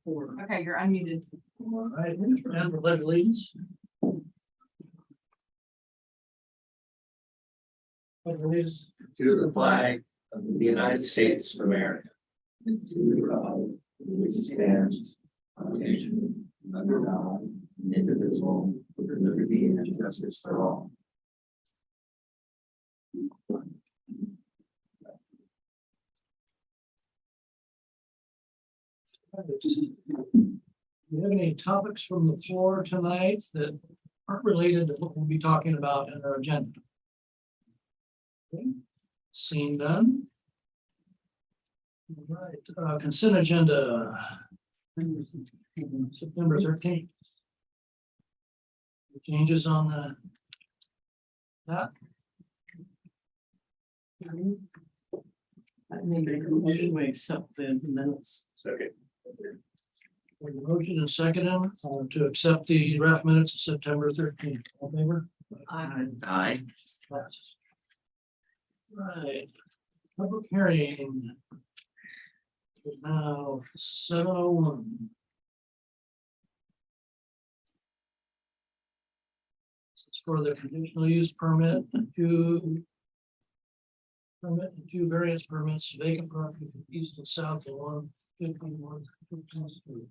Okay, you're unmuted. All right, and the pledge of allegiance. Pledge of allegiance to the flag of the United States of America, and to the republic which stands one nation under God, indivisible, with liberty and justice for all. Do you have any topics from the floor tonight that aren't related to what we'll be talking about in our agenda? Okay. Seeing none. All right, consent agenda. September 13th. Changes on that? I make a motion to accept the minutes. Second. Motion and second to accept the draft minutes of September 13th. All in favor? Aye. Passes. Right. Public hearing. Is now 7:01. This is for the conditional use permit and two variance permits, vacant property east and south of 150 North 15th Street.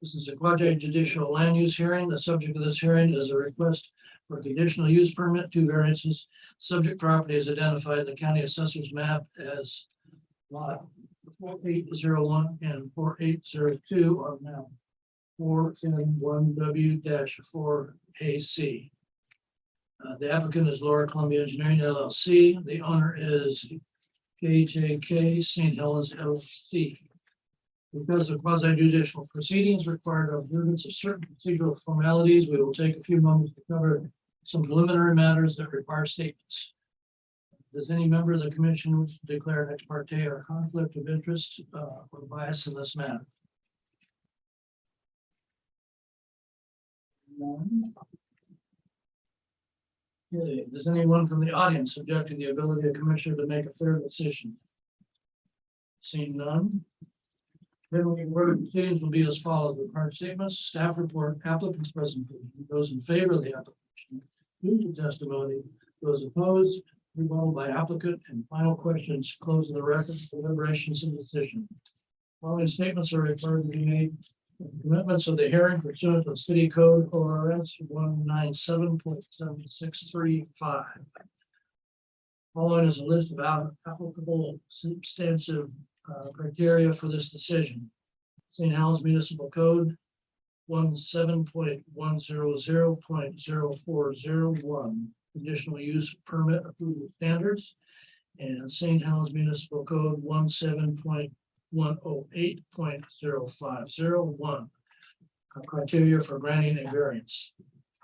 This is a quasi judicial land use hearing. The subject of this hearing is a request for a conditional use permit, two variances. Subject property is identified in the county assessor's map as lot 4801 and 4802 on map 4N1W-4 AC. The applicant is Laura Columbia Engineering LLC. The owner is KJK St. Helens LLC. Because of quasi judicial proceedings required observance of certain procedural formalities, we will take a few moments to cover some preliminary matters that require statements. Does any member of the commission wish to declare an ex parte or conflict of interest or bias in this matter? None. Okay, does anyone from the audience object to the ability of the commissioner to make a fair decision? Seeing none. Then we word proceedings will be as follows: required statements, staff report, applicant's presentation. Those in favor of the application, the testimony. Those opposed, rebuttal by applicant, and final questions. Close the record, deliberations and decision. Following statements are required to be made. Commitments of the hearing pursuant to City Code ORS 197.7635. Following is a list of applicable substantive criteria for this decision. St. Helens Municipal Code 17.100.0401 conditional use permit approval standards, and St. Helens Municipal Code 17.108.0501 criteria for granting a variance.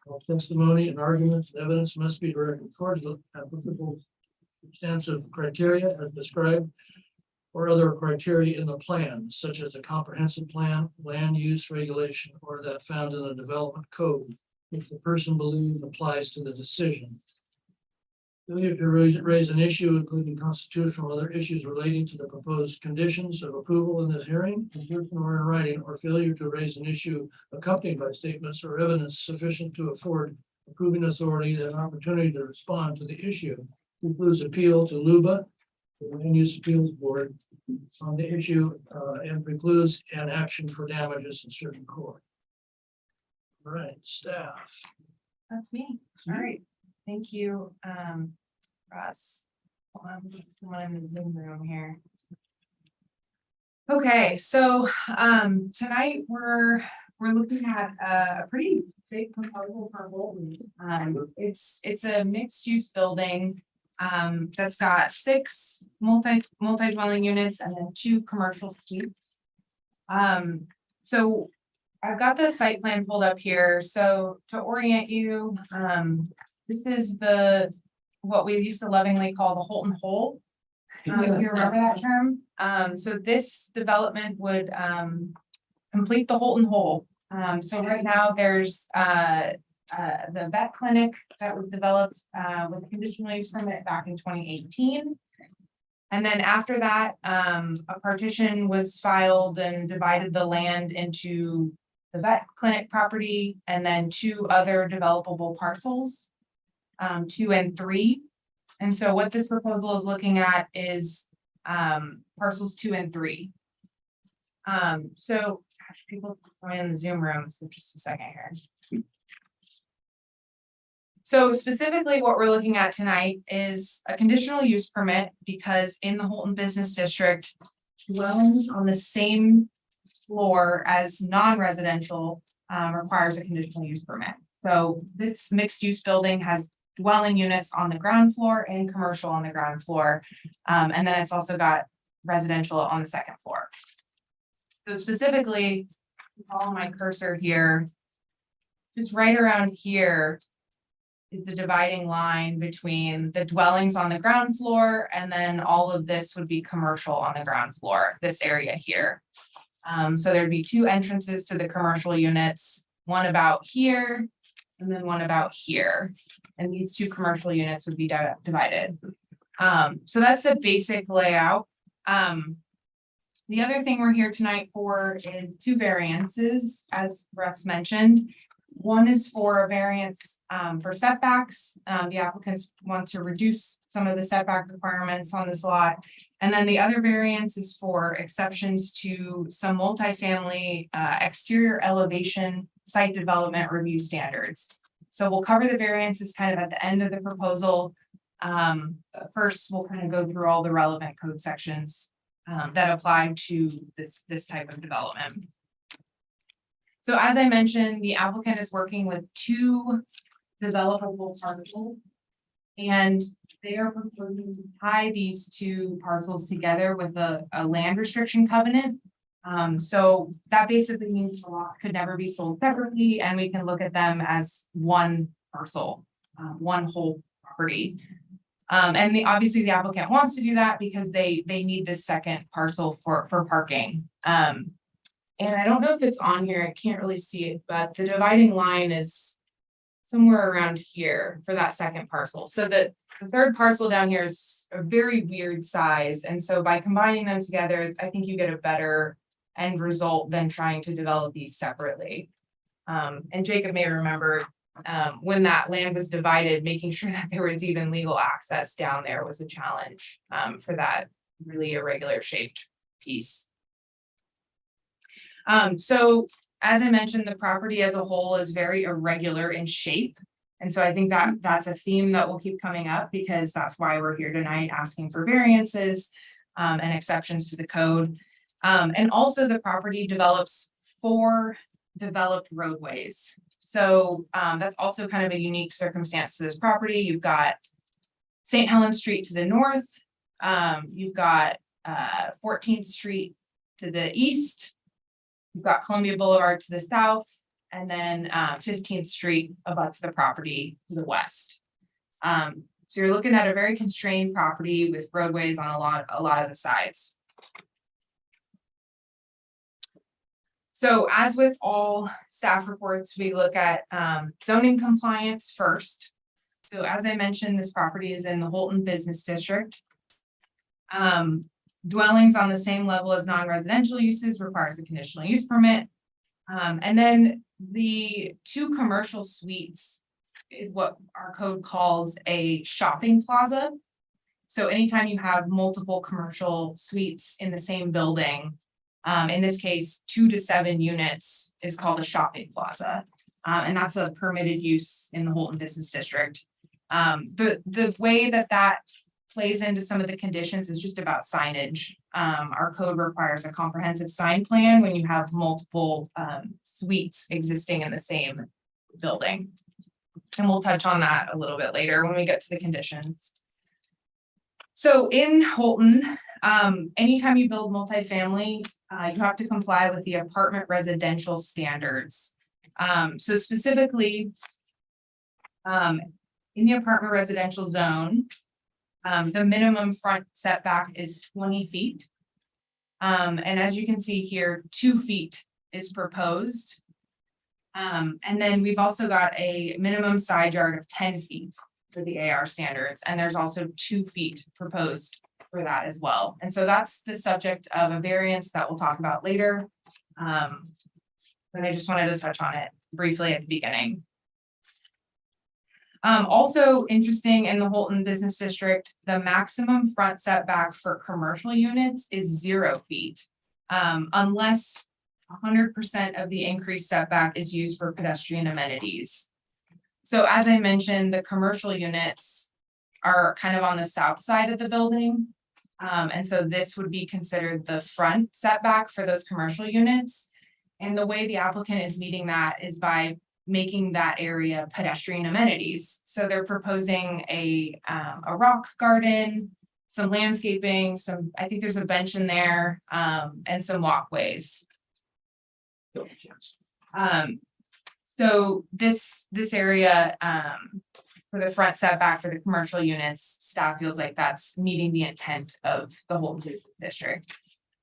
All testimony and arguments and evidence must be directed towards the applicable substantive criteria as described or other criteria in the plan, such as a comprehensive plan, land use regulation, or that found in the development code, if the person believes applies to the decision. Failure to raise an issue, including constitutional or other issues relating to the proposed conditions of approval in this hearing, in person or in writing, or failure to raise an issue accompanied by statements or evidence sufficient to afford approving authority an opportunity to respond to the issue, includes appeal to LUBA, the Land Use Appeals Board, on the issue and precludes an action for damages in certain court. All right, staff. That's me. All right. Thank you, Russ. Someone in the Zoom room here. Okay, so tonight we're looking at a pretty big proposal for Bolton. It's a mixed use building that's got 6 multi-dwelling units and then 2 commercial suites. So I've got the site plan pulled up here. So to orient you, this is what we used to lovingly call the Holton Hole. If you remember that term. So this development would complete the Holton Hole. So right now there's the vet clinic that was developed with a conditional use permit back in 2018. And then after that, a partition was filed and divided the land into the vet clinic property and then 2 other developable parcels, 2 and 3. And so what this proposal is looking at is parcels 2 and 3. So gosh, people join in the Zoom room, so just a second here. So specifically, what we're looking at tonight is a conditional use permit because in the Holton Business District, dwellings on the same floor as non-residential requires a conditional use permit. So this mixed use building has dwelling units on the ground floor and commercial on the ground floor. And then it's also got residential on the second floor. So specifically, follow my cursor here, just right around here is the dividing line between the dwellings on the ground floor, and then all of this would be commercial on the ground floor, this area here. So there'd be 2 entrances to the commercial units, one about here, and then one about here. And these 2 commercial units would be divided. So that's the basic layout. The other thing we're here tonight for is 2 variances, as Russ mentioned. One is for a variance for setbacks. The applicants want to reduce some of the setback requirements on this lot. And then the other variance is for exceptions to some multifamily exterior elevation site development review standards. So we'll cover the variances kind of at the end of the proposal. First, we'll kind of go through all the relevant code sections that apply to this type of development. So as I mentioned, the applicant is working with 2 developable parcels. And they are proposing to tie these 2 parcels together with a land restriction covenant. So that basically means the lot could never be sold separately, and we can look at them as one parcel, one whole property. And obviously the applicant wants to do that because they need this second parcel for parking. And I don't know if it's on here, I can't really see it, but the dividing line is somewhere around here for that second parcel. So the 3rd parcel down here is a very weird size. And so by combining them together, I think you get a better end result than trying to develop these separately. And Jacob may remember when that land was divided, making sure that there was even legal access down there was a challenge for that really irregular shaped piece. So as I mentioned, the property as a whole is very irregular in shape. And so I think that that's a theme that will keep coming up because that's why we're here tonight asking for variances and exceptions to the code. And also the property develops 4 developed roadways. So that's also kind of a unique circumstance to this property. You've got St. Helens Street to the north. You've got 14th Street to the east. You've got Columbia Boulevard to the south, and then 15th Street abuts the property to the west. So you're looking at a very constrained property with roadways on a lot of the sides. So as with all staff reports, we look at zoning compliance first. So as I mentioned, this property is in the Holton Business District. Dwellings on the same level as non-residential uses requires a conditional use permit. And then the 2 commercial suites is what our code calls a shopping plaza. So anytime you have multiple commercial suites in the same building, in this case, 2 to 7 units is called a shopping plaza. And that's a permitted use in the Holton Business District. The way that plays into some of the conditions is just about signage. Our code requires a comprehensive sign plan when you have multiple suites existing in the same building. And we'll touch on that a little bit later when we get to the conditions. So in Holton, anytime you build multifamily, you have to comply with the apartment residential standards. So specifically, in the apartment residential zone, the minimum front setback is 20 feet. And as you can see here, 2 feet is proposed. And then we've also got a minimum side yard of 10 feet for the AR standards. And there's also 2 feet proposed for that as well. And so that's the subject of a variance that we'll talk about later. But I just wanted to touch on it briefly at the beginning. Also interesting in the Holton Business District, the maximum front setback for commercial units is 0 feet. Unless 100% of the increased setback is used for pedestrian amenities. So as I mentioned, the commercial units are kind of on the south side of the building. And so this would be considered the front setback for those commercial units. And the way the applicant is meeting that is by making that area pedestrian amenities. So they're proposing a rock garden, some landscaping, I think there's a bench in there, and some walkways. So this area, for the front setback for the commercial units, staff feels like that's meeting the intent of the whole business district.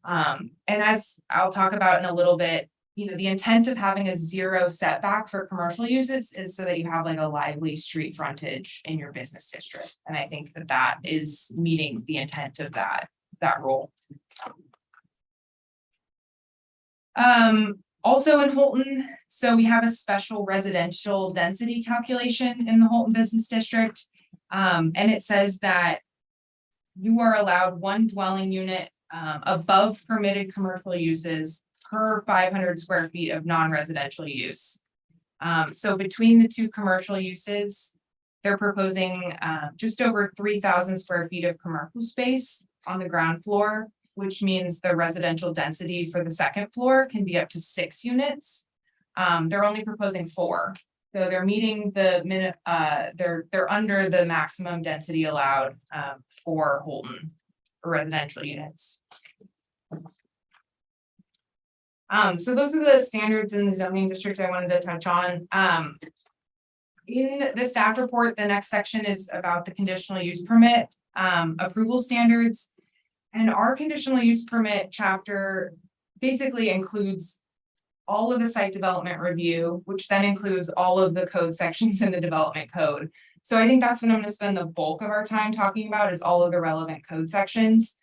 And as I'll talk about in a little bit, you know, the intent of having a 0 setback for commercial uses is so that you have like a lively street frontage in your business district. And I think that that is meeting the intent of that role. Also in Holton, so we have a special residential density calculation in the Holton Business District. And it says that you are allowed 1 dwelling unit above permitted commercial uses per 500 square feet of non-residential use. So between the 2 commercial uses, they're proposing just over 3,000 square feet of commercial space on the ground floor, which means the residential density for the second floor can be up to 6 units. They're only proposing 4. So they're meeting the they're under the maximum density allowed for Holton residential units. So those are the standards in the zoning district I wanted to touch on. In the staff report, the next section is about the conditional use permit approval standards. And our conditional use permit chapter basically includes all of the site development review, which then includes all of the code sections in the development code. So I think that's what I'm going to spend the bulk of our time talking about, is all of the relevant code sections.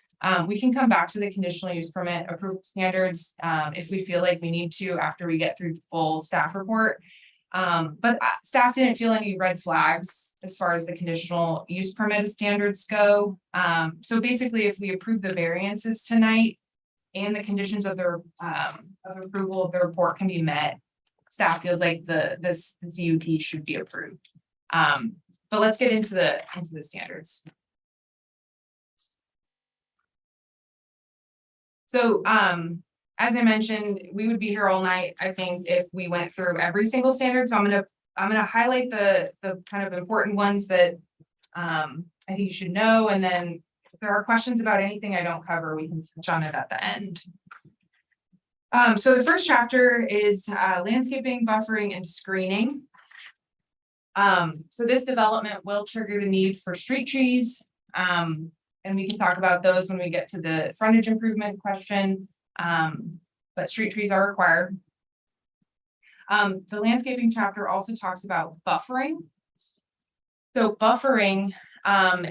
We can come back to the conditional use permit approval standards if we feel like we need to after we get through the full staff report. But staff didn't feel any red flags as far as the conditional use permit standards go. So basically, if we approve the variances tonight and the conditions of the of approval of the report can be met, staff feels like this CUP should be approved. But let's get into the standards. So as I mentioned, we would be here all night, I think, if we went through every single standard. So I'm gonna highlight the kind of important ones that I think you should know, and then if there are questions about anything I don't cover, we can touch on it at the end. So the first chapter is landscaping, buffering, and screening. So this development will trigger the need for street trees. And we can talk about those when we get to the frontage improvement question. But street trees are required. The landscaping chapter also talks about buffering. So buffering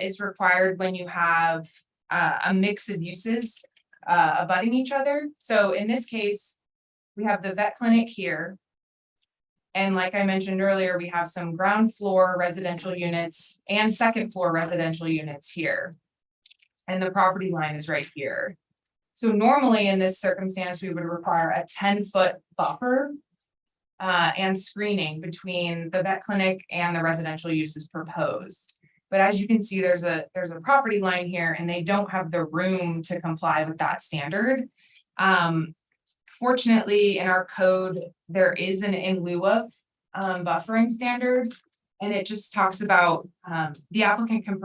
is required when you have a mix of uses abutting each other. So in this case, we have the vet clinic here. And like I mentioned earlier, we have some ground floor residential units and second floor residential units here. And the property line is right here. So normally in this circumstance, we would require a 10-foot buffer and screening between the vet clinic and the residential uses proposed. But as you can see, there's a property line here and they don't have the room to comply with that standard. Fortunately, in our code, there is an in lieu of buffering standard, and it just talks about the applicant can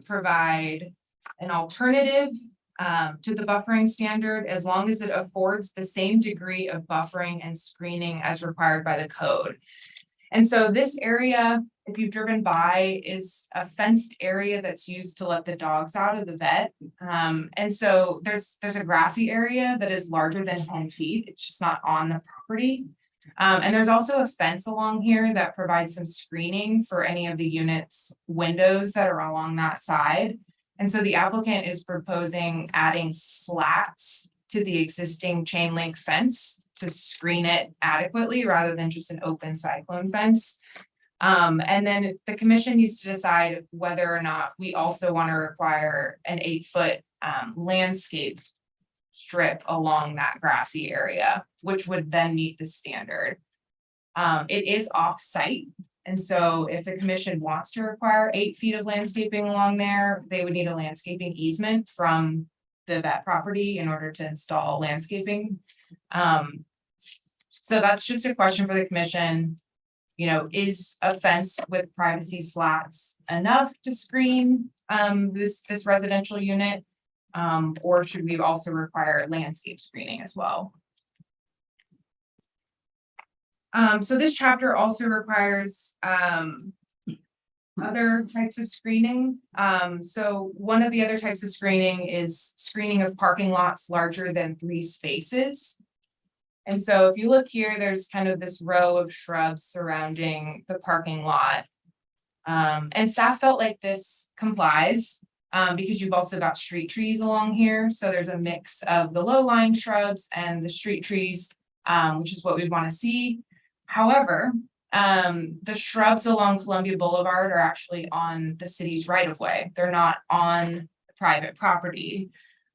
provide an alternative to the buffering standard as long as it affords the same degree of buffering and screening as required by the code. And so this area, if you've driven by, is a fenced area that's used to let the dogs out of the vet. And so there's a grassy area that is larger than 10 feet. It's just not on the property. And there's also a fence along here that provides some screening for any of the units' windows that are along that side. And so the applicant is proposing adding slats to the existing chain link fence to screen it adequately rather than just an open cyclone fence. And then the commission needs to decide whether or not we also want to require an 8-foot landscape strip along that grassy area, which would then meet the standard. It is off-site, and so if the commission wants to require 8 feet of landscaping along there, they would need a landscaping easement from the vet property in order to install landscaping. So that's just a question for the commission. You know, is a fence with privacy slats enough to screen this residential unit? Or should we also require landscape screening as well? So this chapter also requires other types of screening. So one of the other types of screening is screening of parking lots larger than 3 spaces. And so if you look here, there's kind of this row of shrubs surrounding the parking lot. And staff felt like this complies because you've also got street trees along here. So there's a mix of the low-lying shrubs and the street trees, which is what we want to see. However, the shrubs along Columbia Boulevard are actually on the city's right-of-way. They're not on private property.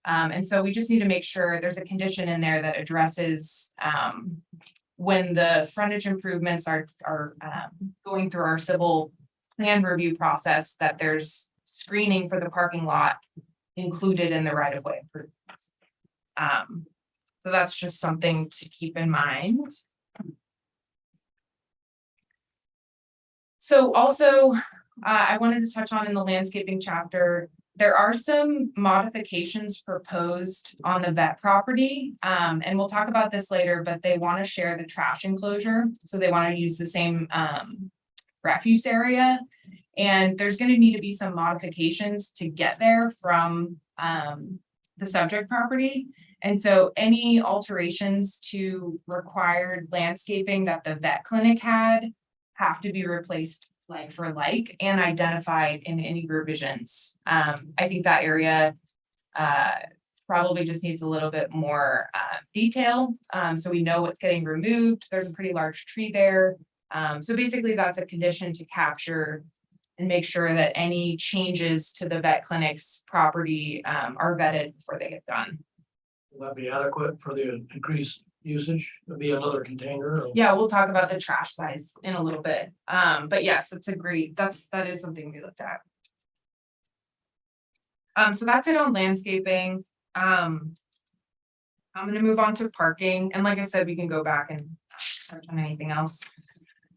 And so we just need to make sure there's a condition in there that addresses when the frontage improvements are going through our civil plan review process, that there's screening for the parking lot included in the right-of-way improvements. So that's just something to keep in mind. So also, I wanted to touch on in the landscaping chapter, there are some modifications proposed on the vet property. And we'll talk about this later, but they want to share the trash enclosure. So they want to use the same refuse area. And there's going to need to be some modifications to get there from the subject property. And so any alterations to required landscaping that the vet clinic had have to be replaced like for like and identified in any revisions. I think that area probably just needs a little bit more detail. So we know what's getting removed. There's a pretty large tree there. So basically that's a condition to capture and make sure that any changes to the vet clinic's property are vetted before they get done. Will that be adequate for the increased usage? It'll be another container. Or... Yeah, we'll talk about the trash size in a little bit. But yes, it's agreed. That is something we looked at. So that's it on landscaping. I'm going to move on to parking. And like I said, we can go back and touch on anything else.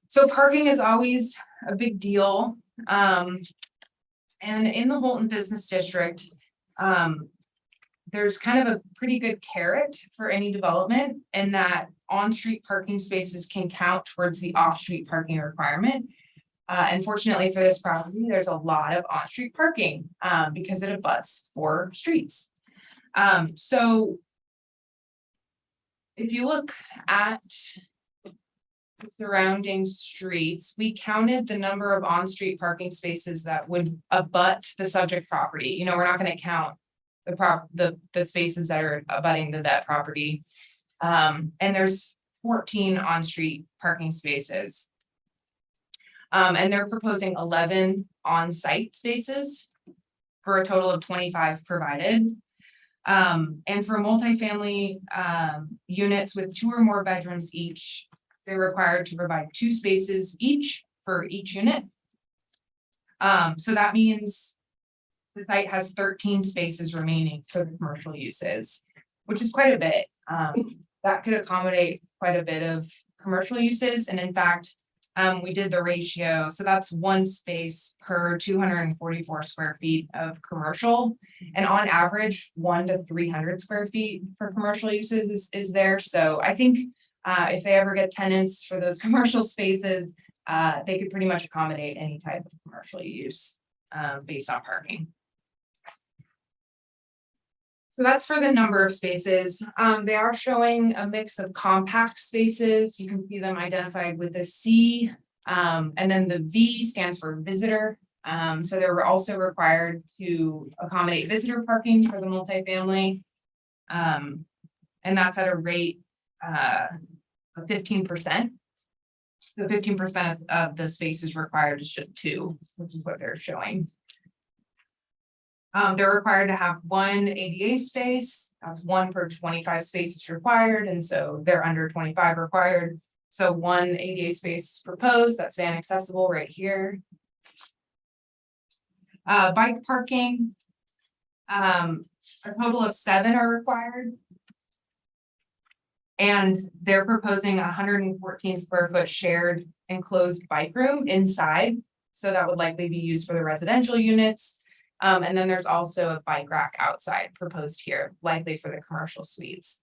So parking is always a big deal. And in the Holton Business District, there's kind of a pretty good carrot for any development, and that on-street parking spaces can count towards the off-street parking requirement. And fortunately for this property, there's a lot of on-street parking because it abuts 4 streets. So if you look at the surrounding streets, we counted the number of on-street parking spaces that would abut the subject property. You know, we're not going to count the spaces that are abutting the vet property. And there's 14 on-street parking spaces. And they're proposing 11 on-site spaces for a total of 25 provided. And for multifamily units with 2 or more bedrooms each, they're required to provide 2 spaces each for each unit. So that means the site has 13 spaces remaining for the commercial uses, which is quite a bit. That could accommodate quite a bit of commercial uses. And in fact, we did the ratio. So that's 1 space per 244 square feet of commercial. And on average, 1 to 300 square feet for commercial uses is there. So I think if they ever get tenants for those commercial spaces, they could pretty much accommodate any type of commercial use based on parking. So that's for the number of spaces. They are showing a mix of compact spaces. You can see them identified with a C, and then the V stands for visitor So they're also required to accommodate visitor parking for the multifamily. And that's at a rate of 15%. So 15% of the space is required is just 2, which is what they're showing. They're required to have 1 ADA space. That's 1 per 25 spaces required, and so they're under 25 required. So 1 ADA space is proposed. That's van accessible right here. Bike parking. A total of 7 are required. And they're proposing 114 square foot shared enclosed bike room inside. So that would likely be used for the residential units. And then there's also a bike rack outside proposed here, likely for the commercial suites.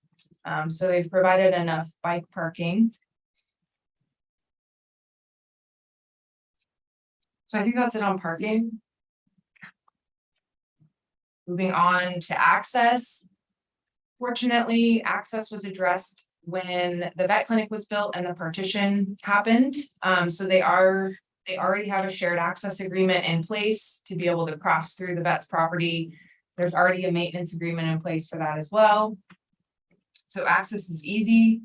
So they've provided enough bike parking. So I think that's it on parking. Moving on to access. Fortunately, access was addressed when the vet clinic was built and the partition happened. So they already have a shared access agreement in place to be able to cross through the vet's property. There's already a maintenance agreement in place for that as well. So access is easy.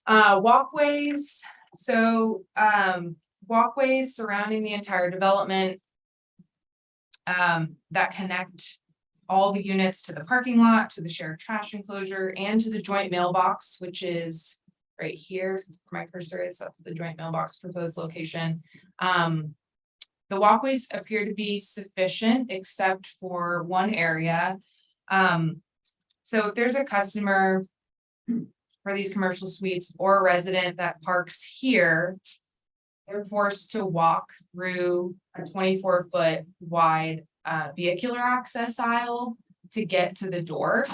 Walkways. So walkways surrounding the entire development that connect all the units to the parking lot, to the shared trash enclosure, and to the joint mailbox, which is right here. My cursor is, that's the joint mailbox proposed location. The walkways appear to be sufficient except for one area. So if there's a customer for these commercial suites or a resident that parks here, they're forced to walk through a 24-foot wide vehicular access aisle to get to the door.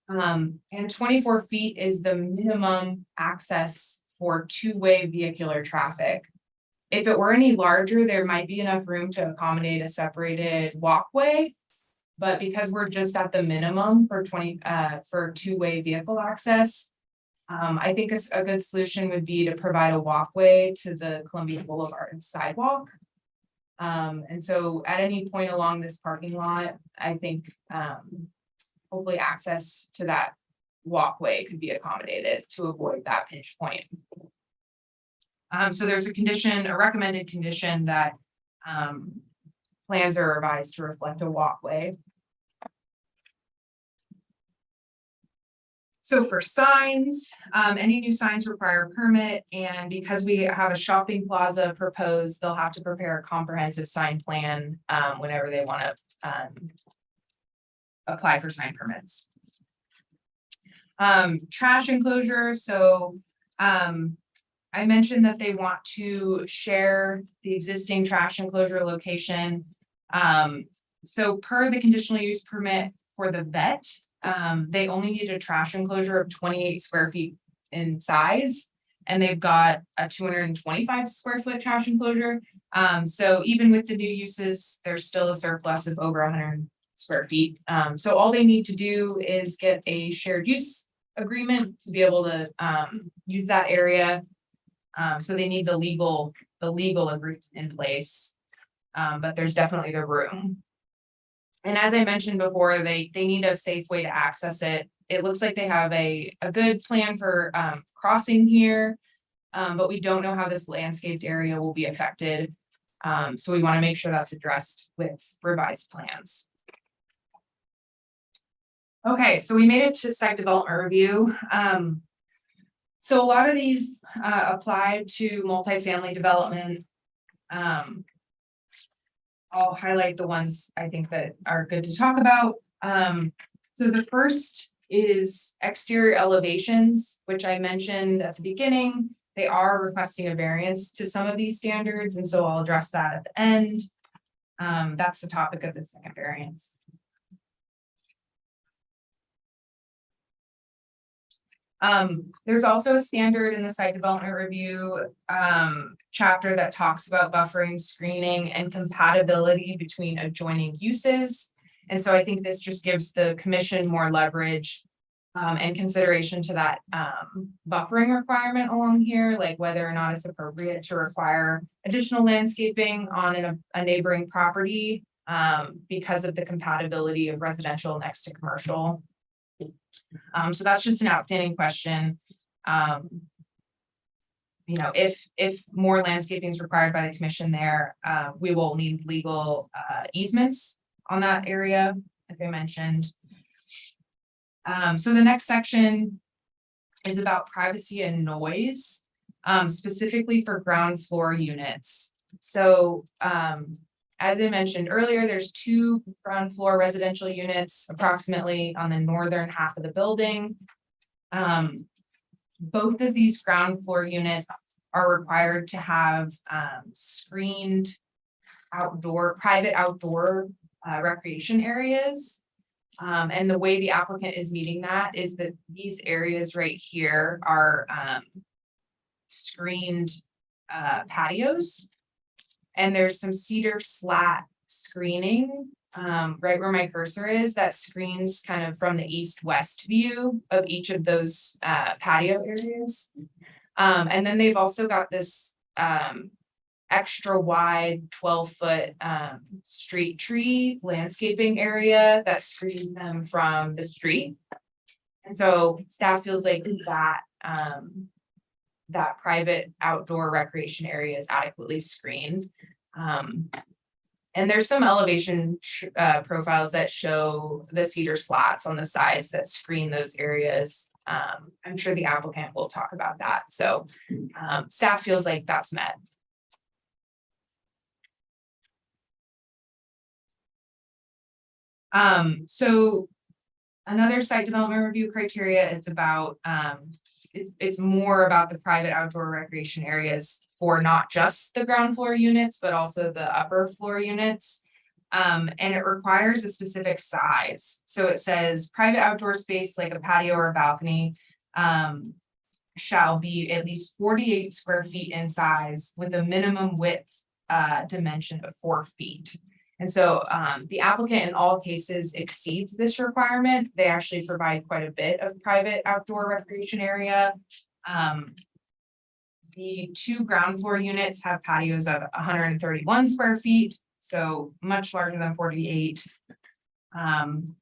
And 24 feet is the minimum access for 2-way vehicular traffic. If it were any larger, there might be enough room to accommodate a separated walkway. But because we're just at the minimum for 2-way vehicle access, I think a good solution would be to provide a walkway to the Columbia Boulevard sidewalk. And so at any point along this parking lot, I think hopefully access to that walkway could be accommodated to avoid that pinch point. So there's a recommended condition that plans are revised to reflect a walkway. So for signs, any new signs require a permit, and because we have a shopping plaza proposed, they'll have to prepare a comprehensive sign plan whenever they want to apply for sign permits. Trash enclosure. So I mentioned that they want to share the existing trash enclosure location. So per the conditional use permit for the vet, they only need a trash enclosure of 28 square feet in size, and they've got a 225 square foot trash enclosure. So even with the new uses, there's still a surplus of over 100 square feet. So all they need to do is get a shared use agreement to be able to use that area. So they need the legal agreement in place, but there's definitely the room. And as I mentioned before, they need a safe way to access it. It looks like they have a good plan for crossing here, but we don't know how this landscaped area will be affected. So we want to make sure that's addressed with revised plans. Okay, so we made it to site development review. So a lot of these apply to multifamily development. I'll highlight the ones I think that are good to talk about. So the first is exterior elevations, which I mentioned at the beginning. They are requesting a variance to some of these standards, and so I'll address that at the end. That's the topic of the second variance. There's also a standard in the site development review chapter that talks about buffering, screening, and compatibility between adjoining uses. And so I think this just gives the commission more leverage And consideration to that buffering requirement along here, like whether or not it's appropriate to require additional landscaping on a neighboring property because of the compatibility of residential next to commercial. So that's just an outstanding question. If more landscaping is required by the commission there, we will need legal easements on that area, like I mentioned. So the next section is about privacy and noise, specifically for ground floor units. So, as I mentioned earlier, there's 2 ground floor residential units approximately on the northern half of the building. Both of these ground floor units are required to have screened private outdoor recreation areas. And the way the applicant is meeting that is that these areas right here are screened patios. And there's some cedar slat screening right where my cursor is that screens kind of from the east-west view of each of those patio areas. And then they've also got this extra wide 12-foot street tree landscaping area that screens them from the street. And so staff feels like that private outdoor recreation area is adequately screened. And there's some elevation profiles that show the cedar slats on the sides that screen those areas. I'm sure the applicant will talk about that. So staff feels like that's met. So another site development review criteria, it's about, it's more about the private outdoor recreation areas for not just the ground floor units, but also the upper floor units. And it requires a specific size. So it says private outdoor space like a patio or a balcony shall be at least 48 square feet in size with a minimum width dimension of 4 feet. And so the applicant in all cases exceeds this requirement. They actually provide quite a bit of private outdoor recreation area. The 2 ground floor units have patios of 131 square feet, so much larger than 48. And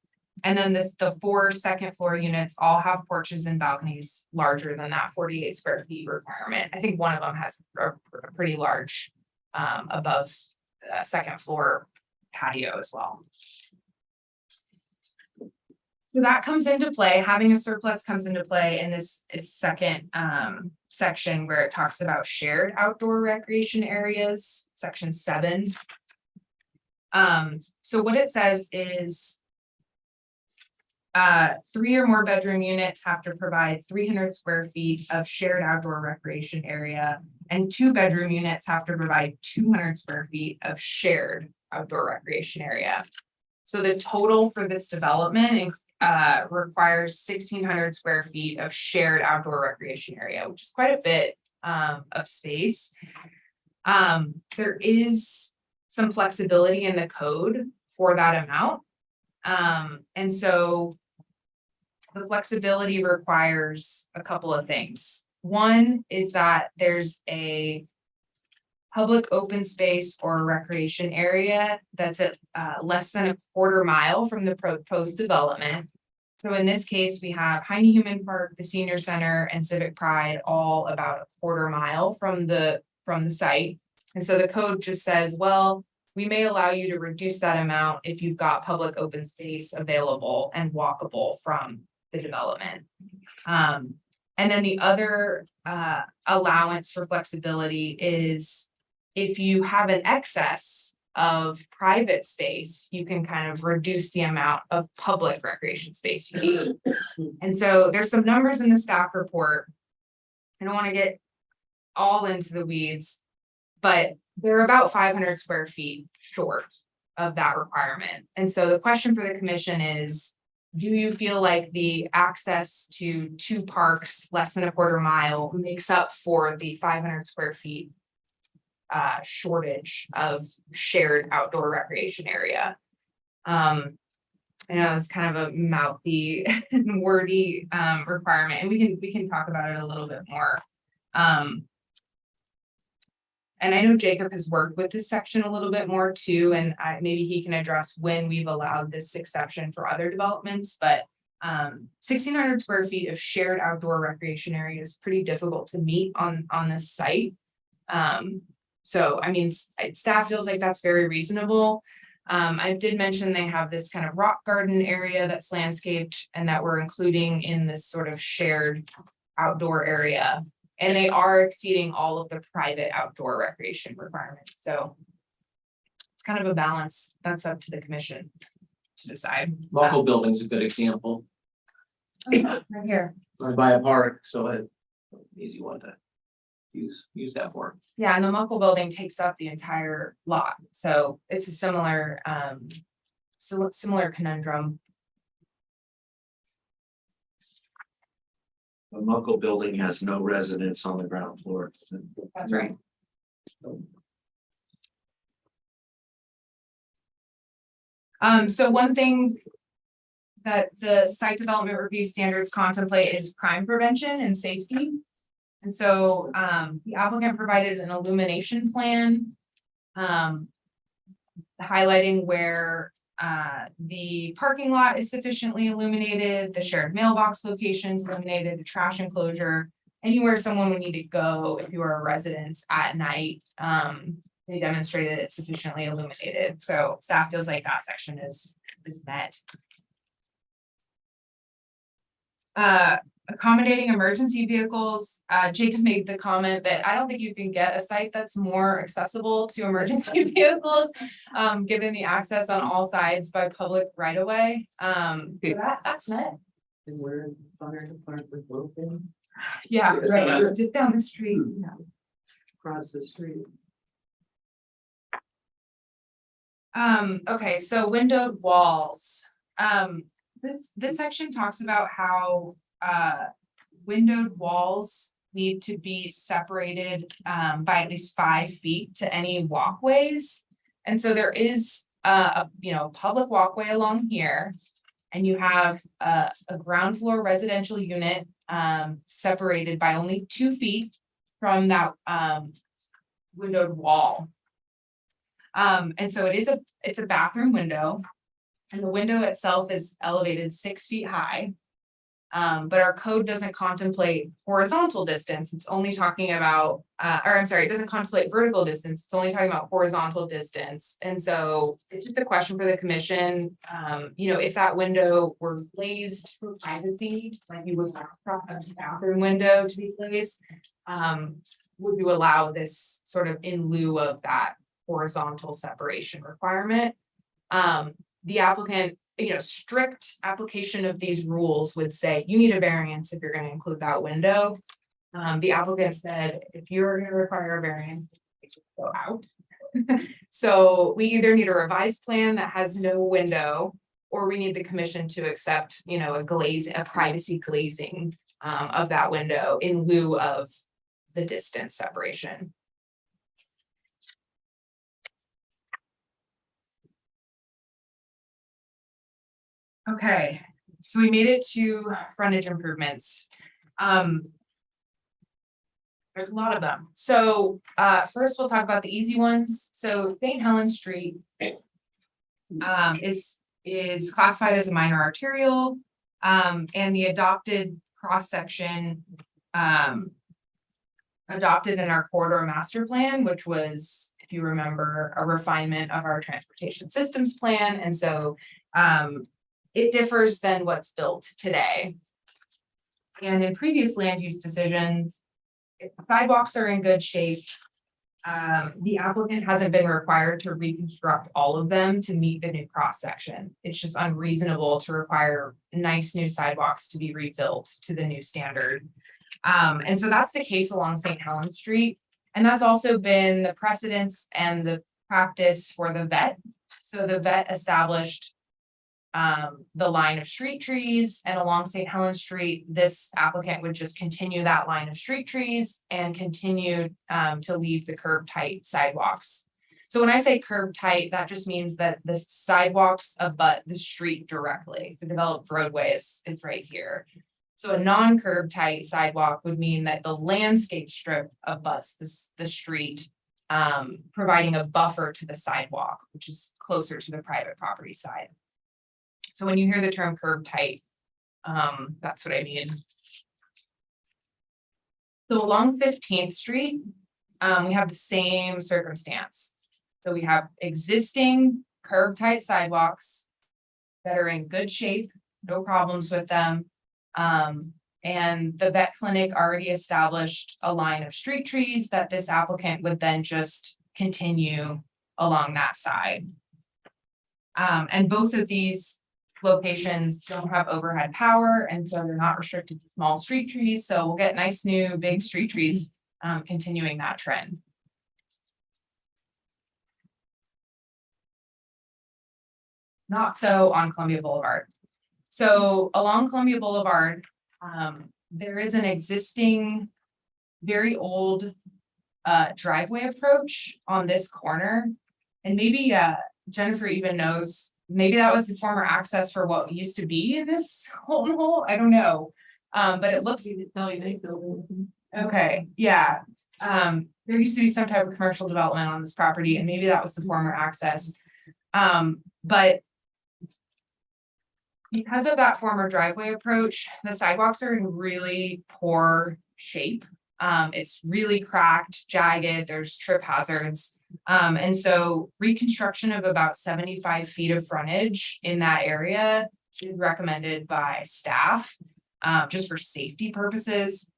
then the 4 second floor units all have porches and balconies larger than that 48 square feet requirement. I think one of them has a pretty large above second floor patio as well. So that comes into play, having a surplus comes into play in this second section where it talks about shared outdoor recreation areas, section 7. So what it says is 3 or more bedroom units have to provide 300 square feet of shared outdoor recreation area, and 2 bedroom units have to provide 200 square feet of shared outdoor recreation area. So the total for this development requires 1,600 square feet of shared outdoor recreation area, which is quite a bit of space. There is some flexibility in the code for that amount. And so the flexibility requires a couple of things. One is that there's a public open space or recreation area that's at less than a quarter mile from the proposed development. So in this case, we have Heine Human Park, the Senior Center, and Civic Pride all about a quarter mile from the site. And so the code just says, well, we may allow you to reduce that amount if you've got public open space available and walkable from the development. And then the other allowance for flexibility is if you have an excess of private space, you can kind of reduce the amount of public recreation space you need. And so there's some numbers in the staff report. I don't want to get all into the weeds, but they're about 500 square feet short of that requirement. And so the question for the commission is, do you feel like the access to 2 parks less than a quarter mile makes up for the 500 square feet shortage of shared outdoor recreation area? I know it's kind of a mouthy and wordy requirement, and we can talk about it a little bit more. And I know Jacob has worked with this section a little bit more too, and maybe he can address when we've allowed this exception for other developments, but 1,600 square feet of shared outdoor recreation area is pretty difficult to meet on this site. So I mean, staff feels like that's very reasonable. I did mention they have this kind of rock garden area that's landscaped and that we're including in this sort of shared outdoor area. And they are exceeding all of the private outdoor recreation requirements. So it's kind of a balance that's up to the commission to decide. Local building's a good example. Right here. I buy a park, so it's an easy one to use that for. Yeah, and the Muckle building takes up the entire lot. So it's a similar similar conundrum. The Muckle building has no residents on the ground floor. That's right. So one thing that the site development review standards contemplate is crime prevention and safety. And so the applicant provided an illumination plan highlighting where the parking lot is sufficiently illuminated, the shared mailbox locations illuminated, the trash enclosure, anywhere someone would need to go if you are a resident at night. They demonstrated it's sufficiently illuminated. So staff feels like that section is met. Accommodating emergency vehicles, Jacob made the comment that I don't think you can get a site that's more accessible to emergency vehicles, given the access on all sides by public right of way. That's met. And where fire department located Yeah, right, just down the street. Yeah. across the street. Okay, so windowed walls. This section talks about how windowed walls need to be separated by at least 5 feet to any walkways. And so there is a public walkway along here, and you have a ground floor residential unit separated by only 2 feet from that windowed wall. And so it's a bathroom window, and the window itself is elevated 6 feet high. But our code doesn't contemplate horizontal distance. It's only talking about, it doesn't contemplate vertical distance. It's only talking about horizontal distance. And so it's just a question for the commission. If that window were glazed for privacy, like you would want a bathroom window to be glazed, would you allow this sort of in lieu of that horizontal separation requirement? The applicant, strict application of these rules would say you need a variance if you're going to include that window. The applicant said, if you're going to require a variance, it's go out. So we either need a revised plan that has no window, or we need the commission to accept, a privacy glazing of that window in lieu of the distance separation. Okay, so we made it to frontage improvements. There's a lot of them. So first we'll talk about the easy ones. So St. Helens Street is classified as a minor arterial, and the adopted cross-section adopted in our corridor master plan, which was, if you remember, a refinement of our transportation systems plan. And so it differs than what's built today. And in previous land use decisions, if sidewalks are in good shape, the applicant hasn't been required to reconstruct all of them to meet the new cross section. It's just unreasonable to require nice new sidewalks to be rebuilt to the new standard. And so that's the case along St. Helens Street. And that's also been the precedence and the practice for the vet. So the vet established the line of street trees, and along St. Helens Street, this applicant would just continue that line of street trees and continue to leave the curb tight sidewalks. So when I say curb tight, that just means that the sidewalks abut the street directly. The developed roadway is right here. So a non-curb tight sidewalk would mean that the landscape strip abuts the street, providing a buffer to the sidewalk, which is closer to the private property side. So when you hear the term curb tight, that's what I mean. So along 15th Street, we have the same circumstance. So we have existing curb tight sidewalks that are in good shape, no problems with them. And the vet clinic already established a line of street trees that this applicant would then just continue along that side. And both of these locations don't have overhead power, and so they're not restricted to small street trees. So we'll get nice new big street trees, continuing that trend. Not so on Columbia Boulevard. So along Columbia Boulevard, there is an existing, very old driveway approach on this corner. And maybe Jennifer even knows, maybe that was the former access for what used to be in this hole. I don't know. But it looks, okay, yeah. There used to be some type of commercial development on this property, and maybe that was the former access. But because of that former driveway approach, the sidewalks are in really poor shape. It's really cracked, jagged, there's trip hazards. And so reconstruction of about 75 feet of frontage in that area is recommended by staff, just for safety purposes.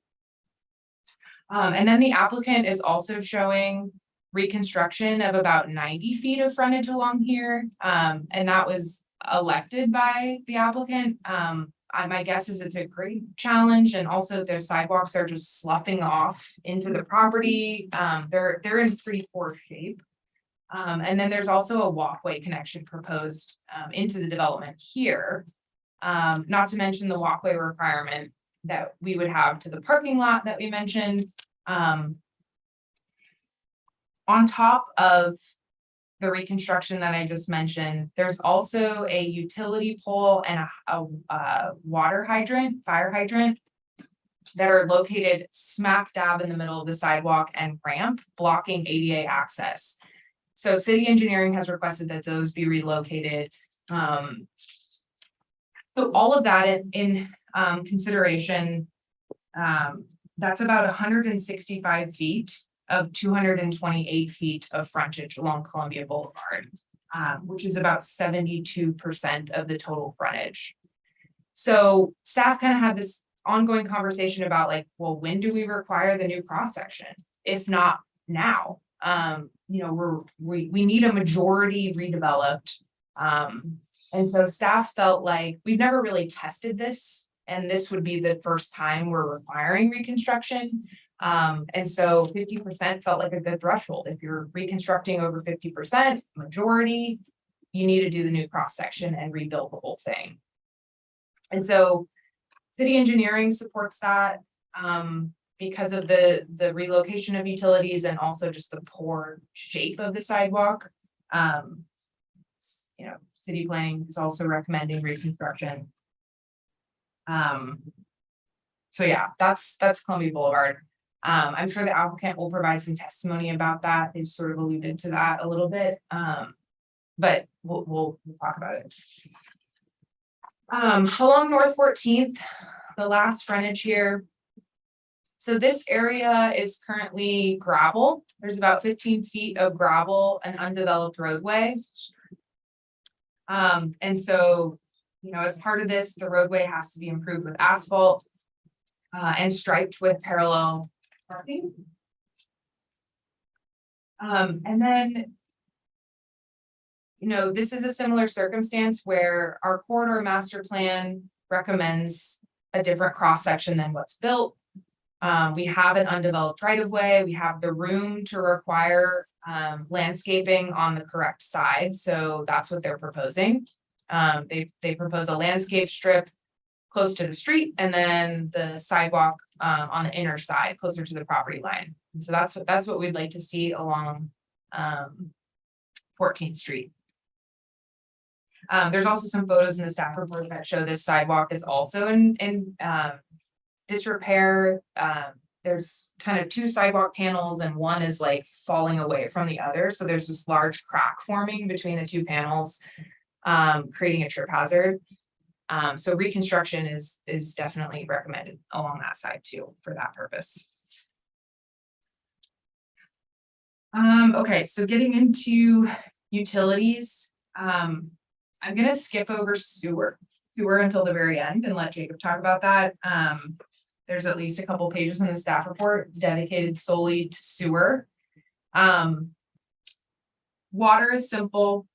And then the applicant is also showing reconstruction of about 90 feet of frontage along here. And that was elected by the applicant. My guess is it's a great challenge, and also their sidewalks are just sloughing off into the property. They're in pretty poor shape. And then there's also a walkway connection proposed into the development here. Not to mention the walkway requirement that we would have to the parking lot that we mentioned. On top of the reconstruction that I just mentioned, there's also a utility pole and a water hydrant, fire hydrant, that are located smack dab in the middle of the sidewalk and ramp, blocking ADA access. So city engineering has requested that those be relocated. So all of that in consideration, that's about 165 feet of 228 feet of frontage along Columbia Boulevard, which is about 72% of the total frontage. So staff kind of had this ongoing conversation about, like, well, when do we require the new cross section? If not now, you know, we need a majority redeveloped. And so staff felt like we've never really tested this, and this would be the first time we're requiring reconstruction. And so 50% felt like a good threshold. If you're reconstructing over 50% majority, you need to do the new cross section and rebuild the whole thing. And so city engineering supports that because of the relocation of utilities and also just the poor shape of the sidewalk. You know, city planning is also recommending reconstruction. So yeah, that's Columbia Boulevard. I'm sure the applicant will provide some testimony about that. They've sort of alluded to that a little bit, but we'll talk about it. Along North 14th, the last frontage here. So this area is currently gravel. There's about 15 feet of gravel and undeveloped roadway. And so, you know, as part of this, the roadway has to be improved with asphalt and striped with parallel parking. And then, you know, this is a similar circumstance where our corridor master plan recommends a different cross section than what's built. We have an undeveloped right of way. We have the room to require landscaping on the correct side. So that's what they're proposing. They propose a landscape strip close to the street, and then the sidewalk on the inner side, closer to the property line. And so that's what we'd like to see along 14th Street. There's also some photos in the staff report that show this sidewalk is also in disrepair. There's kind of two sidewalk panels and one is like falling away from the other. So there's this large crack forming between the two panels, creating a trip hazard. So reconstruction is definitely recommended along that side too, for that purpose. Okay, so getting into utilities, I'm gonna skip over sewer until the very end and let Jacob talk about that. There's at least a couple pages in the staff report dedicated solely to sewer. Water is simple.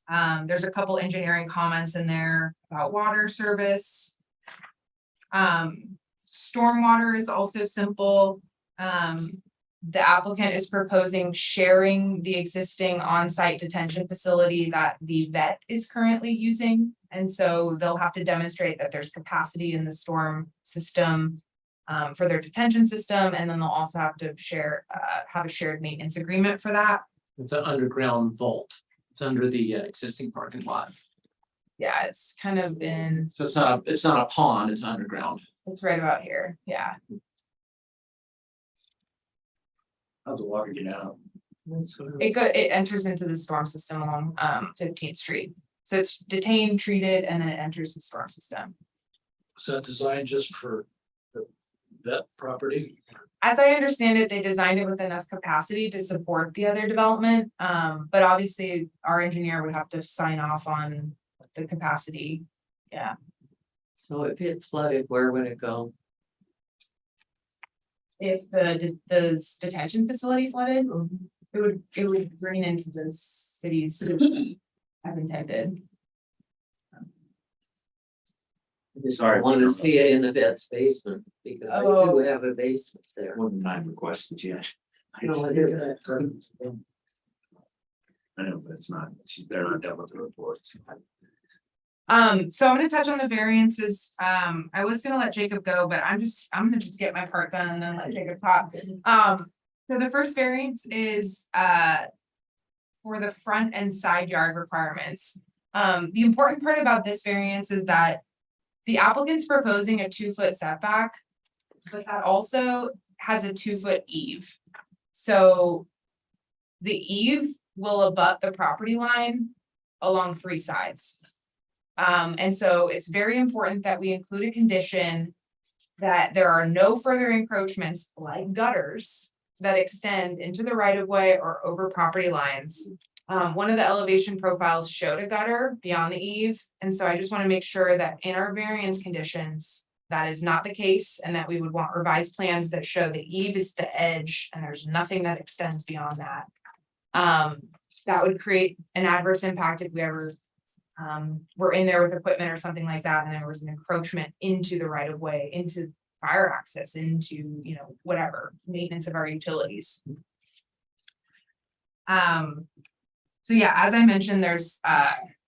There's a couple engineering comments in there about water service. Stormwater is also simple. The applicant is proposing sharing the existing on-site detention facility that the vet is currently using. And so they'll have to demonstrate that there's capacity in the storm system for their detention system. And then they'll also have to have a shared maintenance agreement for that. It's an underground vault. It's under the existing parking lot. Yeah, it's kind of in, So it's not a pond, it's underground. it's right about here. Yeah. How's the water get out? It enters into the storm system along 15th Street. So it's detained, treated, and then it enters the storm system. Is that designed just for that property? As I understand it, they designed it with enough capacity to support the other development. But obviously our engineer would have to sign off on the capacity. Yeah. So if it flooded, where would it go? If the detention facility flooded, it would drain into the city's as intended. I Sorry. want to see it in the vet's basement, because I do Oh. have a basement there. Wasn't nine requested yet. No, I didn't. I know, but it's not, they're not done with the reports. So I'm gonna touch on the variances. I was gonna let Jacob go, but I'm gonna just get my part done and then let Jacob talk. So the first variance is for the front and side yard requirements. The important part about this variance is that the applicant's proposing a 2-foot setback, but that also has a 2-foot eave. So the eave will abut the property line along 3 sides. And so it's very important that we include a condition that there are no further encroachments like gutters that extend into the right of way or over property lines. One of the elevation profiles showed a gutter beyond the eave. And so I just want to make sure that in our variance conditions, that is not the case, and that we would want revised plans that show the eave is the edge and there's nothing that extends beyond that. That would create an adverse impact if we ever were in there with equipment or something like that, and there was an encroachment into the right of way, into fire access, into, whatever, maintenance of our utilities. So yeah, as I mentioned, there's,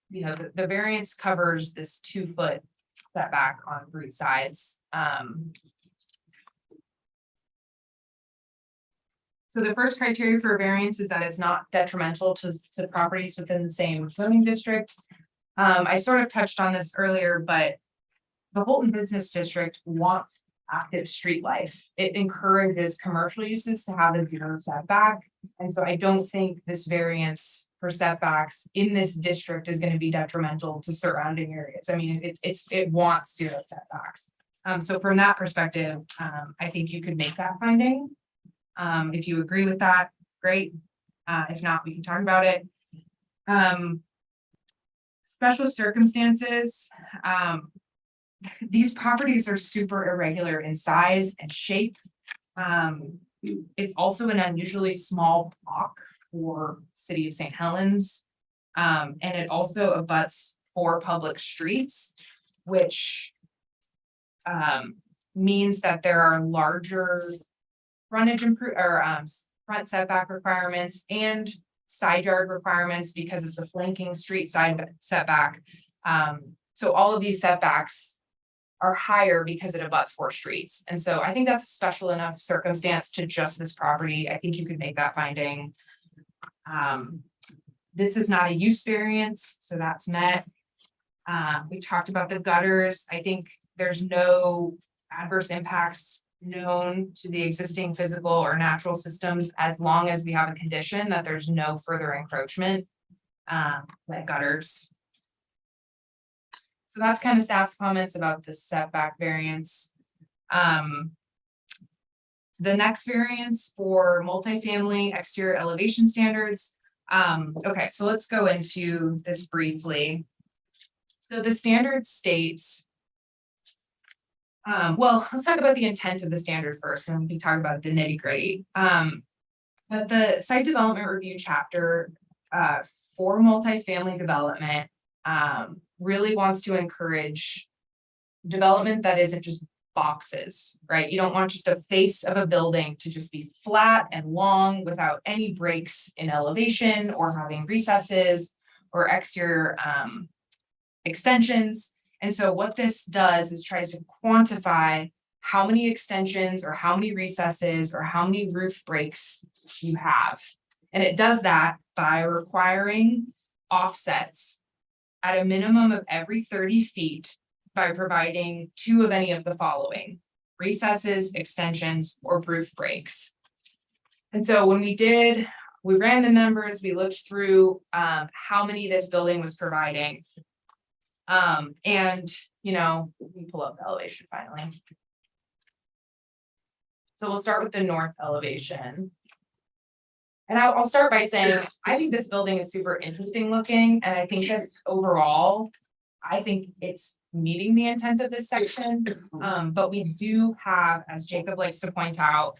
the variance covers this 2-foot setback on 3 sides. So the first criteria for variance is that it's not detrimental to properties within the same zoning district. I sort of touched on this earlier, but the Holton Business District wants active street life. It encourages commercial uses to have a 0 setback. And so I don't think this variance for setbacks in this district is going to be detrimental to surrounding areas. I mean, it wants 0 setbacks. So from that perspective, I think you could make that finding. If you agree with that, great. If not, we can talk about it. Special circumstances. These properties are super irregular in size and shape. It's also an unusually small block for City of St. Helens. And it also abuts 4 public streets, which means that there are larger front setback requirements and side yard requirements because it's a flanking street side setback. So all of these setbacks are higher because it abuts 4 streets. And so I think that's a special enough circumstance to just this property. I think you could make that finding. This is not a use variance, so that's met. We talked about the gutters. I think there's no adverse impacts known to the existing physical or natural systems as long as we have a condition that there's no further encroachment, like gutters. So that's kind of staff's comments about the setback variance. The next variance for multifamily exterior elevation standards. Okay, so let's go into this briefly. So the standard states. Well, let's talk about the intent of the standard first, and we can talk about the nitty-gritty. But the site development review chapter for multifamily development really wants to encourage development that isn't just boxes, right? You don't want just a face of a building to just be flat and long without any breaks in elevation or having recesses or exterior extensions. And so what this does is tries to quantify how many extensions or how many recesses or how many roof breaks you have. And it does that by requiring offsets at a minimum of every 30 feet by providing 2 of any of the following: recesses, extensions, or roof breaks. And so when we ran the numbers, we looked through how many this building was providing. And you know, we pull up the elevation finally. So we'll start with the north elevation. And I'll start by saying, I think this building is super interesting looking, and I think that overall, I think it's meeting the intent of this section. But we do have, as Jacob likes to point out,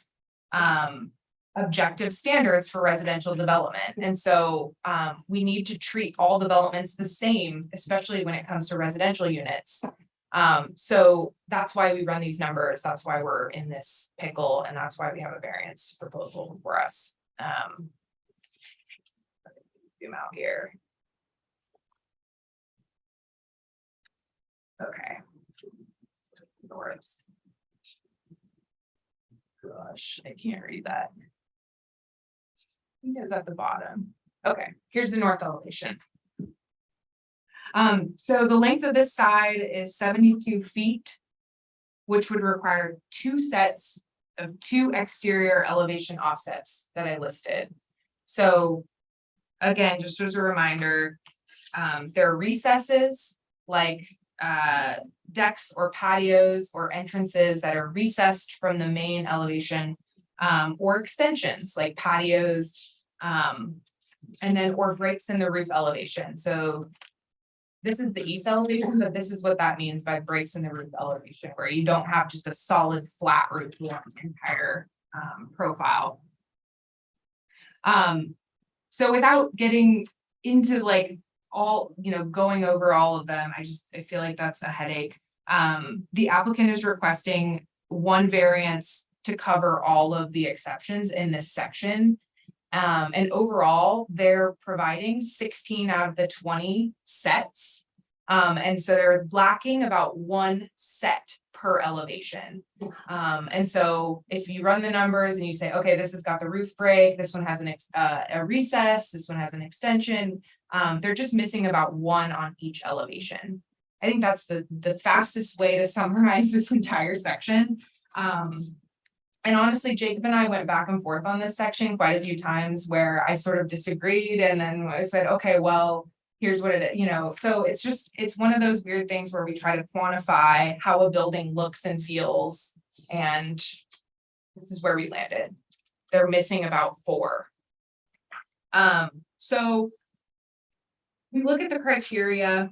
objective standards for residential development. And so we need to treat all developments the same, especially when it comes to residential units. So that's why we run these numbers. That's why we're in this pickle, and that's why we have a variance proposal for us. Zoom out here. Okay. North. Gosh, I can't read that. I think it was at the bottom. Okay, here's the north elevation. So the length of this side is 72 feet, which would require 2 sets of 2 exterior elevation offsets that I listed. So again, just as a reminder, there are recesses like decks or patios or entrances that are recessed from the main elevation, or extensions like patios, and then or breaks in the roof elevation. So this is the east elevation, but this is what that means by breaks in the roof elevation, where you don't have just a solid flat roof throughout the entire profile. So without getting into like all, you know, going over all of them, I feel like that's a headache. The applicant is requesting 1 variance to cover all of the exceptions in this section. And overall, they're providing 16 out of the 20 sets. And so they're lacking about 1 set per elevation. And so if you run the numbers and you say, okay, this has got the roof break, this one has a recess, this one has an extension, they're just missing about 1 on each elevation. I think that's the fastest way to summarize this entire section. And honestly, Jacob and I went back and forth on this section quite a few times where I sort of disagreed, and then I said, okay, well, here's what it is, you know. So it's one of those weird things where we try to quantify how a building looks and feels, and this is where we landed. They're missing about 4. So we look at the criteria.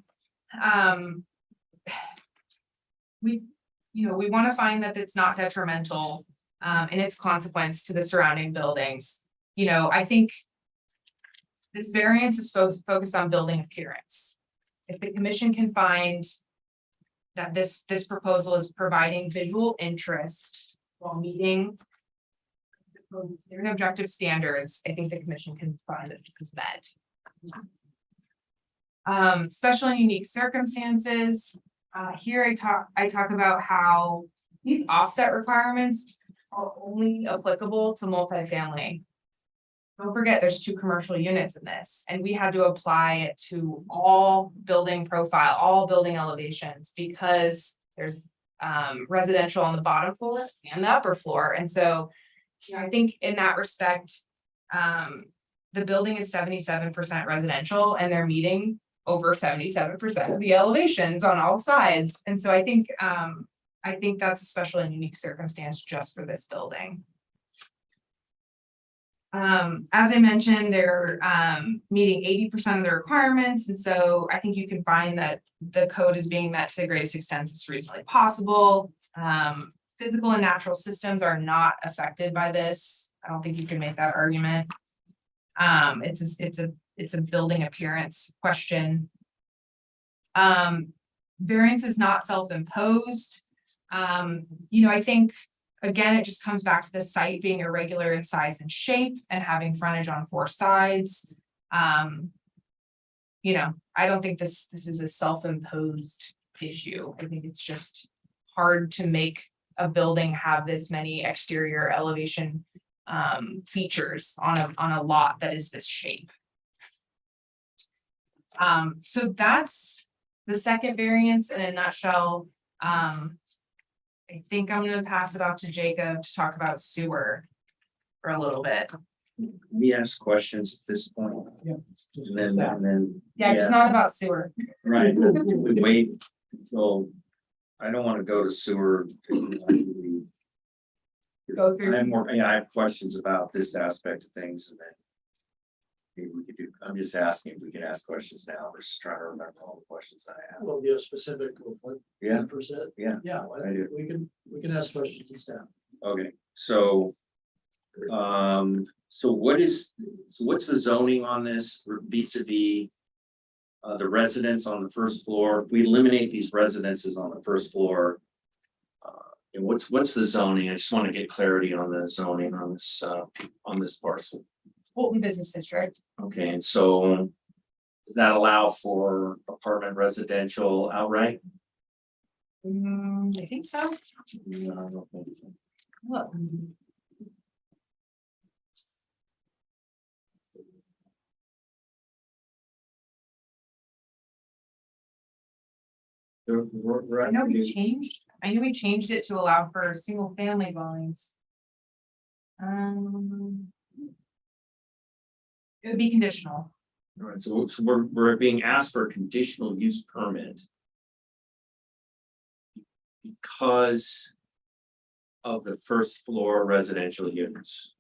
We want to find that it's not detrimental in its consequence to the surrounding buildings. You know, I think this variance is supposed to focus on building appearance. If the commission can find that this proposal is providing visual interest while meeting their objective standards, I think the commission can find that this is met. Special and unique circumstances. Here I talk about how these offset requirements are only applicable to multifamily. don't forget, there's 2 commercial units in this, and we had to apply it to all building profile, all building elevations, because there's residential on the bottom floor and the upper floor, and so, you know, I think in that respect, the building is 77% residential, and they're meeting over 77% of the elevations on all sides, and so I think that's a special and unique circumstance just for this building. As I mentioned, they're meeting 80% of the requirements, and so I think you can find that the code is being met to the greatest extent that's reasonably possible. Physical and natural systems are not affected by this. I don't think you can make that argument. It's a building appearance question. Variance is not self-imposed. You know, I think, again, it just comes back to the site being irregular in size and shape and having frontage on 4 sides. You know, I don't think this is a self-imposed issue. I think it's just hard to make a building have this many exterior elevation features on a lot that is this shape. So that's the second variance in a nutshell. I think I'm gonna pass it off to Jacob to talk about sewer for a little bit. We ask questions at this point. Yeah. And then. Yeah, it's not about sewer. Right, we wait until, I don't wanna go to sewer. Go through. I have questions about this aspect of things and then. Maybe we could do, I'm just asking if we can ask questions now, we're just trying to remember all the questions that I have. Will be a specific, what, Yeah, 10%? yeah, Yeah, I do. we can ask questions and staff. Okay, so. What's the zoning on this vis-a-vis? The residents on the first floor, if we eliminate these residences on the first floor. And what's the zoning? I just want to get clarity on the zoning on this parcel. Fulton Business District. Okay, and so. Does that allow for apartment residential outright? I think so. No, I don't think so. Look. I know we changed it to allow for single family dwellings. It would be conditional. All right, so we're being asked for a conditional use permit. Because. Of the first floor residential units.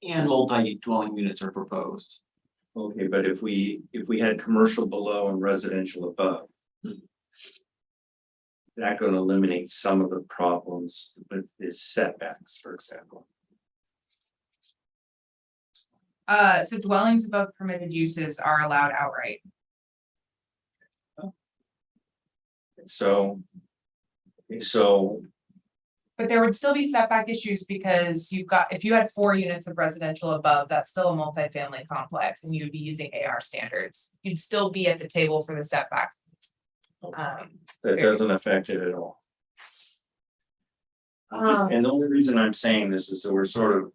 And multi-dwelling units are proposed. Okay, but if we had commercial below and residential above. That gonna eliminate some of the problems with this setbacks, for example. So dwellings above permitted uses are allowed outright. So. But there would still be setback issues because if you had 4 units of residential above, that's still a multifamily complex and you'd be using AR standards. You'd still be at the table for the setback. That doesn't affect it at all. And the only reason I'm saying this is that we're sort of.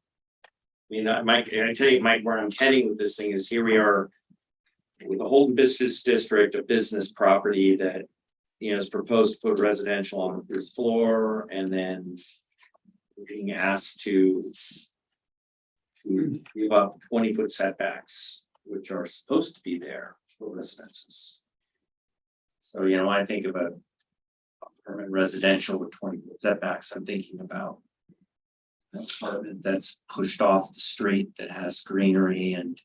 You know, Mike, I tell you, Mike, where I'm heading with this thing is here we are. With the Holton Business District, a business property that. You know, is proposed to put residential on the first floor and then. Being asked to. To give up 20-foot setbacks, which are supposed to be there for residences. So, you know, I think about. Permanent residential with 20-foot setbacks, I'm thinking about. An apartment that's pushed off the street that has greenery and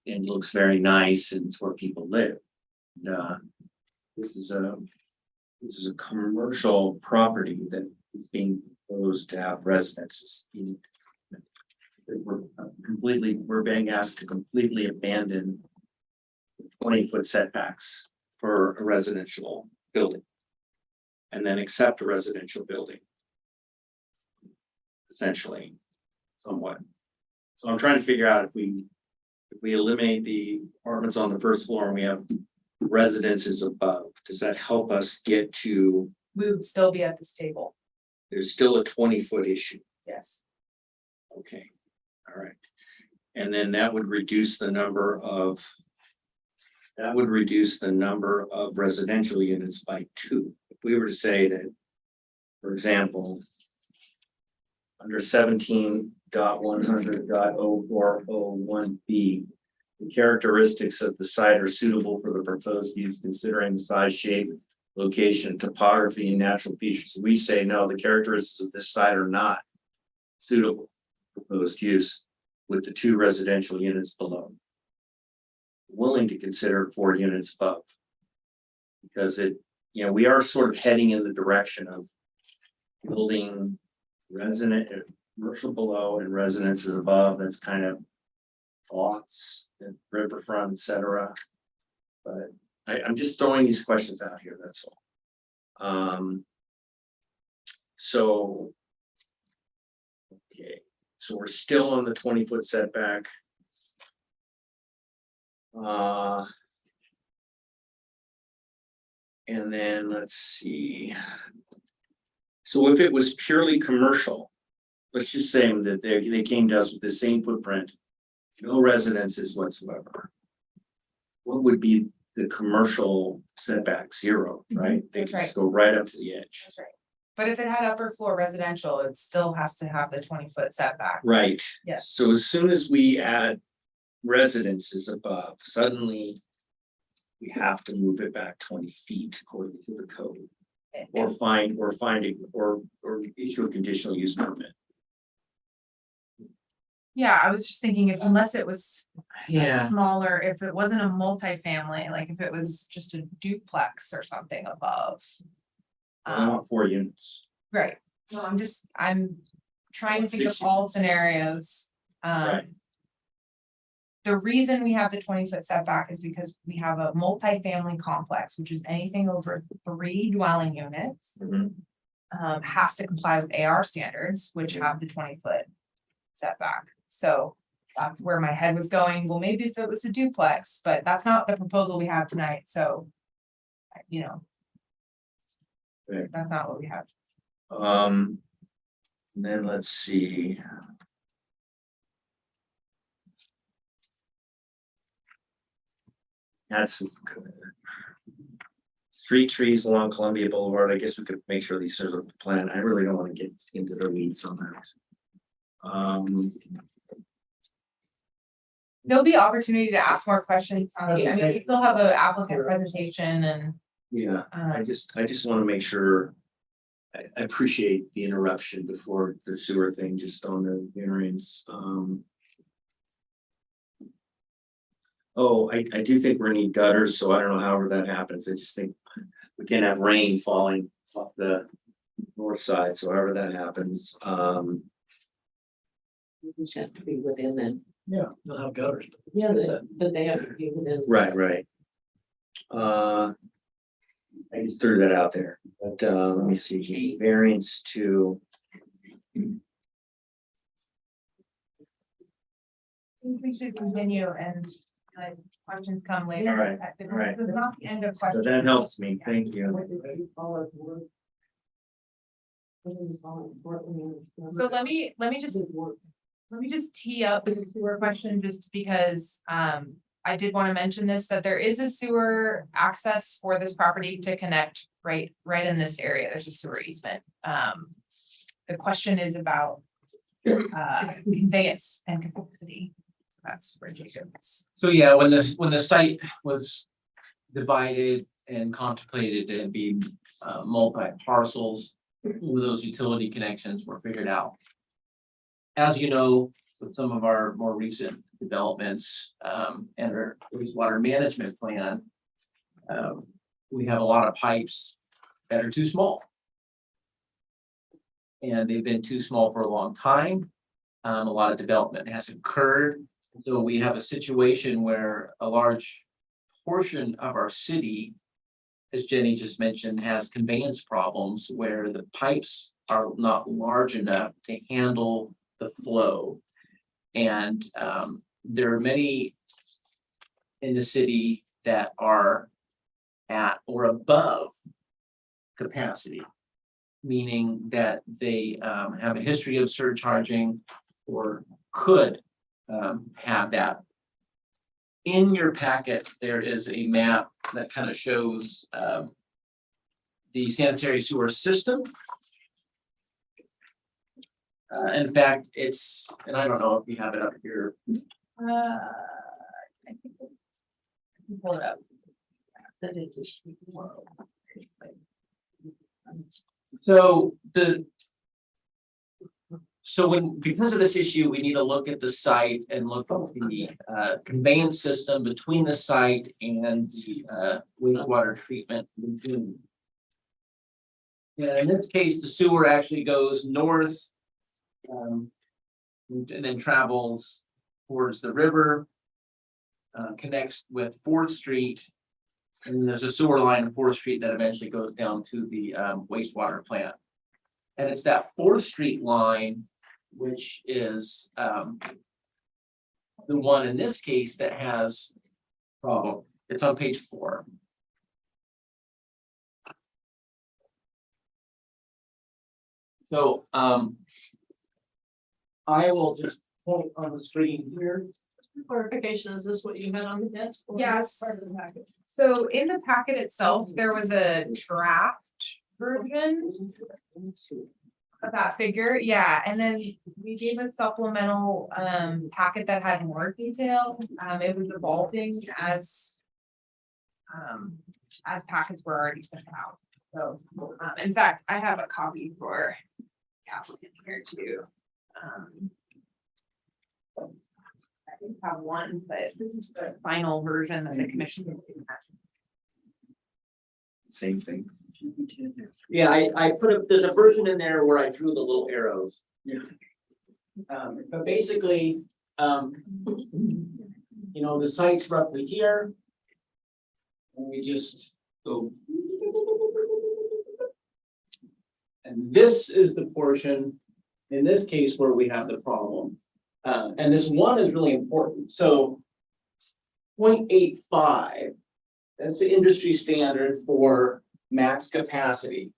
looks very nice and it's where people live. This is a commercial property that is being proposed to have residences. We're being asked to completely abandon 20-foot setbacks for a residential building. And then accept a residential building. Essentially, somewhat. So I'm trying to figure out if we eliminate the apartments on the first floor and we have residences above, does that help us get to, We would still be at this table. there's still a 20-foot issue, Yes. okay. All right. And then that would reduce the number of. That would reduce the number of residential units by 2. If we were to say that, for example, under 17.100.0401B, the characteristics of the site are suitable for the proposed use considering the size, shape, location, topography, and natural features. We say, no, the characteristics of this site are not suitable for proposed use with the 2 residential units below. Willing to consider 4 units above. Because we are sort of heading in the direction of building commercial below and residences above. That's kind of thoughts and riverfront, etc. But I'm just throwing these questions out here, that's all. So we're still on the 20-foot setback. And then let's see. So if it was purely commercial, let's just say that they came to us with the same footprint, no residences whatsoever. What would be the commercial setback? 0, right? They That's could just right. go right up to the edge. That's right. But if it had upper floor residential, it still has to have the 20-foot setback. Right. Yes. So as soon as we add residences above, suddenly we have to move it back 20 feet according to the code, or issue a conditional use permit. Yeah, I was just thinking unless it was Yeah. smaller, if it wasn't a multifamily, like if it was just a duplex or something above. I want 4 units. Right, no, I'm trying to think of 60. all scenarios. Right. The reason we have the 20-foot setback is because we have a multifamily complex, which is anything over 3 dwelling units. Mhm. Has to comply with AR standards, which have the 20-foot setback. So that's where my head was going. Well, maybe if it was a duplex, but that's not the proposal we have tonight, so. Right. That's not what we have. Then let's see. That's street trees along Columbia Boulevard. I guess we could make sure these are the plan. I really don't want to get into the weeds on that. There'll be opportunity to ask more questions. I mean, we still have an applicant presentation and. Yeah, I just want to make sure. I appreciate the interruption before the sewer thing, just on the variance. Oh, I do think we're gonna need gutters, so I don't know however that happens. I just think we can have rain falling off the north side, so however that happens. You just have to be within them. Yeah, they'll have gutters. Yeah, but they have to be within. Right. I just threw that out there, but let me see, variance to. I think we should continue and questions come later. Right, right. This is not the end of So questions. that helps me, thank you. So let me just tee up the sewer question just because I did want to mention this, that there is a sewer access for this property to connect right in this area. There's a sewer easement. The question is about conveyance and capacity. So that's where Jacob's. So yeah, when the site was divided and contemplated to be multi-parcels, those utility connections were figured out. As you know, with some of our more recent developments and our wastewater management plan, we have a lot of pipes that are too small. And they've been too small for a long time. A lot of development has occurred. So we have a situation where a large portion of our city, as Jenny just mentioned, has conveyance problems where the pipes are not large enough to handle the flow. And there are many in the city that are at or above capacity, meaning that they have a history of surcharging or could have that. In your packet, there is a map that kind of shows the sanitary sewer system. In fact, it's, and I don't know if you have it up here. I think I can pull it up. So because of this issue, we need to look at the site and look at the conveyance system between the site and the wastewater treatment lagoon. Yeah, in this case, the sewer actually goes north and then travels towards the river, connects with 4th Street. And there's a sewer line in 4th Street that eventually goes down to the wastewater plant. And it's that 4th Street line, which is the one in this case that has problem. It's on page 4. So I will just point on the screen here. Clarification, is this what you had on the desk? or Yes. part of the package? So in the packet itself, there was a draft version of that figure, yeah, and then we gave a supplemental packet that had more detail. It was evolving as packets were already sent out. So in fact, I have a copy for the applicant here too. I think I have one, but this is the final version that the commission. Same thing. Yeah, I put there's a version in there where I drew the little arrows. But basically, you know, the site's roughly here. And we just go. And this is the portion, in this case, where we have the problem. And this one is really important. So 0.85, that's the industry standard for max capacity.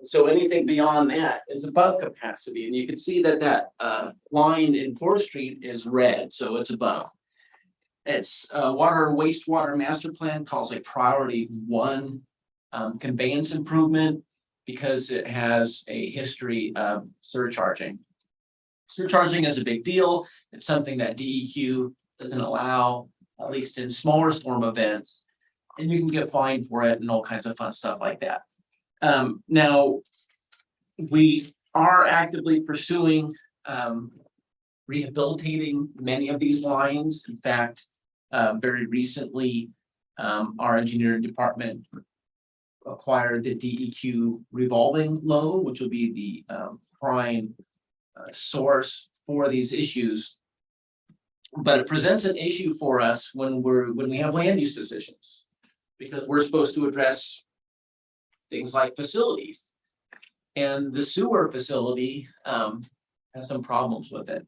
So anything beyond that is above capacity. And you can see that that line in 4th Street is red, so it's above. It's water and wastewater master plan calls a priority 1 conveyance improvement because it has a history of surcharging. Surcharging is a big deal. It's something that DEQ doesn't allow, at least in smaller storm events. And you can get fined for it and all kinds of fun stuff like that. Now, we are actively pursuing rehabilitating many of these lines. In fact, very recently, our engineering department acquired the DEQ revolving loan, which will be the prime source for these issues. But it presents an issue for us when we have land use decisions, because we're supposed to address things like facilities. And the sewer facility has some problems with it.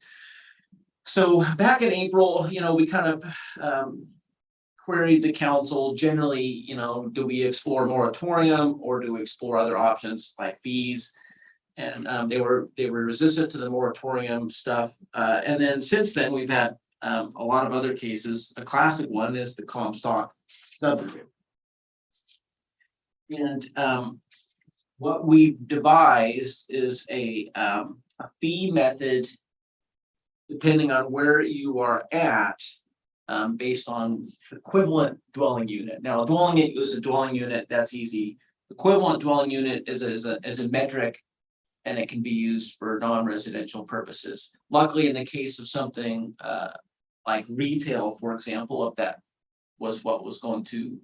So back in April, you know, we kind of queried the council generally, you know, do we explore moratorium or do we explore other options like fees? And they were resistant to the moratorium stuff. And then since then, we've had a lot of other cases. A classic one is the Comstock subdivision. And what we've devised is a fee method depending on where you are at, based on equivalent dwelling unit. Now, a dwelling unit is a dwelling unit, that's easy. Equivalent dwelling unit is a metric, and it can be used for non-residential purposes. Luckily, in the case of something like retail, for example, if that was what was going to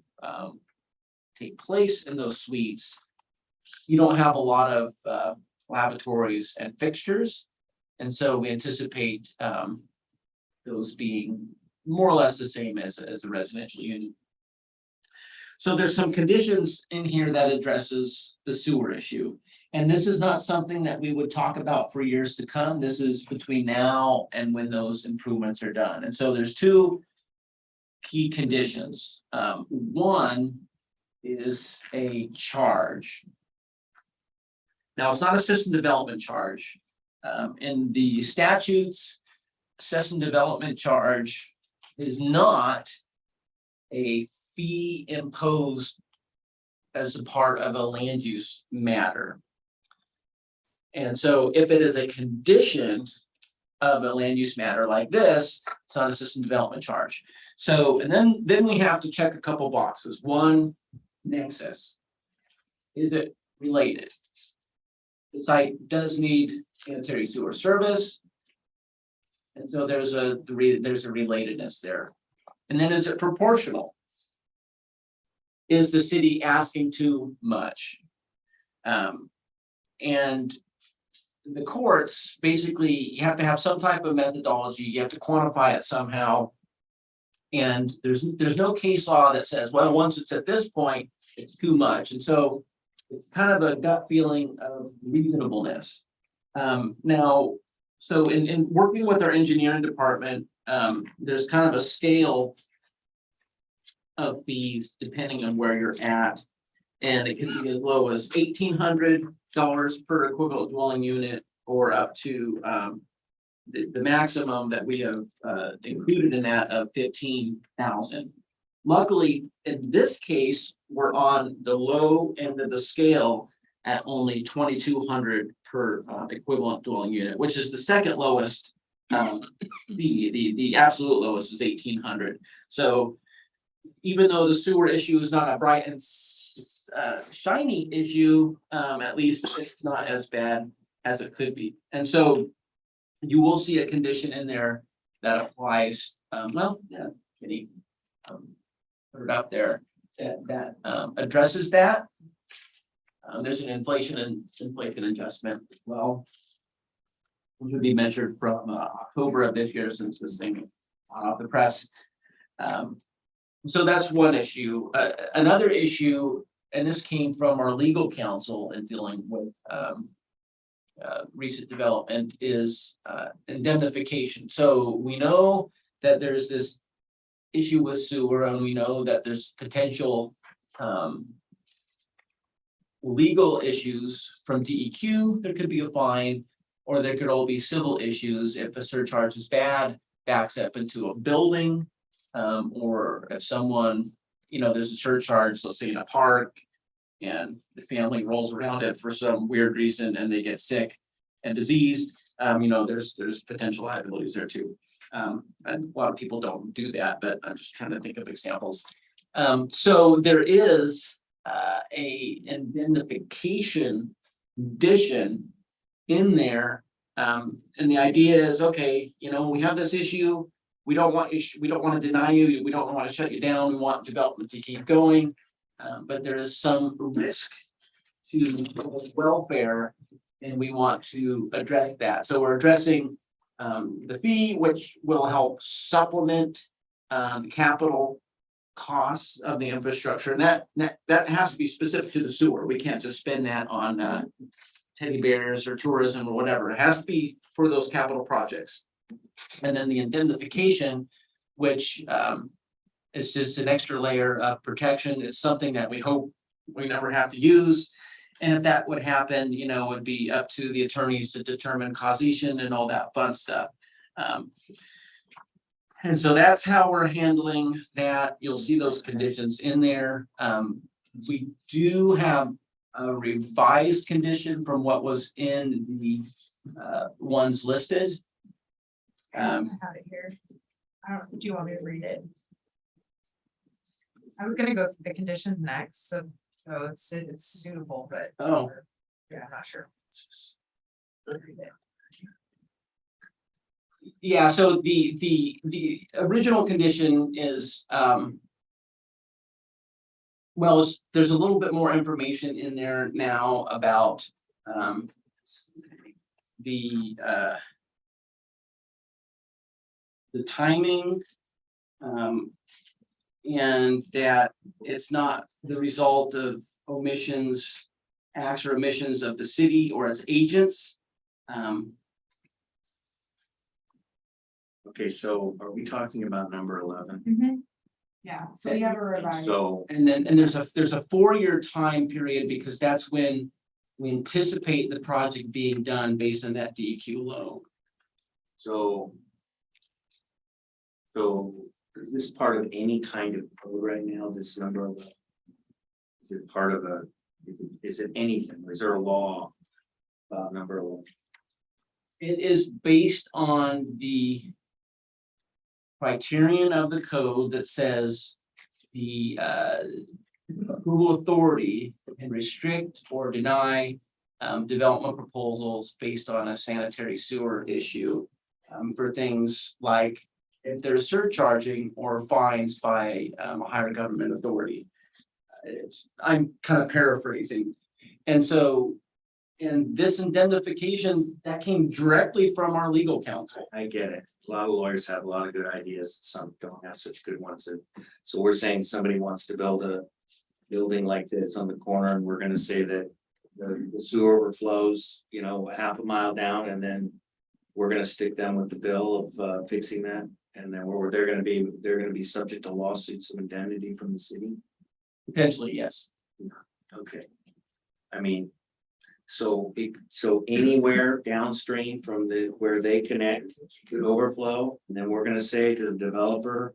take place in those suites, you don't have a lot of lavatories and fixtures. And so we anticipate those being more or less the same as a residential unit. So there's some conditions in here that addresses the sewer issue. And this is not something that we would talk about for years to come. This is between now and when those improvements are done. And so there's 2 key conditions. One is a charge. Now, it's not a system development charge. In the statutes, assessment development charge is not a fee imposed as a part of a land use matter. And so if it is a condition of a land use matter like this, it's not a system development charge. So, and then we have to check a couple boxes. One, nexus. Is it related? The site does need sanitary sewer service. And so there's a relatedness there. And then is it proportional? Is the city asking too much? And the courts, basically, you have to have some type of methodology, you have to quantify it somehow. And there's no case law that says, well, once it's at this point, it's too much. And so it's kind of a gut feeling of reasonableness. Now, so in working with our engineering department, there's kind of a scale of fees depending on where you're at. And it can be as low as $1,800 per equivalent dwelling unit, or up to the maximum that we have included in that of $15,000. Luckily, in this case, we're on the low end of the scale at only $2,200 per equivalent dwelling unit, which is the second lowest. The absolute lowest is $1,800. So even though the sewer issue is not a bright and shiny issue, at least it's not as bad as it could be. And so you will see a condition in there that applies, Kitty, put it up there, that addresses that. There's an inflation adjustment as well, which would be measured from October of this year, since this thing is off the press. So that's one issue. Another issue, and this came from our legal counsel in dealing with recent development, is indemnification. So we know that there's this issue with sewer, and we know that there's potential legal issues from DEQ. There could be a fine, or there could all be civil issues if a surcharge is bad, backs up into a building, or if someone, there's a surcharge, let's say in a park, and the family rolls around it for some weird reason and they get sick and diseased, there's potential liabilities there too. And a lot of people don't do that, but I'm just trying to think of examples. So there is a indemnification condition in there. And the idea is, okay, we have this issue. We don't want to deny you. We don't want to shut you down. We want development to keep going. But there is some risk to welfare, and we want to address that. So we're addressing the fee, which will help supplement capital costs of the infrastructure. And that has to be specific to the sewer. We can't just spend that on teddy bears or tourism or whatever. It has to be for those capital projects. And then the indemnification, which is just an extra layer of protection. It's something that we hope we never have to use. And if that would happen, it would be up to the attorneys to determine causation and all that fun stuff. And so that's how we're handling that. You'll see those conditions in there. We do have a revised condition from what was in the ones listed. I have it here. Do you want me to read it? I was gonna go through the conditions next, so it's suitable, but. Oh. Yeah, I'm not sure. Yeah, so the original condition is, there's a little bit more information in there now about the timing, and that it's not the result of acts or omissions of the city or its agents. Okay, so are we talking about number 11? Mm-hmm. Yeah, so we have a revised. So, And there's a 4-year time period, because that's when we anticipate the project being done based on that DEQ loan. so So is this part of any kind of code right now, this number of? Is it part of a, is it anything? Is there a law about number of? It is based on the criterion of the code that says the approval authority can restrict or deny development proposals based on a sanitary sewer issue for things like if there's surcharging or fines by a higher government authority. I'm kind of paraphrasing. And so in this indemnification, that came directly from our legal counsel. I get it. A lot of lawyers have a lot of good ideas. Some don't have such good ones. And so we're saying somebody wants to build a building like this on the corner, and we're gonna say that the sewer overflows, you know, half a mile down, and then we're gonna stick them with the bill of fixing that. And then they're gonna be subject to lawsuits of indemnity from the city. Potentially, yes. Okay. I mean, so anywhere downstream from where they connect could overflow, and then we're gonna say to the developer,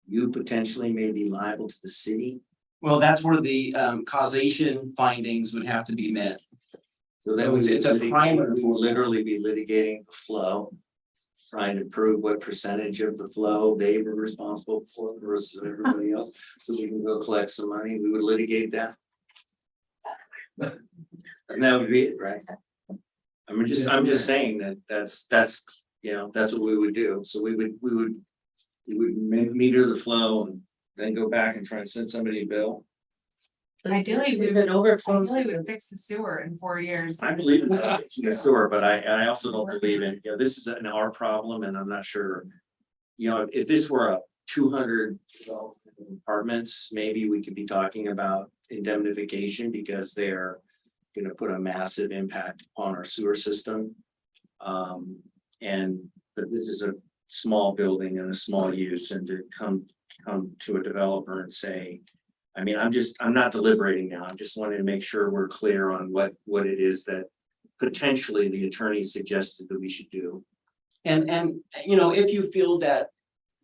you potentially may be liable to the city. Well, that's where the causation findings would have to be met. So then It's a primary. we will literally be litigating the flow, trying to prove what percentage of the flow they were responsible for versus everybody else, so we can go collect some money. We would litigate that. And that would be it, right? I'm just saying that's, you know, that's what we would do. So we would meter the flow and then go back and try and send somebody a bill. Ideally, we We've been overflowing. Ideally, we would fix the sewer in 4 years. I believe in the sewer, but I also don't believe in, you know, this is an our problem, and I'm not sure. You know, if this were a 200 apartments, maybe we could be talking about indemnification because they're gonna put a massive impact on our sewer system. But this is a small building and a small use, and to come to a developer and say, I mean, I'm not deliberating now. I'm just wanting to make sure we're clear on what it is that potentially the attorney suggested that we should do. And you know, if you feel that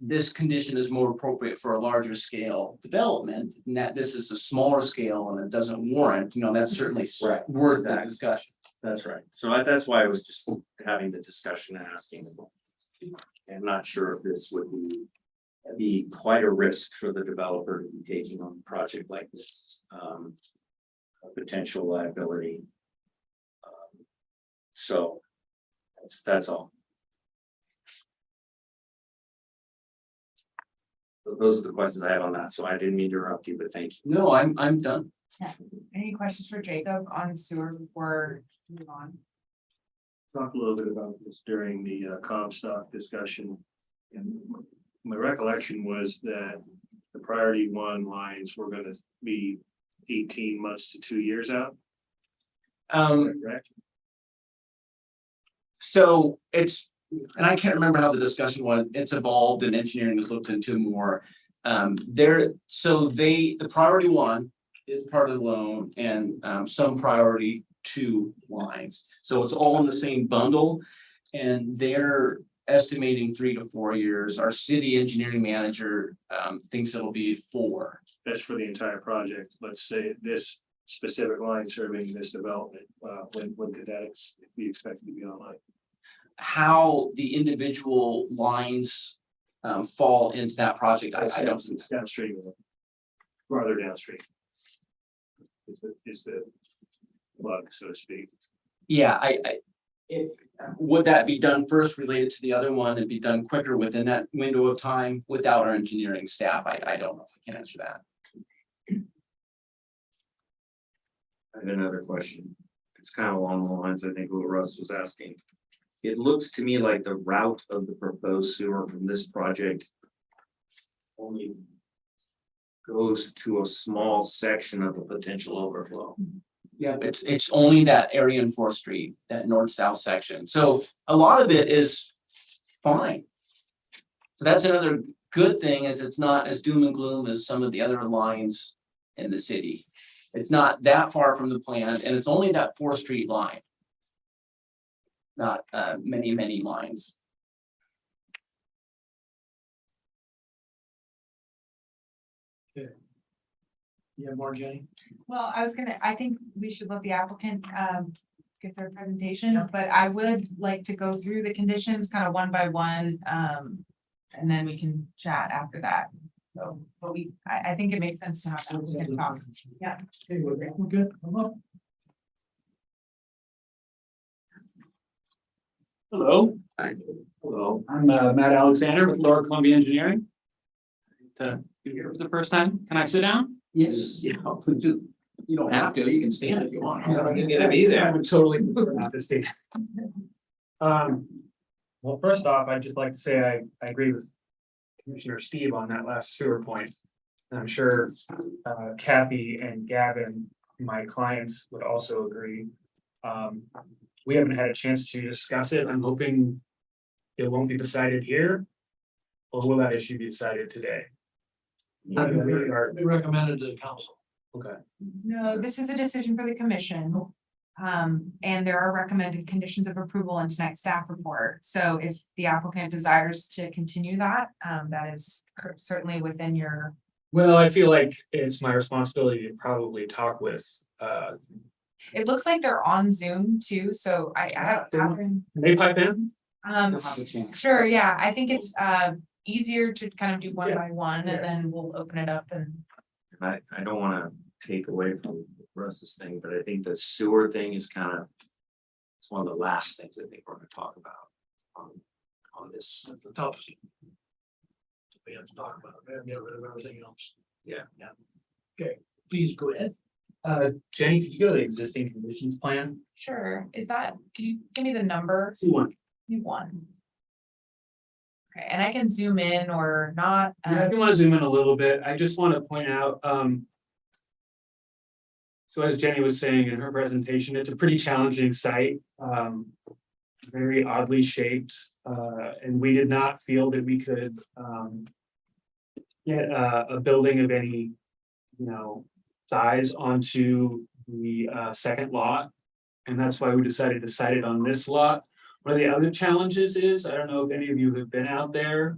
this condition is more appropriate for a larger scale development, and that this is a smaller scale and it doesn't warrant, you know, that's certainly Right. worth the discussion. That's right. So that's why I was just having the discussion and asking. I'm not sure if this would be quite a risk for the developer to be taking on a project like this, a potential liability. So that's all. So those are the questions I have on that. So I didn't mean to interrupt you, but thank you. No, I'm done. Any questions for Jacob on sewer before we move on? Talked a little bit about this during the Comstock discussion. And my recollection was that the priority one lines were gonna be 18 months to 2 years out. Correct? So it's, and I can't remember how the discussion was, it's evolved and engineering has looked into more. The priority one is part of the loan and some priority two lines. So it's all in the same bundle, and they're estimating 3 to 4 years. Our city engineering manager thinks it'll be 4. That's for the entire project. Let's say this specific line serving this development, when could that be expected to be online? How the individual lines fall into that project, I don't. It's downstream, farther downstream. Is the plug, so to speak. Yeah, would that be done first related to the other one and be done quicker within that window of time without our engineering staff? I don't know if I can answer that. I have another question. It's kind of along the lines, I think, what Russ was asking. It looks to me like the route of the proposed sewer from this project only goes to a small section of a potential overflow. Yeah, it's only that area in 4th Street, that north-south section. So a lot of it is fine. So that's another good thing, is it's not as doom and gloom as some of the other lines in the city. It's not that far from the plant, and it's only that 4th Street line. Not many lines. You have more, Jenny? Well, I think we should let the applicant, give their presentation, but I would like to go through the conditions kind of one by one, and then we can chat after that. So, but I think it makes sense to have that, we can talk. Yeah. Okay, we're good. Come up. Hello. Hello, I'm Matt Alexander with Lower Columbia Engineering. To be here for the first time. Can I sit down? Yes, you know, you don't have to, you can stand if you want. You're gonna be there. I would totally prefer not to stay. Well, first off, I'd just like to say I agree with Commissioner Steve on that last sewer point. And I'm sure Kathy and Gavin, my clients, would also agree. We haven't had a chance to discuss it. I'm hoping it won't be decided here. Or will that issue be decided today? We recommended to the council. Okay. No, this is a decision for the commission. And there are recommended conditions of approval in tonight's staff report. So if the applicant desires to continue that, that is certainly within your. Well, I feel like it's my responsibility to probably talk with, It looks like they're on Zoom too, so I have. can they pipe in? Sure, yeah, I think it's easier to kind of do one by one and then we'll open it up and. I don't wanna take away from Russ's thing, but I think the sewer thing is kind of. It's one of the last things I think we're gonna talk about on this. That's the toughest. We have to talk about it, and get rid of everything else. Yeah. Okay, please go ahead. Jenny, could you go to the existing conditions plan? Sure, can you give me the number? C1. You won. Okay, and I can zoom in or not. Yeah, if you want to zoom in a little bit, I just want to point out, so as Jenny was saying in her presentation, it's a pretty challenging site, very oddly shaped, and we did not feel that we could get a building of any, size onto the second lot, and that's why we decided to site it on this lot. One of the other challenges is, I don't know if any of you have been out there,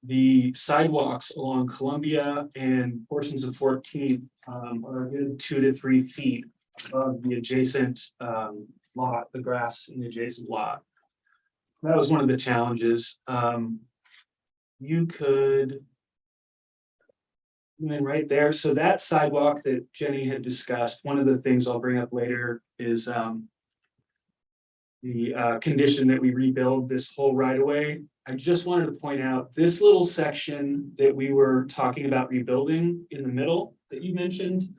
the sidewalks along Columbia and portions of 14th are a good 2 to 3 feet above the adjacent lot, the grass in the adjacent lot. That was one of the challenges. You could come in right there. So that sidewalk that Jenny had discussed, one of the things I'll bring up later is the condition that we rebuild this whole right of way. I just wanted to point out this little section that we were talking about rebuilding in the middle that you mentioned.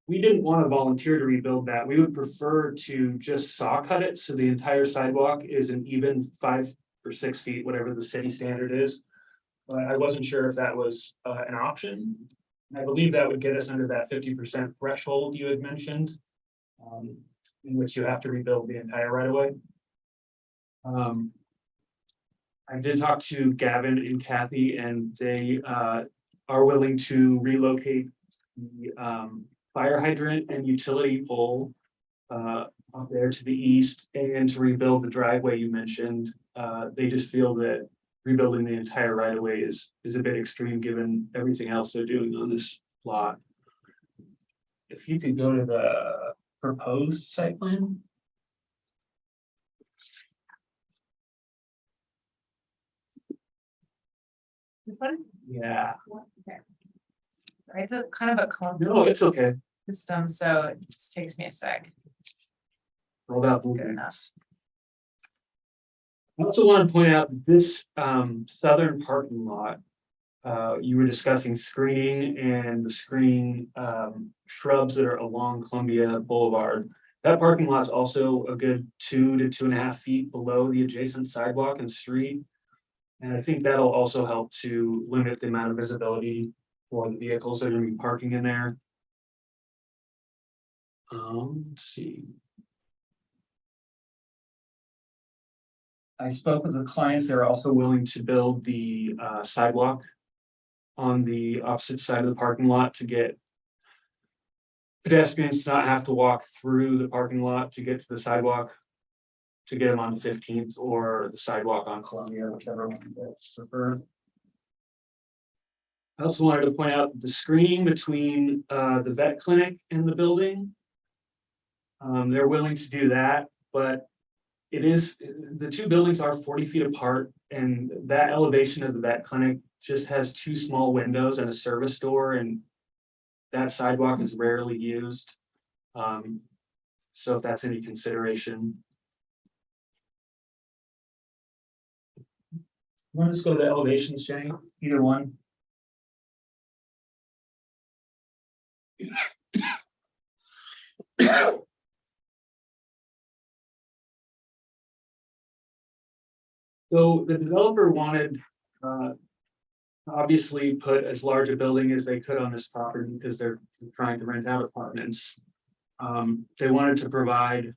We didn't want to volunteer to rebuild that. We would prefer to just saw cut it. So the entire sidewalk is an even 5 or 6 feet, whatever the city standard is. But I wasn't sure if that was an option. I believe that would get us under that 50% threshold you had mentioned. In which you have to rebuild the entire right of way. I did talk to Gavin and Kathy, and they are willing to relocate the fire hydrant and utility pole up there to the east and to rebuild the driveway you mentioned. They just feel that rebuilding the entire right of way is a bit extreme given everything else they're doing on this lot. If you could go to the proposed site plan. This one? Yeah, Okay. Right, it's kind of a clunky no, it's okay. system, so it just takes me a sec. Roll out. Good enough. I also want to point out this southern parking lot. You were discussing screening and the screening shrubs that are along Columbia Boulevard. That parking lot is also a good 2 to 2.5 feet below the adjacent sidewalk and street. And I think that'll also help to limit the amount of visibility for the vehicles that are going to be parking in there. Let's see. I spoke with the clients. They're also willing to build the sidewalk on the opposite side of the parking lot to get pedestrians to not have to walk through the parking lot to get to the sidewalk, to get them on 15th or the sidewalk on Columbia, whichever one you guys prefer. I also wanted to point out the screening between the vet clinic and the building. They're willing to do that, but it is, the two buildings are 40 feet apart, and that elevation of the vet clinic just has two small windows and a service door, and that sidewalk is rarely used. So if that's any consideration. Want to just go to the elevations, Jenny? Either one. So the developer wanted, obviously put as large a building as they could on this property because they're trying to rent out apartments. They wanted to provide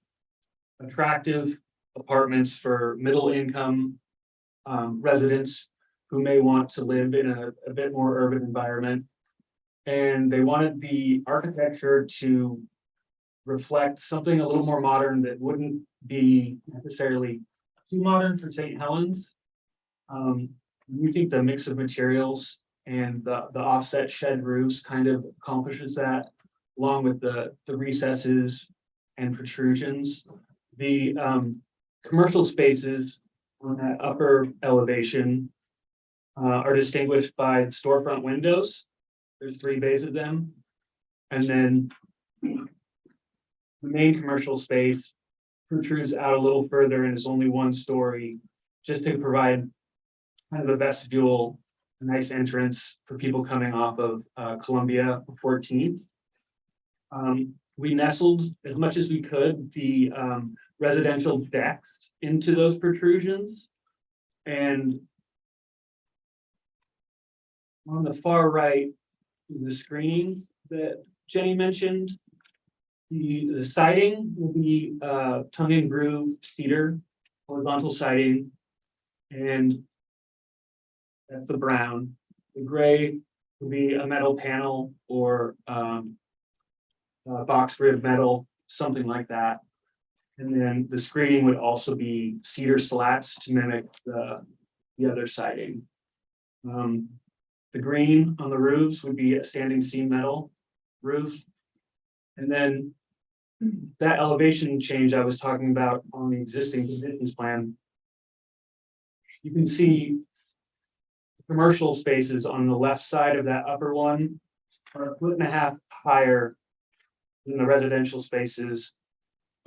attractive apartments for middle income residents who may want to live in a bit more urban environment. And they wanted the architecture to reflect something a little more modern that wouldn't be necessarily too modern for St. Helens. We think the mix of materials and the offset shed roofs kind of accomplishes that, along with the recesses and protrusions. The commercial spaces on that upper elevation are distinguished by storefront windows. There's 3 bays of them. And then the main commercial space protrudes out a little further and is only 1 story, just to provide kind of a vestibule, a nice entrance for people coming off of Columbia 14th. We nestled as much as we could the residential decks into those protrusions. And on the far right, the screening that Jenny mentioned, the siding will be tongue and groove cedar, horizontal siding, and that's the brown. The gray will be a metal panel or box rib metal, something like that. And then the screening would also be cedar slats to mimic the other siding. The green on the roofs would be a standing seam metal roof. And then that elevation change I was talking about on the existing conditions plan, you can see commercial spaces on the left side of that upper one are 1.5 feet higher than the residential spaces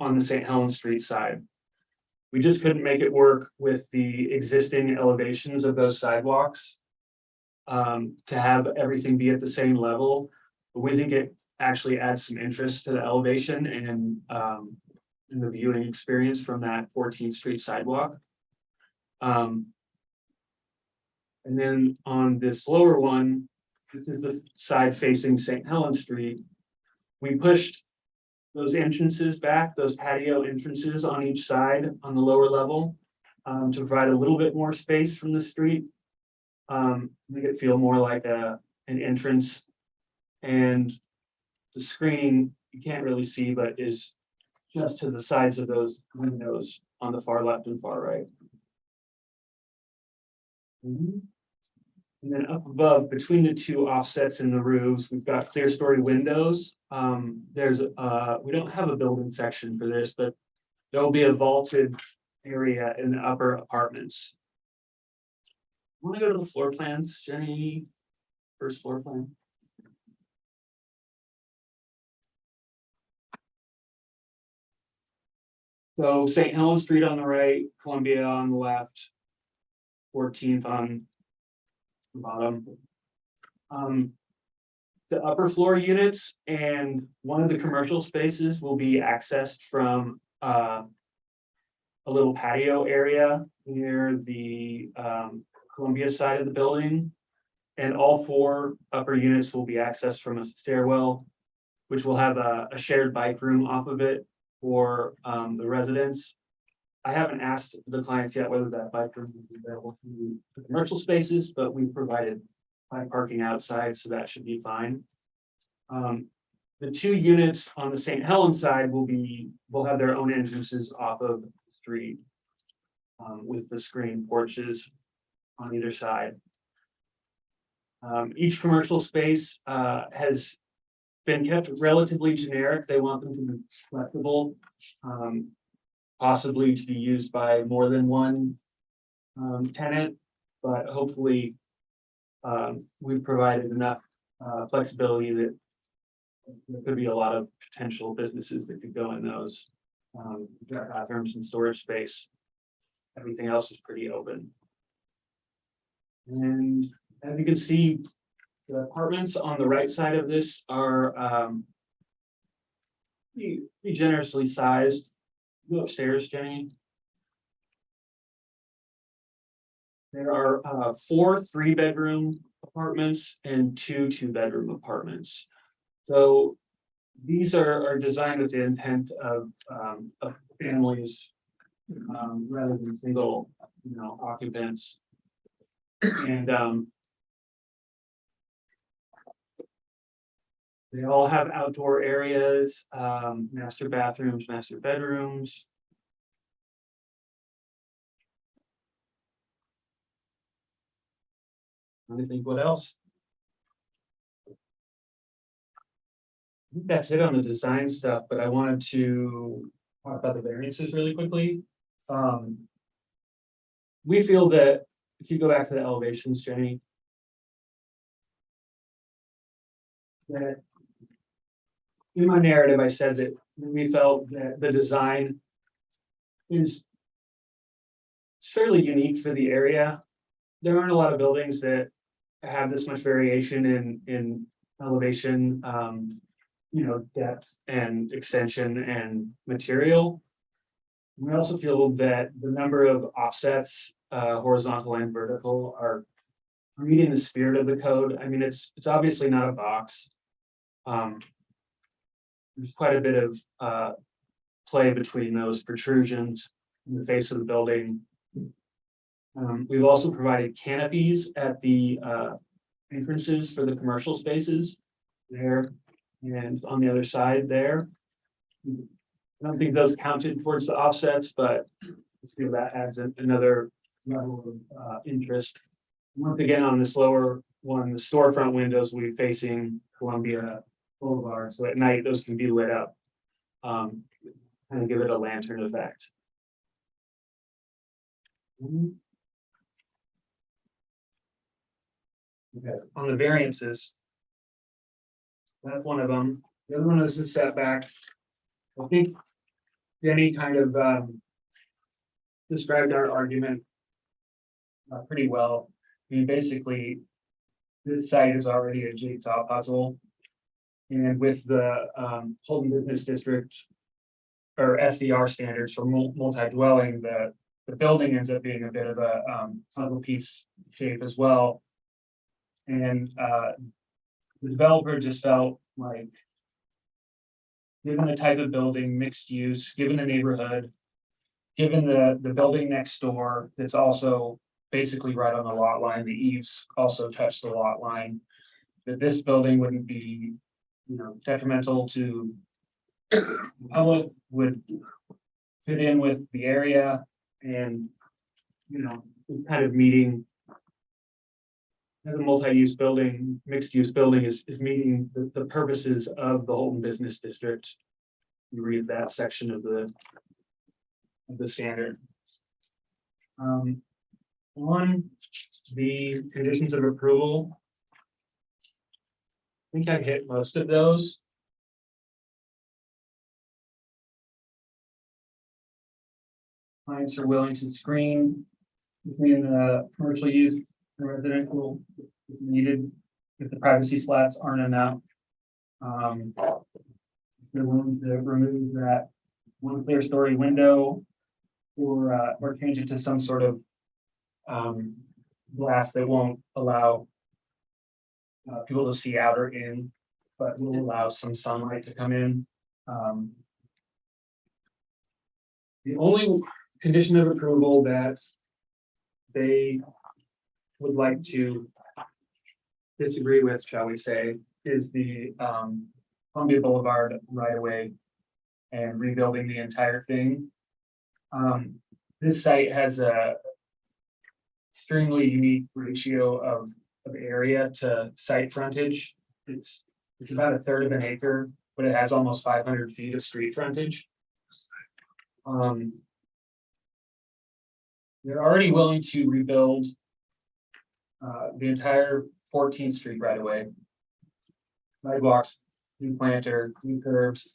on the St. Helens Street side. We just couldn't make it work with the existing elevations of those sidewalks to have everything be at the same level. But we think it actually adds some interest to the elevation and in the viewing experience from that 14th Street sidewalk. And then on this lower one, this is the side facing St. Helens Street. We pushed those entrances back, those patio entrances on each side on the lower level to provide a little bit more space from the street. Make it feel more like an entrance. And the screening you can't really see, but is just to the sides of those windows on the far left and far right. And then up above, between the 2 offsets in the roofs, we've got clear story windows. There's we don't have a building section for this, but there will be a vaulted area in the upper apartments. Want to go to the floor plans, Jenny? First floor plan. So St. Helens Street on the right, Columbia on the left, 14th on the bottom. The upper floor units and one of the commercial spaces will be accessed from a little patio area near the Columbia side of the building. And all 4 upper units will be accessed from a stairwell, which will have a shared bike room off of it for the residents. I haven't asked the clients yet whether that bike room will be available to the commercial spaces, but we've provided bike parking outside, so that should be fine. The 2 units on the St. Helens side will have their own entrances off of the street with the screened porches on either side. Each commercial space has been kept relatively generic. They want them to be flexible, possibly to be used by more than one tenant, but hopefully we've provided enough flexibility that there could be a lot of potential businesses that could go in those. Bathrooms and storage space. Everything else is pretty open. And as you can see, the apartments on the right side of this are pretty generously sized. Go upstairs, Jenny. There are 4 3-bedroom apartments and 2 2-bedroom apartments. So these are designed with the intent of families rather than single, occupants. And they all have outdoor areas, master bathrooms, master bedrooms. Let me think what else. I think that's it on the design stuff, but I wanted to talk about the variances really quickly. We feel that if you go back to the elevations, Jenny, that in my narrative, I said that we felt that the design is fairly unique for the area. There aren't a lot of buildings that have this much variation in elevation, depth and extension and material. We also feel that the number of offsets, horizontal and vertical, are meeting the spirit of the code. I mean, it's obviously not a box. There's quite a bit of play between those protrusions in the face of the building. We've also provided canopies at the entrances for the commercial spaces there and on the other side there. I don't think those counted towards the offsets, but I feel that adds another level of interest. Once again, on this lower one, the storefront windows will be facing Columbia Boulevard, so at night those can be lit up, kind of give it a lantern effect. Okay, on the variances, that's one of them. The other one is the setback. I think Jenny kind of described our argument pretty well. I mean, basically, this site is already a jigsaw puzzle. And with the Holden Business District or SDR standards for multi-dwelling, the building ends up being a bit of a puzzle piece shape as well. And the developer just felt like, given the type of building, mixed use, given the neighborhood, given the building next door, that's also basically right on the lot line, the eaves also touch the lot line, that this building wouldn't be, detrimental to the public, would fit in with the area and, kind of meeting as a multi-use building, mixed-use building is meeting the purposes of the Holden Business District. You read that section of the standard. On the conditions of approval, I think I hit most of those. Clients are willing to screen between the commercial use and residential if needed, if the privacy slats aren't enough. They're willing to remove that one clear story window or change it to some sort of glass that won't allow people to see out or in, but will allow some sunlight to come in. The only condition of approval that they would like to disagree with, shall we say, is the Columbia Boulevard right away and rebuilding the entire thing. This site has a extremely unique ratio of of area to site frontage. It's about a third of an acre, but it has almost 500 feet of street frontage. They're already willing to rebuild the entire 14th Street right away. Sidewalks, new planter, new curbs,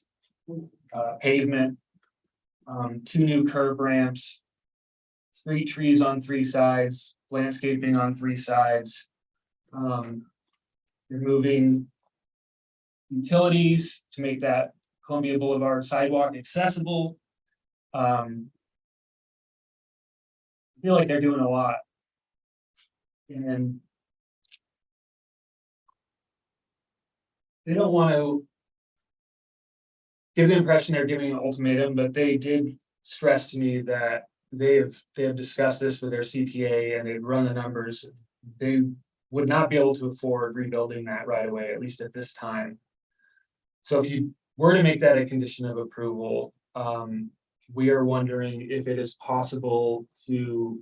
pavement, 2 new curb ramps, 3 trees on 3 sides, landscaping on 3 sides. Removing utilities to make that Columbia Boulevard sidewalk accessible. I feel like they're doing a lot. And they don't want to give the impression they're giving an ultimatum, but they did stress to me that they have discussed this with their CPA and they've run the numbers. They would not be able to afford rebuilding that right away, at least at this time. So if you were to make that a condition of approval, we are wondering if it is possible to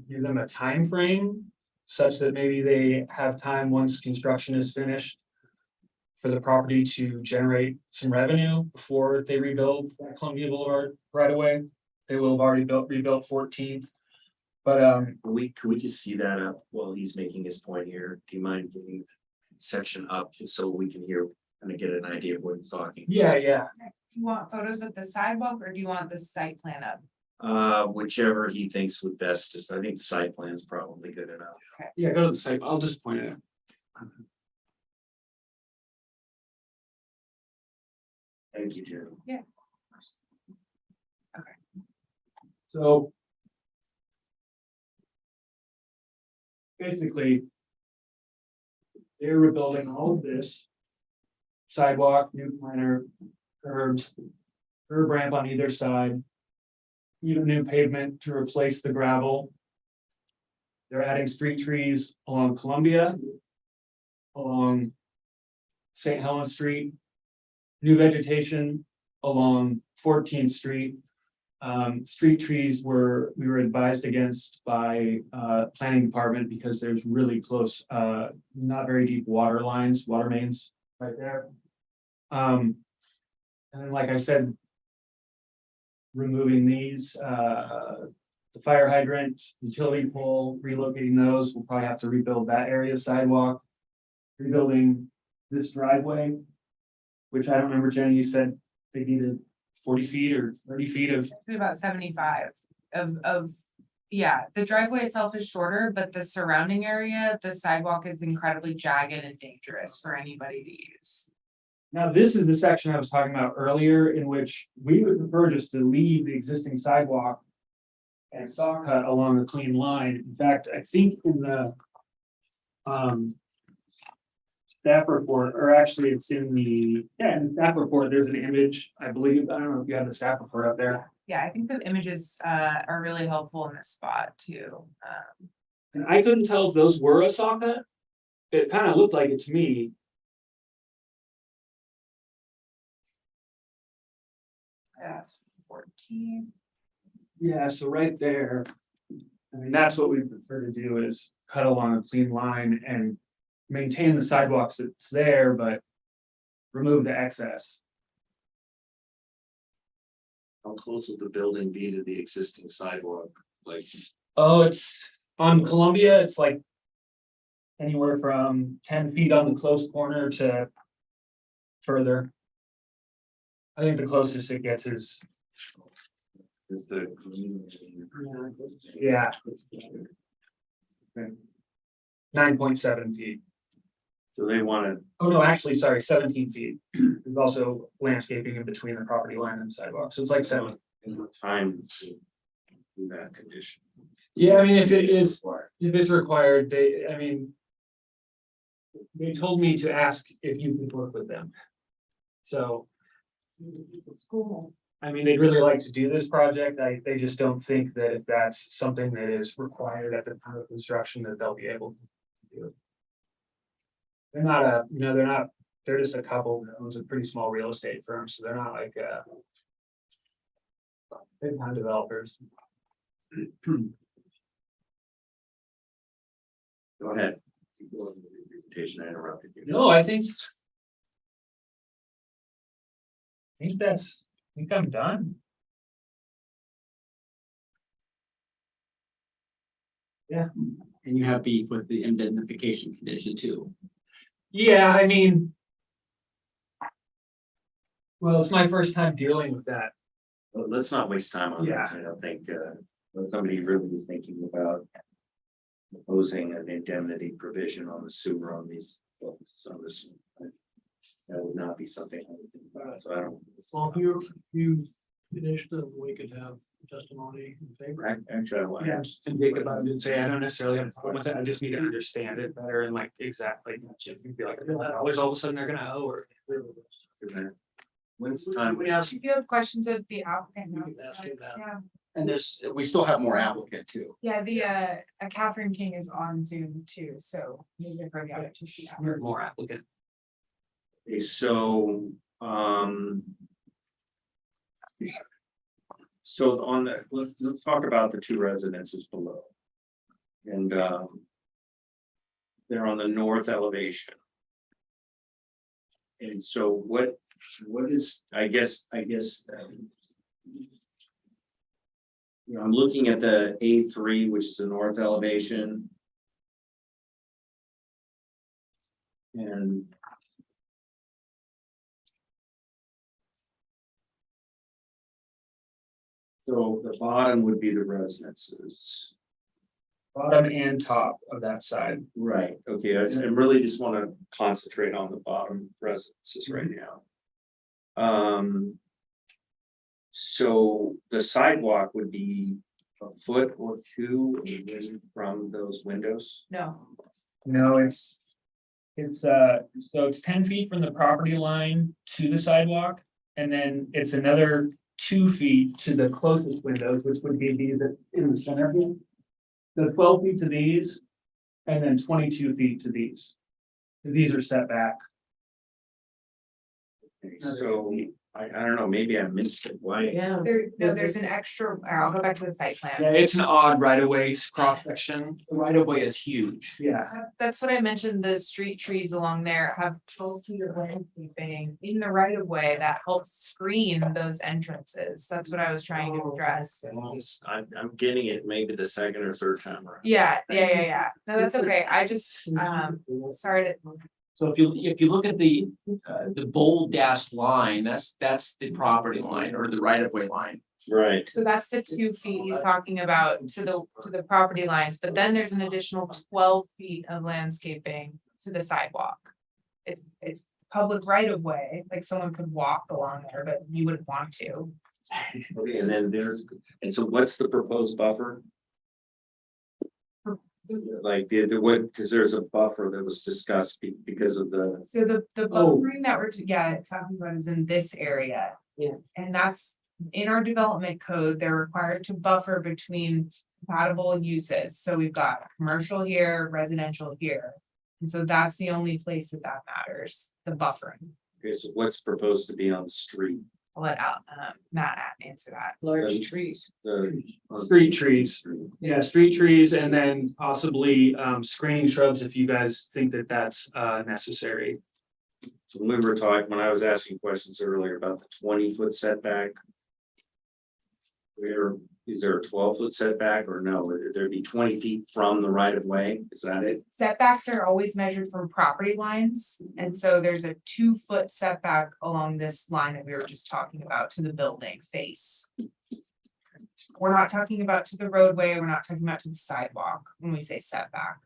give them a time frame such that maybe they have time once construction is finished for the property to generate some revenue before they rebuild that Columbia Boulevard right away. They will have already rebuilt 14th. But Could we just see that up while he's making his point here? Do you mind moving section up just so we can hear and get an idea of what he's talking? yeah. Do you want photos of the sidewalk or do you want the site plan up? Whichever he thinks would best, just I think the site plan is probably good enough. Yeah, go to the site. I'll just point it out. Thank you, Jerry. Yeah. So basically, they're rebuilding all of this sidewalk, new planter, curbs, curb ramp on either side, even new pavement to replace the gravel. They're adding street trees along Columbia, along St. Helens Street, new vegetation along 14th Street. Street trees we were advised against by planning department because there's really close, not very deep water mains right there. And then, like I said, removing these, the fire hydrant, utility pole, relocating those, we'll probably have to rebuild that area sidewalk. Rebuilding this driveway, which I don't remember, Jenny, you said they needed 40 feet or 30 feet of. About 75 of, yeah, the driveway itself is shorter, but the surrounding area, the sidewalk is incredibly jagged and dangerous for anybody to use. Now, this is the section I was talking about earlier in which we would prefer just to leave the existing sidewalk and saw cut along a clean line. In fact, I think in the staff report, or actually it's in the staff report, there's an image, I believe. I don't know if you have the staff report up there. Yeah, I think the images are really helpful in this spot too. And I couldn't tell if those were a saw cut. It kind of looked like it to me. That's 14. Yeah, so right there, I mean, that's what we prefer to do is cut along a clean line and maintain the sidewalks that's there, but remove the excess. How close would the building be to the existing sidewalk? Like, Oh, it's on Columbia, it's like anywhere from 10 feet on the close corner to further. I think the closest it gets is, is the. yeah. 9.7 feet. So they wanted, Oh, no, actually, sorry, 17 feet. There's also landscaping in between the property line and the sidewalk, so it's like 7. time to do that condition. Yeah, I mean, if it's required, they told me to ask if you could work with them. So. School. I mean, they'd really like to do this project. They just don't think that if that's something that is required at the time of construction, that they'll be able to do it. They're not, they're just a couple that owns a pretty small real estate firm, so they're not like, big time developers. Go ahead. Presentation, I interrupted you. No, I think I'm done. And you have beef with the indemnification condition too. Yeah, I mean. Well, it's my first time dealing with that. Well, let's not waste time on that. Yeah. I don't think, when somebody really is thinking about proposing an indemnity provision on the sewer on these, on this. That would not be something I would think about, so I don't. Well, if you've finished, then we could have testimony in favor. Actually, I want. Yeah, just to think about it and say, I don't necessarily have a problem with it, I just need to understand it better and like exactly, if you'd be like, $100 all of a sudden they're gonna owe or. When's the time? If you have questions of the applicant. You can ask him that. Yeah, And we still have more applicant too. yeah, Catherine King is on Zoom too, so maybe for the other two. More applicant. Okay, so, so on the, let's talk about the two residences below. And, they're on the north elevation. And so what is, I guess, you know, I'm looking at the A3, which is the north elevation. And so the bottom would be the residences. Bottom and top of that side. Right, okay, I really just want to concentrate on the bottom residences right now. So the sidewalk would be a foot or two away from those windows. No, No, it's so it's 10 feet from the property line to the sidewalk. And then it's another 2 feet to the closest windows, which would be these in the center here. So 12 feet to these, and then 22 feet to these. These are set back. Okay, so I don't know, maybe I missed it, why? Yeah. there's an extra, I'll go back to the site plan. Yeah, it's an odd right of way cross section. The right of way is huge. Yeah. That's what I mentioned, the street trees along there have 12 feet of landscaping in the right of way that helps screen those entrances. That's what I was trying to address. I'm getting it maybe the second or third time around. Yeah. No, that's okay. I just, sorry to. So if you look at the bold dashed line, that's the property line or the right of way line. Right, So that's the 2 feet he's talking about to the property lines, but then there's an additional 12 feet of landscaping to the sidewalk. It's public right of way, like someone could walk along there, but you wouldn't want to. okay, and then and so what's the proposed buffer? Like what, because there's a buffer that was discussed because of the, So the Oh. buffering that we're talking about is in this area. Yeah. And that's in our development code, they're required to buffer between compatible uses. So we've got commercial here, residential here. And so that's the only place that matters, the buffering. okay, so what's proposed to be on the street? I'll let Matt answer that. Large trees. The Street trees. Yeah, street trees and then possibly screening shrubs if you guys think that that's necessary. So we were talking, when I was asking questions earlier about the 20-foot setback. Where, is there a 12-foot setback or no, would there be 20 feet from the right of way, is that it? Setbacks are always measured from property lines, and so there's a 2-foot setback along this line that we were just talking about to the building face. We're not talking about to the roadway, we're not talking about to the sidewalk when we say setback.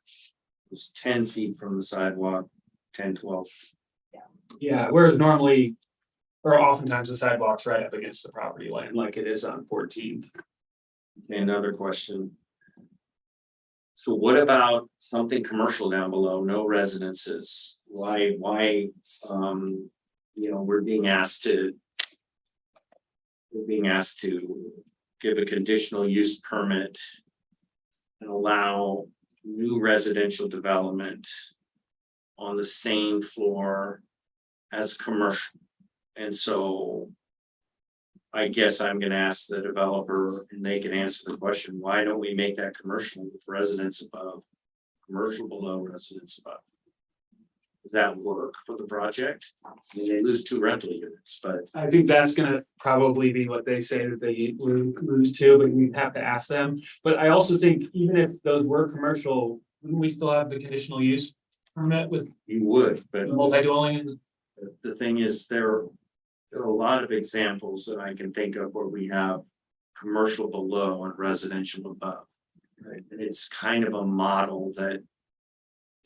It's 10 feet from the sidewalk, 10, 12. Yeah, whereas normally, or oftentimes the sidewalk's right up against the property line, like it is on 14th. Okay, another question. So what about something commercial down below, no residences? Why, you know, we're being asked to give a conditional use permit and allow new residential development on the same floor as commercial. And so I guess I'm gonna ask the developer and they can answer the question, why don't we make that commercial with residents above? commercial below, residence above. Does that work for the project? I mean, they lose 2 rental units, but I think that's gonna probably be what they say that they lose to, but we have to ask them. But I also think even if those were commercial, wouldn't we still have the conditional use permit with you would, but the multi-dwelling? And the thing is, there are a lot of examples that I can think of where we have commercial below and residential above. Right, and it's kind of a model that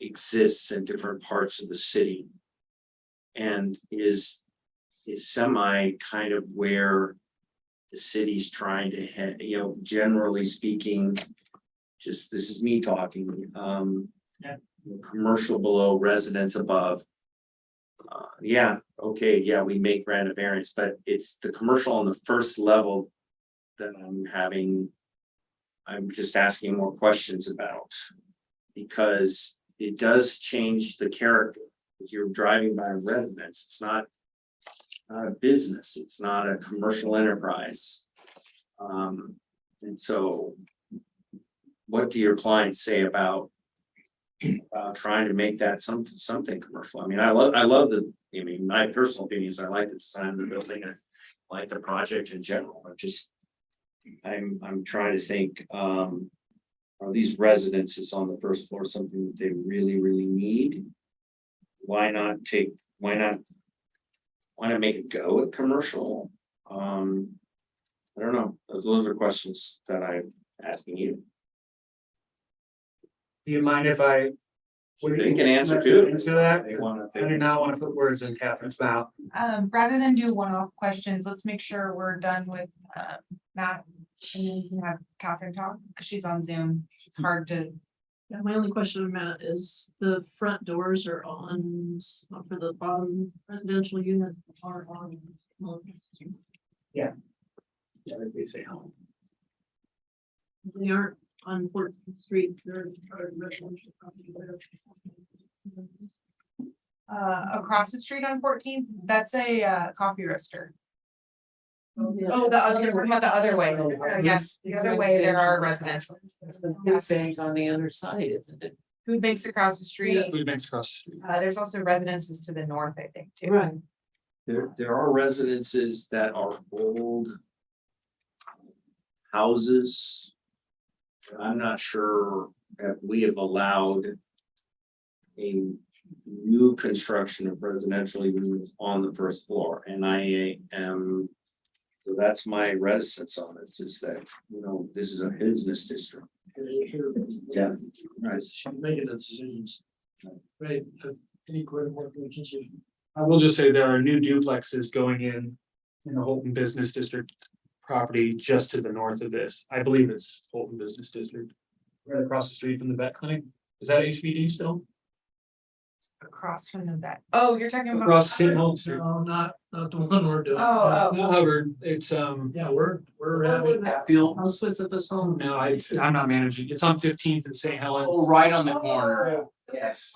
exists in different parts of the city. And is semi kind of where the city's trying to head, you know, generally speaking. Just, this is me talking, Yeah. commercial below, residence above. Yeah, okay, yeah, we may grant a variance, but it's the commercial on the first level that I'm just asking more questions about. Because it does change the character. If you're driving by a residence, it's not a business, it's not a commercial enterprise. And so what do your clients say about trying to make that something commercial? I mean, I love my personal opinion is I like the design of the building, and I like the project in general. I'm trying to think, are these residences on the first floor something that they really, really need? Why not make it go at commercial? I don't know. Those are questions that I'm asking you. do you mind if I? They can answer too. Answer that? They wanna. I do not want to put words in Catherine's mouth. Rather than do one-off questions, let's make sure we're done with, Matt. And then you can have Catherine talk, because she's on Zoom. It's hard to, Yeah, my only question, Matt, is the front doors are on, for the bottom residential unit are on. Yeah, they say home. They aren't on 14th Street, they're residential property there. across the street on 14th, that's a, coffee roaster. Yeah. Oh, the other, we're about the other way. Yes, the other way, there are residential. Yes. Bank on the other side, isn't it? Food banks across the street. Food banks across the street. There's also residences to the north, I think, too. Right. There are residences that are old houses. I'm not sure if we have allowed a new construction of residential units on the first floor, and I am, so that's my reticence on it, is that, you know, this is a business district. Yeah, right. She's making the decisions. Right, any more questions? I will just say there are new duplexes going in the Holton Business District property just to the north of this. I believe it's Holton Business District. Right across the street from the vet clinic. Is that HVD still? Across from the vet. Oh, you're talking about. Across St. Helens Street. No, not the one we're doing. Oh, No, Hubbard, it's Yeah, we're having, Field. House with the facade. No, I'm not managing. It's on 15th and St. Helens. Oh, right on the corner. Oh, Yes.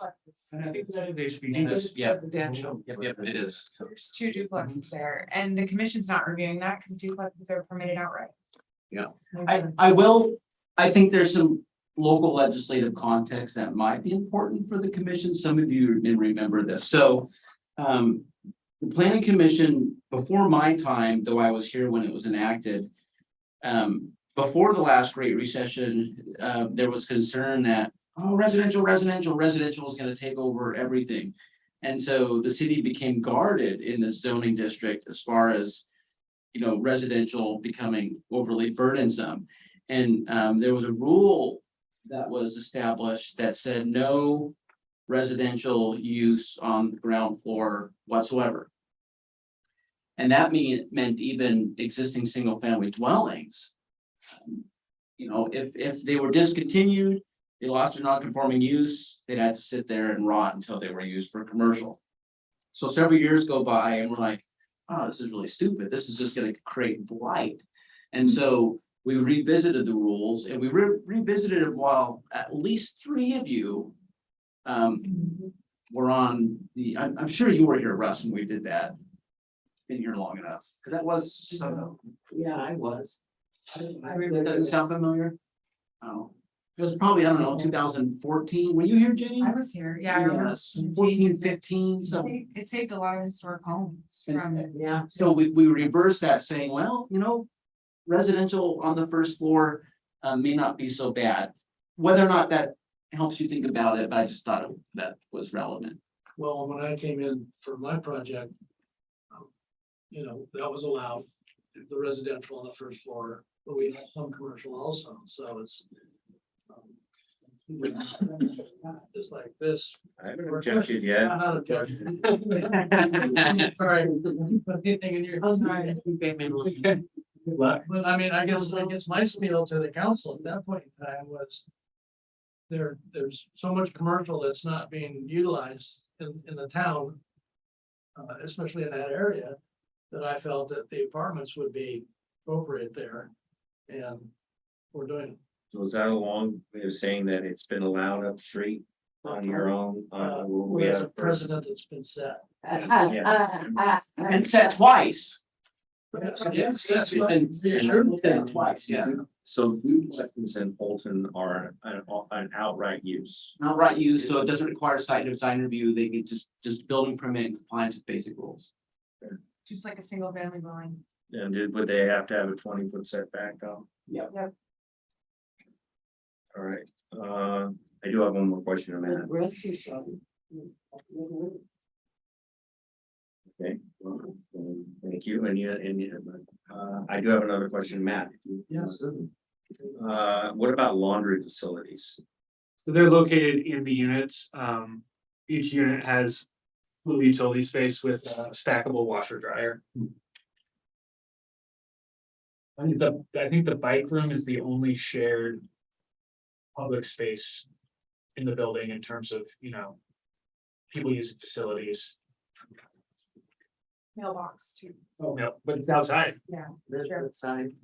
And I think that is It HVD. is, yeah. Residential. Yep, it is. There's 2 duplexes there, and the commission's not reviewing that because duplexes are permitted outright. Yeah. I think there's some local legislative context that might be important for the commission. Some of you may remember this. So the planning commission, before my time, though I was here when it was enacted, before the last Great Recession, there was concern that, oh, residential is gonna take over everything. And so the city became guarded in the zoning district as far as, you know, residential becoming overly burdensome. And there was a rule that was established that said no residential use on the ground floor whatsoever. And that meant even existing single-family dwellings. You know, if they were discontinued, they lost their non-conforming use, they'd had to sit there and rot until they were used for commercial. So several years go by and we're like, oh, this is really stupid. This is just gonna create blight. And so we revisited the rules and we revisited it while at least 3 of you were on the, I'm sure you were here, Russ, when we did that. Been here long enough, because that was, Yeah, I was. that doesn't sound familiar? Oh, It was probably, I don't know, 2014. Were you here, Jenny? I was here, yeah, I remember. Yes, 14, 15, so. It saved a lot of historic homes from. Yeah, so we reversed that saying, well, residential on the first floor may not be so bad. Whether or not that helps you think about it, but I just thought that was relevant. Well, when I came in for my project, that was allowed, the residential on the first floor, but we have some commercial also, so it's. Just like this. I haven't objected yet. Not objection. Sorry. Put anything in your. But I mean, I guess my spiel to the council at that point in time was. There's so much commercial that's not being utilized in the town. Especially in that area, that I felt that the apartments would be appropriate there. And we're doing. So is that a long way of saying that it's been allowed up street on your own? We have a precedent that's been set. And said twice. Yes, It's been said twice, yeah. So duplexes in Bolton are an outright use. Outright use, so it doesn't require site design review. They get just building permit in compliance with basic rules. Just like a single family dwelling. And would they have to have a 20-foot setback though? Yep. All right, I do have one more question on that. Okay, well, thank you, I do have another question, Matt. Yes. What about laundry facilities? So they're located in the units. Each unit has little utility space with a stackable washer dryer. I think the bike room is the only shared public space in the building in terms of, people using facilities. Mailbox too. Oh, no, but it's outside. Yeah. Outside. It's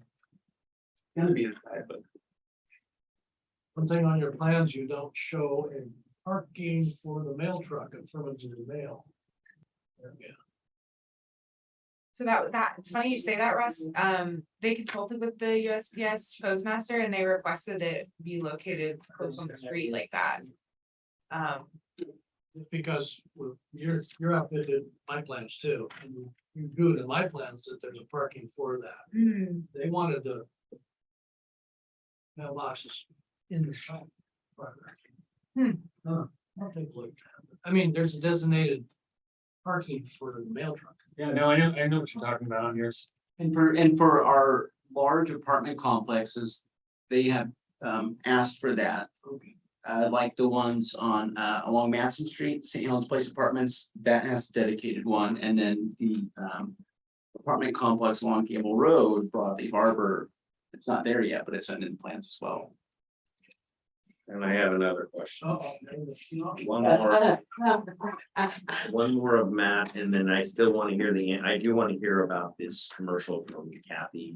gonna be inside, but One thing on your plans, you don't show a parking for the mail truck in front of the mail. Yeah. So it's funny you say that, Russ. They consulted with the USPS postmaster and they requested it be located close on the street like that. Because you're outfitted my plans too, and you do it in my plans that there's a parking for that. They wanted the mailboxes in the shop. I'll take a look. I mean, there's a designated parking for the mail truck. yeah, no, I know what you're talking about on yours. And for our large apartment complexes, they have asked for that. Like the ones on along Madison Street, St. Helens Place Apartments, that has a dedicated one, and then the apartment complex along Gable Road, Broadleaf Harbor, it's not there yet, but it's in plans as well. And I have another question. Uh-oh. One more of Matt, and then I still want to hear I do want to hear about this commercial from Kathy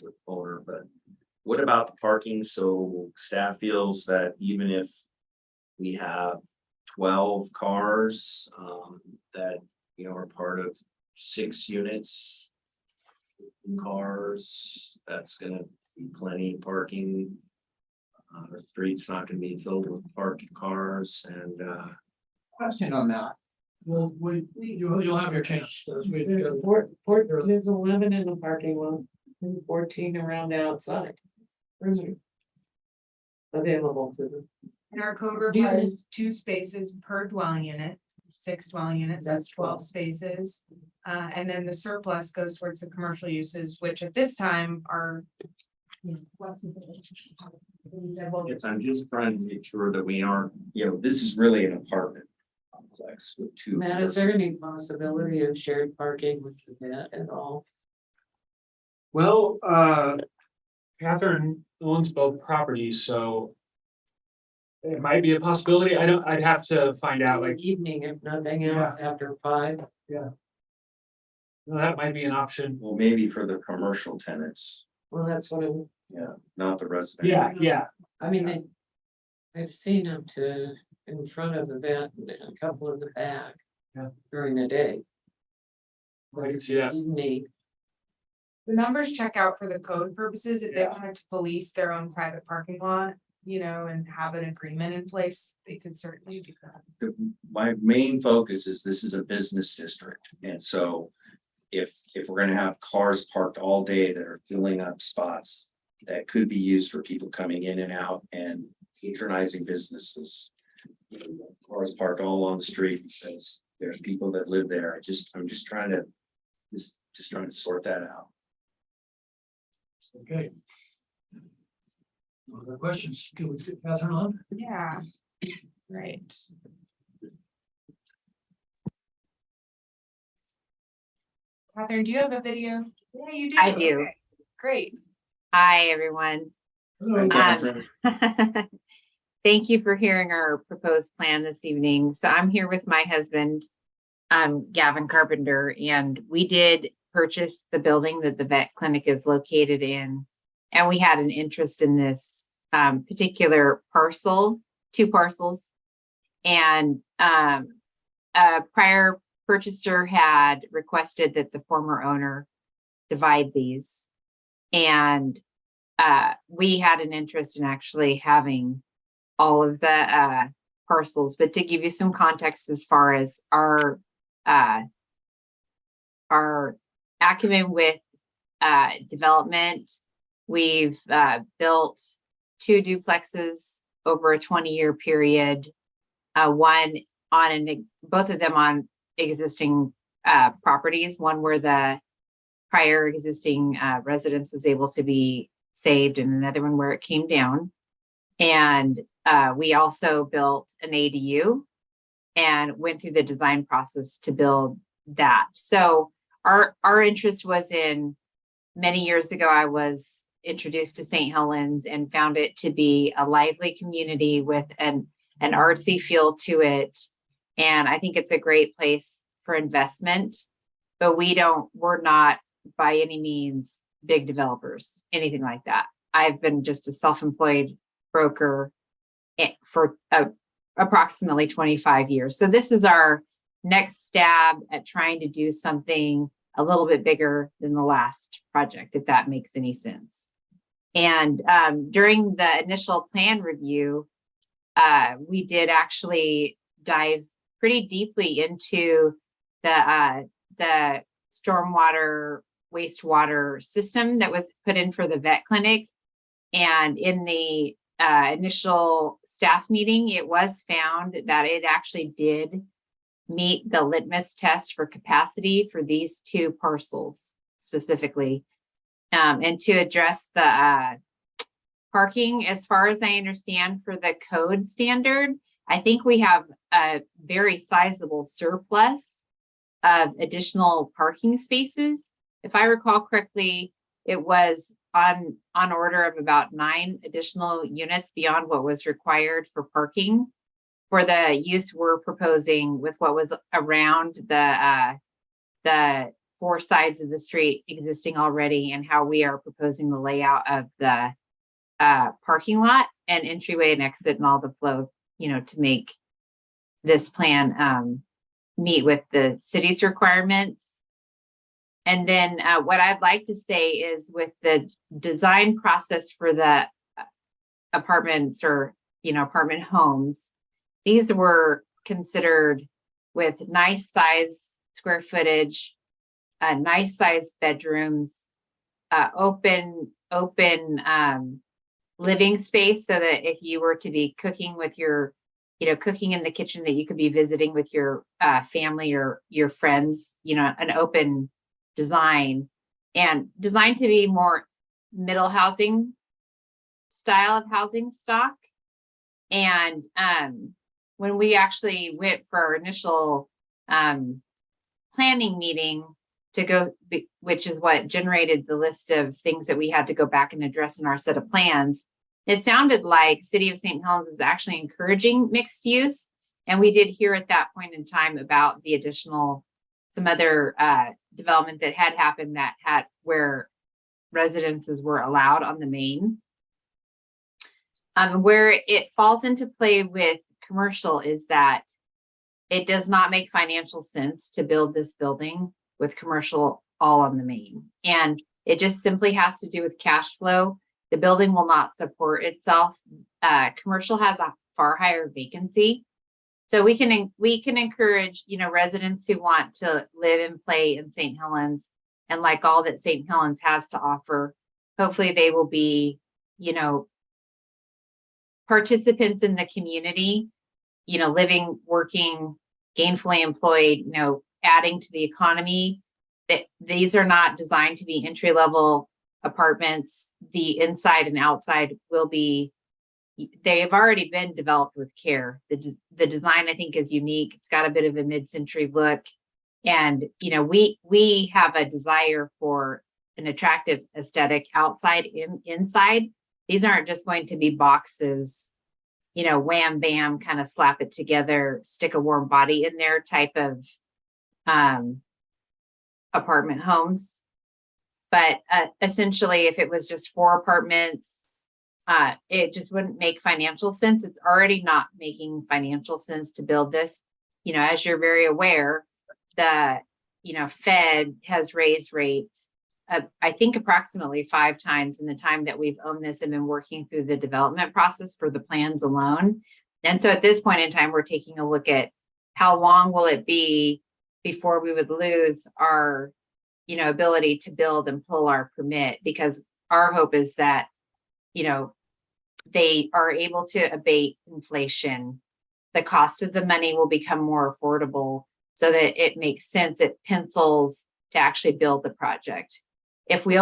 with Boulder, but what about the parking? So staff feels that even if we have 12 cars that are part of 6 units, cars, that's gonna be plenty of parking. The street's not gonna be filled with parked cars and Question on that. Well, you'll have your chance. There's 11 in the parking lot and 14 around outside. Available to them. And our code requires 2 spaces per dwelling unit, 6 dwelling units, that's 12 spaces. And then the surplus goes towards the commercial uses, which at this time are. yes, I'm just trying to make sure that we aren't, this is really an apartment complex with 2. Matt, is there any possibility of shared parking with the vet at all? Well, Catherine owns both properties, so it might be a possibility. I'd have to find out, like, Evening, if nothing else, after 5. that might be an option. Well, maybe for the commercial tenants, Well, that's what I'm, not the residential. Yeah, I mean, I've seen them in front of the vet and a couple in the back. Yeah. During the day. I can see that. Evening, The numbers check out for the code purposes if they wanted to police their own private parking lot. and have an agreement in place, they could certainly do that. My main focus is this is a business district, and so if we're gonna have cars parked all day that are filling up spots that could be used for people coming in and out and patronizing businesses. Cars parked all along the street because there's people that live there. I'm just trying to sort that out. Okay. Other questions? Can we sit Catherine on? Yeah, right. Catherine, do you have a video? Yeah, you do. I do. Okay, great. Hi, everyone. Hello. Catherine. Thank you for hearing our proposed plan this evening. So I'm here with my husband, Gavin Carpenter, and we did purchase the building that the vet clinic is located in. And we had an interest in this particular parcel, 2 parcels. And a prior purchaser had requested that the former owner divide these. And we had an interest in actually having all of the parcels, but to give you some context as far as our acumen with development, we've built 2 duplexes over a 20-year period, both of them on existing properties, one where the prior existing residence was able to be saved and another one where it came down. And we also built an ADU and went through the design process to build that. So our interest was in, many years ago, I was introduced to St. Helens and found it to be a lively community with an artsy feel to it. And I think it's a great place for investment, but we're not by any means big developers, anything like that. I've been just a self-employed broker for approximately 25 years. So this is our next stab at trying to do something a little bit bigger than the last project, if that makes any sense. And during the initial plan review, we did actually dive pretty deeply into the stormwater wastewater system that was put in for the vet clinic. And in the initial staff meeting, it was found that it actually did meet the litmus test for capacity for these 2 parcels specifically. And to address the parking, as far as I understand, for the code standard, I think we have a very sizable surplus of additional parking spaces. If I recall correctly, it was on order of about 9 additional units beyond what was required for parking for the use we're proposing with what was around the 4 sides of the street existing already, and how we are proposing the layout of the parking lot and entryway and exit and all the flow, to make this plan meet with the city's requirements. And then what I'd like to say is, with the design process for the apartments or, apartment homes, these were considered with nice size square footage, nice size bedrooms, open living space, so that if you were to be cooking with your, cooking in the kitchen, that you could be visiting with your family or your friends, an open design, and designed to be more middle housing style of housing stock. And when we actually went for our initial planning meeting to go, which is what generated the list of things that we had to go back and address in our set of plans, it sounded like City of St. Helens is actually encouraging mixed use. And we did hear at that point in time about the additional, some other development that had happened where residences were allowed on the main. Where it falls into play with commercial is that it does not make financial sense to build this building with commercial all on the main. And it just simply has to do with cash flow. The building will not support itself commercial has a far higher vacancy. So we can encourage, residents who want to live and play in St. Helens and like all that St. Helens has to offer. Hopefully they will be, participants in the community, living, working, gainfully employed, adding to the economy. That these are not designed to be entry-level apartments. The inside and outside will be, they have already been developed with care. The design, I think, is unique. It's got a bit of a mid-century look. And, we have a desire for an attractive aesthetic outside, inside. These aren't just going to be boxes, wham, bam, kind of slap it together, stick a warm body in there type of apartment homes. But essentially, if it was just 4 apartments, it just wouldn't make financial sense. It's already not making financial sense to build this. As you're very aware, the, Fed has raised rates, I think approximately 5 times in the time that we've owned this and been working through the development process for the plans alone. And so at this point in time, we're taking a look at how long will it be before we would lose our, ability to build and pull our permit, because our hope is that, they are able to abate inflation. The cost of the money will become more affordable so that it makes sense, it pencils to actually build the project. If we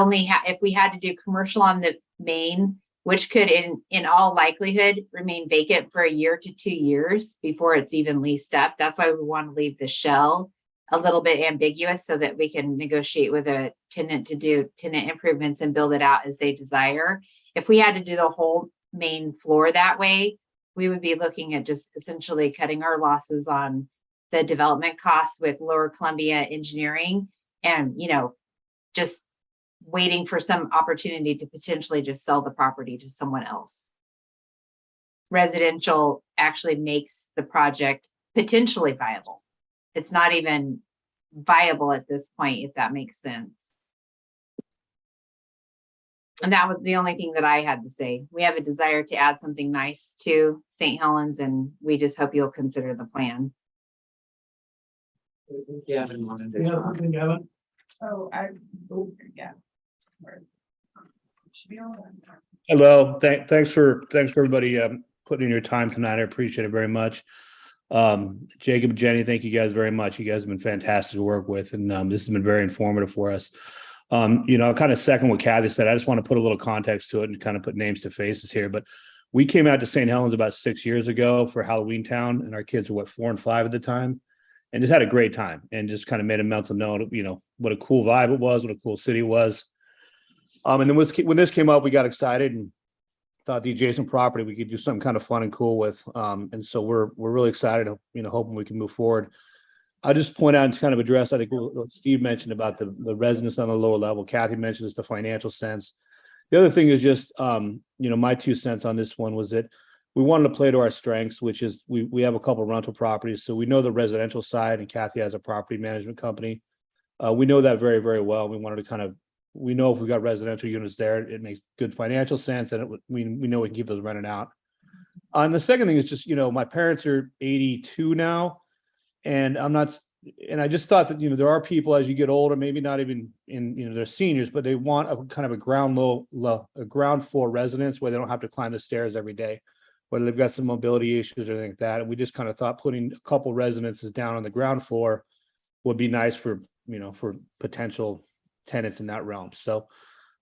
had to do commercial on the main, which could in all likelihood remain vacant for 1 year to 2 years before it's even leased up. That's why we want to leave the shell a little bit ambiguous so that we can negotiate with a tenant to do tenant improvements and build it out as they desire. If we had to do the whole main floor that way, we would be looking at just essentially cutting our losses on the development costs with Lower Columbia Engineering and, just waiting for some opportunity to potentially just sell the property to someone else. Residential actually makes the project potentially viable. It's not even viable at this point, if that makes sense. And that was the only thing that I had to say. We have a desire to add something nice to St. Helens, and we just hope you'll consider the plan. Gavin wanted to You have talk. something, Gavin? Oh, yeah. Should be all done. Hello, thanks for everybody putting in your time tonight. I appreciate it very much. Jacob, Jenny, thank you guys very much. You guys have been fantastic to work with, and this has been very informative for us. Kind of second what Kathy said. I just want to put a little context to it and kind of put names to faces here. But we came out to St. Helens about 6 years ago for Halloween Town, and our kids were 4 and 5 at the time, and just had a great time and just kind of made a mental note of, what a cool vibe it was, what a cool city it was. And then when this came up, we got excited and thought the adjacent property we could do something kind of fun and cool with. And so we're really excited, hoping we can move forward. I'll just point out and kind of address, I think what Steve mentioned about the residents on the lower level. Kathy mentioned is the financial sense. The other thing is just, my 2 cents on this one was that we wanted to play to our strengths, which is we have a couple of rental properties. So we know the residential side, and Kathy has a property management company. We know that very, very well. We wanted to we know if we got residential units there, it makes good financial sense, and we know we can keep those rented out. And the second thing is just, my parents are 82 now, and I just thought that, there are people as you get older, maybe not even they're seniors, but they want a kind of a ground floor residence where they don't have to climb the stairs every day, whether they've got some mobility issues or anything like that. And we just kind of thought putting a couple residences down on the ground floor would be nice for potential tenants in that realm. So,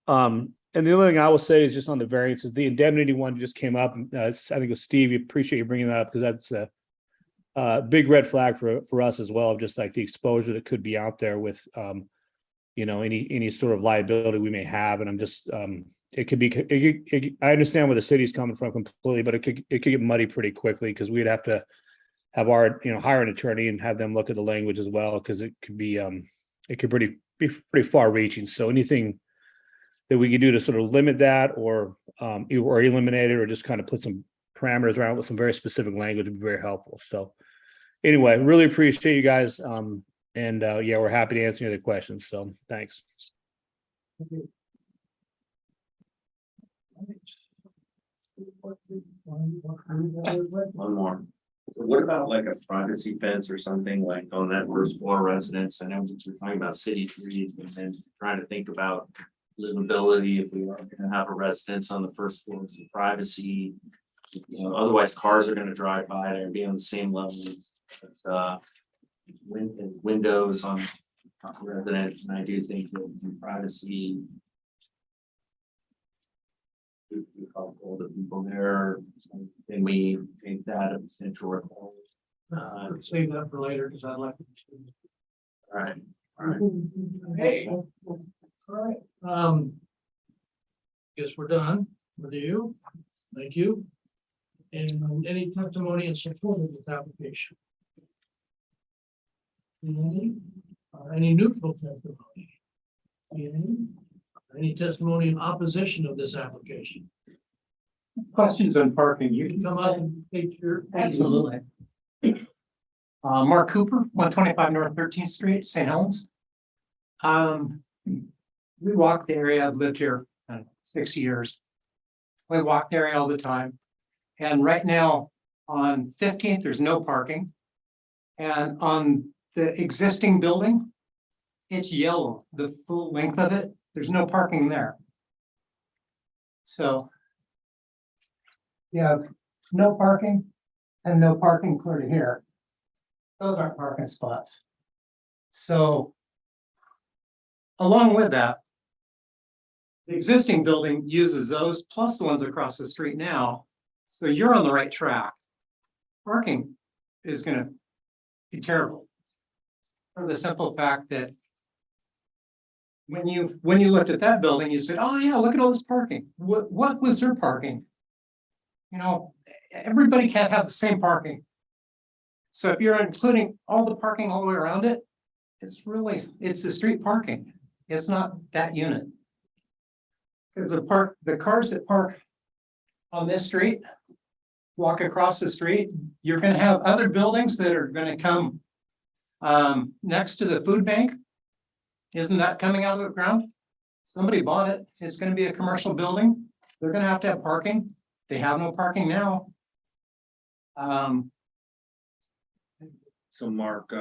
and the other thing I will say is just on the variances, the indemnity one just came up. I think it was Steve. We appreciate you bringing that up because that's a big red flag for us as well, just like the exposure that could be out there with, any sort of liability we may have. And I'm just, it could be, I understand where the city's coming from completely, but it could get muddy pretty quickly because we'd have to have our, hire an attorney and have them look at the language as well, because it could be, be pretty far reaching. So anything that we could do to sort of limit that or eliminate it, or just kind of put some parameters around it with some very specific language would be very helpful. So anyway, really appreciate you guys. We're happy to answer any other questions. So thanks. One more. What about like a privacy fence or something like on that first floor residence? I know we're talking about city trees, but then trying to think about livability if we are gonna have a residence on the first floor, some privacy. You know, otherwise cars are gonna drive by there and be on the same level as windows on residents, and I do think that some privacy. We call all the people there, and we take that as essential requirement. Save that for later, because I'd like to. All right. Hey. All right, guess we're done with you. Thank you. And any testimony in support of this application? Any neutral testimony? Any testimony in opposition of this application? Questions on parking, you You can come up and state your. Absolutely. Mark Cooper, 125 North 13th Street, St. Helens. We walk the area, I've lived here 60 years. We walk the area all the time. And right now on 15th, there's no parking. And on the existing building, it's yellow, the full length of it, there's no parking there. So you have no parking and no parking clear to here. Those aren't parking spots. So along with that, the existing building uses those plus the ones across the street now. So you're on the right track. Parking is gonna be terrible. For the simple fact that when you looked at that building, you said, oh yeah, look at all this parking. What was their parking? You know, everybody can't have the same parking. So if you're including all the parking all the way around it, it's the street parking. It's not that unit. Because the cars that park on this street, walk across the street, you're gonna have other buildings that are gonna come next to the food bank. Isn't that coming out of the ground? Somebody bought it. It's gonna be a commercial building. They're gonna have to have parking. They have no parking now. So Mark,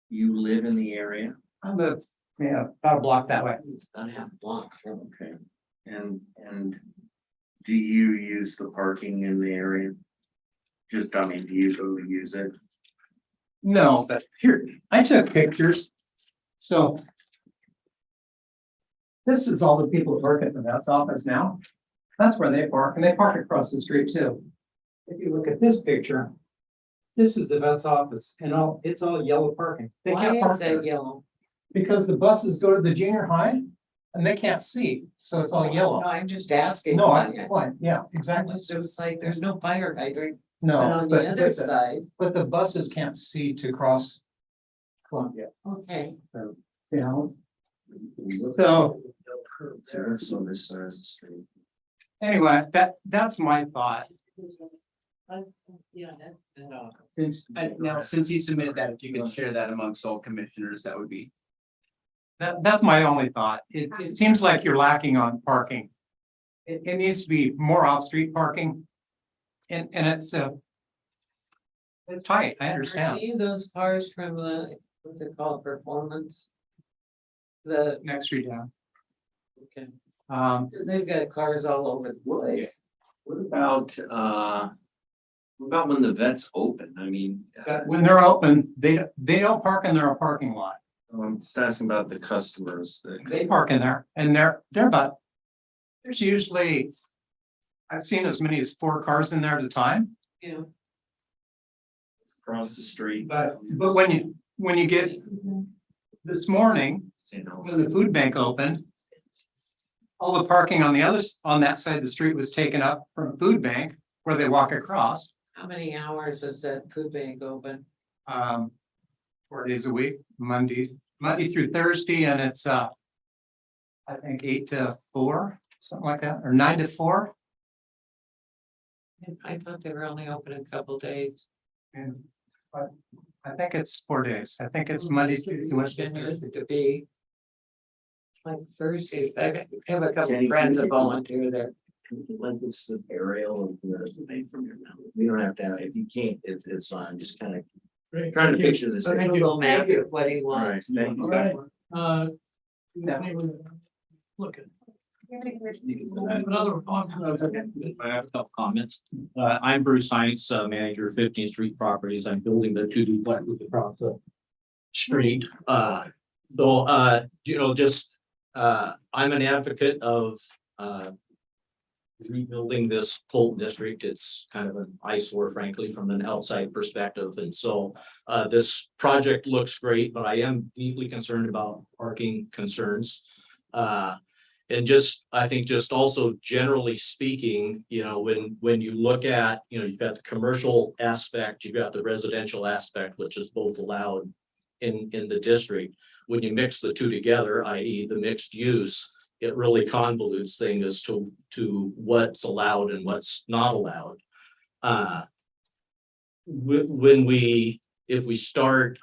you live in the area? I live, about a block that way. About half a block from. Okay. And do you use the parking in the area? Just, I mean, do you go use it? No, but here, I took pictures. So this is all the people that work at the vet's office now. That's where they park, and they park across the street too. If you look at this picture, this is the vet's office, and it's all yellow parking. They can't Why park is there that yellow? because the buses go to the junior high and they can't see, so it's all yellow. No, I'm just asking. No, why. yeah, exactly. It's just like, there's no fire hydrant, but No, on the other but side, the buses can't see to cross Columbia. okay. You know, so So that's on this side of the street. anyway, that's my thought. Yeah, that's. Since you submitted that, if you could share that amongst all commissioners, that would be. That's my only thought. It seems like you're lacking on parking. It needs to be more off-street parking. And it's tight, I Are understand. any of those cars from the, what's it called, Performance? The, Next street down. okay, Um, because they've got cars all over the place. What about when the vet's open? I mean, when they're open, they don't park in their parking lot. I'm just asking about the customers that. They park in there and they're about, there's usually, I've seen as many as 4 cars in there at a time. Yeah. Across the street. But when you get this morning, You know, when the food bank opened, all the parking on that side of the street was taken up from food bank where they walk across. How many hours is that food bank open? 4 days a week, Monday through Thursday, and it's I think 8 to 4, something like that, or 9 to 4. I thought they were only open a couple days. And I think it's 4 days. I think it's Monday, Tuesday, Wednesday, Been here Thursday. to be. Like Thursday, I have a couple Jenny, of friends can that you- volunteer there. Like this aerial of the made from your mouth. We don't have to have, if you can't, it's fine, just kind of Great. trying to Thank you. picture this. Thank you. Google Map is what he All right, wants. thank you. All right, look at. Another. I have a couple comments. I'm Bruce Heinz, manager of 15th Street Properties. I'm building the 2 duplexes across the street. I'm an advocate of rebuilding this Polk district. It's kind of an eyesore, frankly, from an outside perspective. And so this project looks great, but I am deeply concerned about parking concerns. And I think just also generally speaking, when you look at, you've got the commercial aspect, you've got the residential aspect, which is both allowed in the district. When you mix the two together, i.e. the mixed use, it really convolutes things as to what's allowed and what's not allowed. If we start,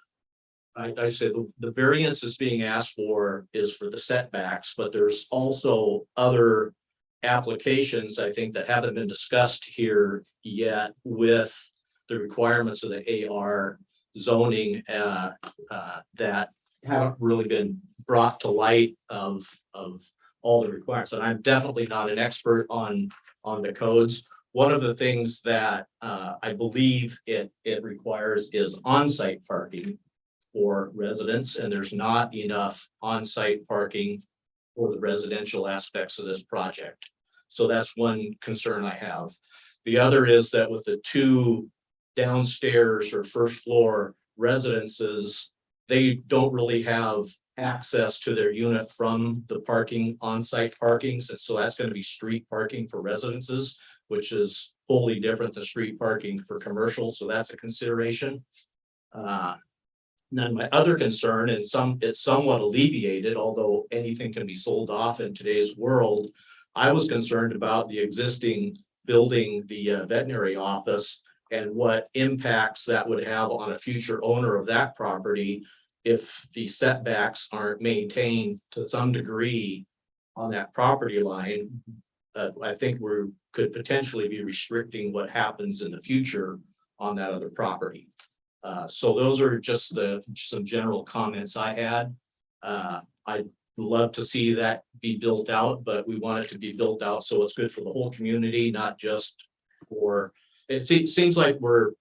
I say the variance is being asked for is for the setbacks, but there's also other applications, I think, that haven't been discussed here yet with the requirements of the AR zoning that haven't really been brought to light of all the requirements. And I'm definitely not an expert on the codes. One of the things that I believe it requires is on-site parking for residents, and there's not enough on-site parking for the residential aspects of this project. So that's one concern I have. The other is that with the 2 downstairs or first floor residences, they don't really have access to their unit from the parking, on-site parkings. And so that's going to be street parking for residences, which is wholly different than street parking for commercial. So that's a consideration. Then my other concern, and it's somewhat alleviated, although anything can be sold off in today's world. I was concerned about the existing building, the veterinary office, and what impacts that would have on a future owner of that property if the setbacks aren't maintained to some degree on that property line. I think we could potentially be restricting what happens in the future on that other property. So those are just some general comments I had. I'd love to see that be built out, but we want it to be built out so it's good for the whole community, not just for, it seems like we're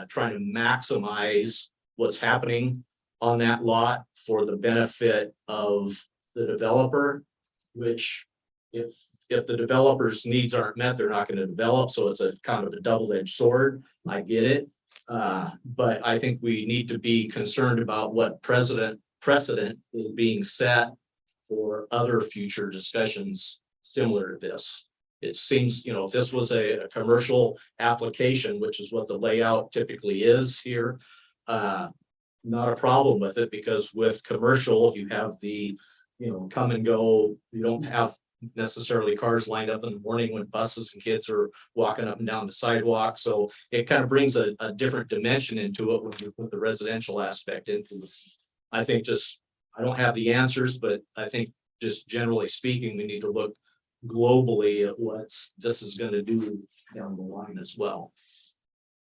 trying to maximize what's happening on that lot for the benefit of the developer, which if the developer's needs aren't met, they're not going to develop. So it's a kind of a double-edged sword. I get it. But I think we need to be concerned about what precedent is being set for other future discussions similar to this. It seems, if this was a commercial application, which is what the layout typically is here, not a problem with it, because with commercial, you have the, come and go. You don't have necessarily cars lined up in the morning when buses and kids are walking up and down the sidewalk. So it kind of brings a different dimension into it when you put the residential aspect into it. I think I don't have the answers, but I think just generally speaking, we need to look globally at what this is going to do down the line as well.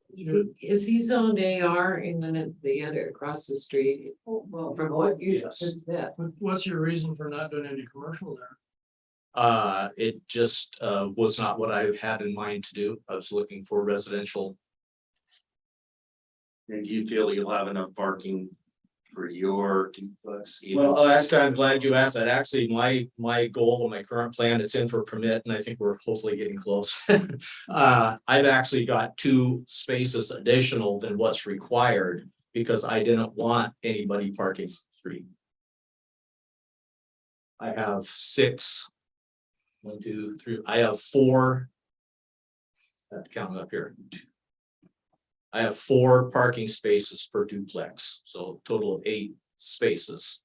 Is he zoned AR and then the other across the street? Well, from what you just said. What's your reason for not doing any commercial there? It just was not what I had in mind to do. I was looking for residential. And do you feel you'll have enough parking for your duplex? Well, actually, I'm glad you asked that. Actually, my goal and my current plan, it's in for permit, and I think we're hopefully getting close. I've actually got 2 spaces additional than what's required because I didn't want anybody parking on the street. I have 6. 1, 2, 3. I have 4. I have to count it up here. I have 4 parking spaces per duplex, so a total of 8 spaces.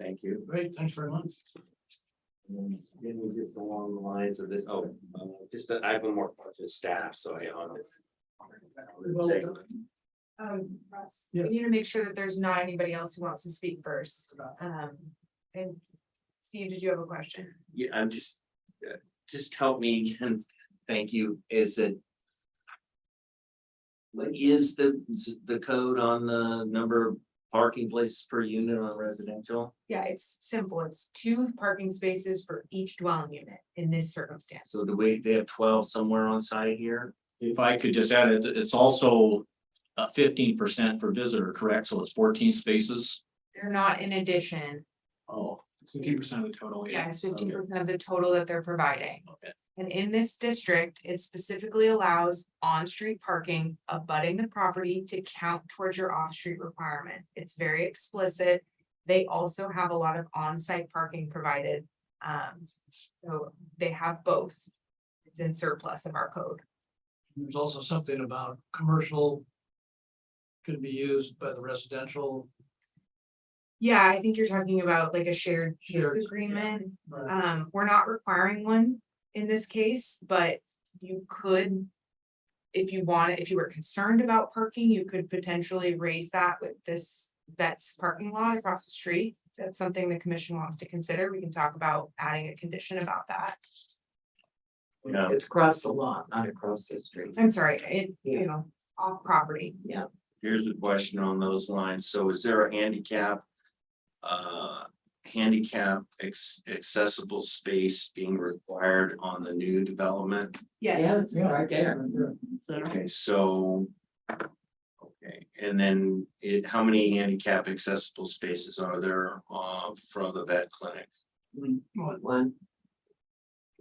Thank you. Great, thanks very much. And then we just along the lines of this, I have one more question to staff, so I on it. Yes. We need to make sure that there's not anybody else who wants to speak first. And Steve, did you have a question? Yeah, I'm just help me again. Thank you. Is it? What is the code on the number of parking places per unit on residential? Yeah, it's simple. It's 2 parking spaces for each dwelling unit in this circumstance. So the way they have 12 somewhere on site here? If I could just add it, it's also 15% for visitor, correct? So it's 14 spaces. They're not in addition. Oh, 15% of the total. Yeah, it's 15% of the total that they're providing. okay. And in this district, it specifically allows on-street parking abutting the property to count towards your off-street requirement. It's very explicit. They also have a lot of on-site parking provided. So they have both. It's in surplus of our code. There's also something about commercial could be used by the residential. Yeah, I think you're talking about like a shared use Shared, agreement. Right. We're not requiring one in this case, but you could. If you want, if you were concerned about parking, you could potentially raise that with this vet's parking lot across the street. That's something the commission wants to consider. We can talk about adding a condition about that. Yeah. It's across the lot, not across the street. I'm sorry, off property. Here's a question on those lines. So is there a handicap accessible space being required on the new development? Yeah, it's right there. Okay, so. Okay, and then how many handicap accessible spaces are there from the vet clinic? One.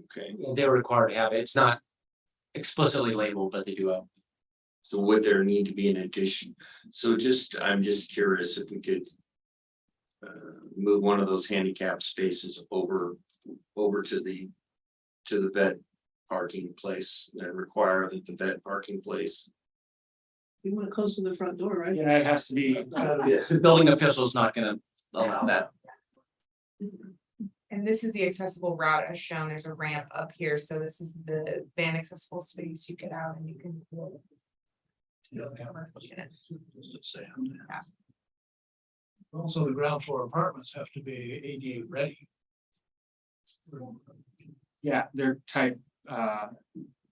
Okay, They're required to have it. It's not explicitly labeled, but they do have. so would there need to be an addition? So I'm just curious if we could. Move one of those handicap spaces over to the vet parking place and require that the vet parking place. You want it close to the front door, right? Yeah, it has to be. The building official is not gonna allow that. And this is the accessible route as shown. There's a ramp up here. So this is the van accessible space you get out and you can. Also, the ground floor apartments have to be ADA ready. Yeah, they're type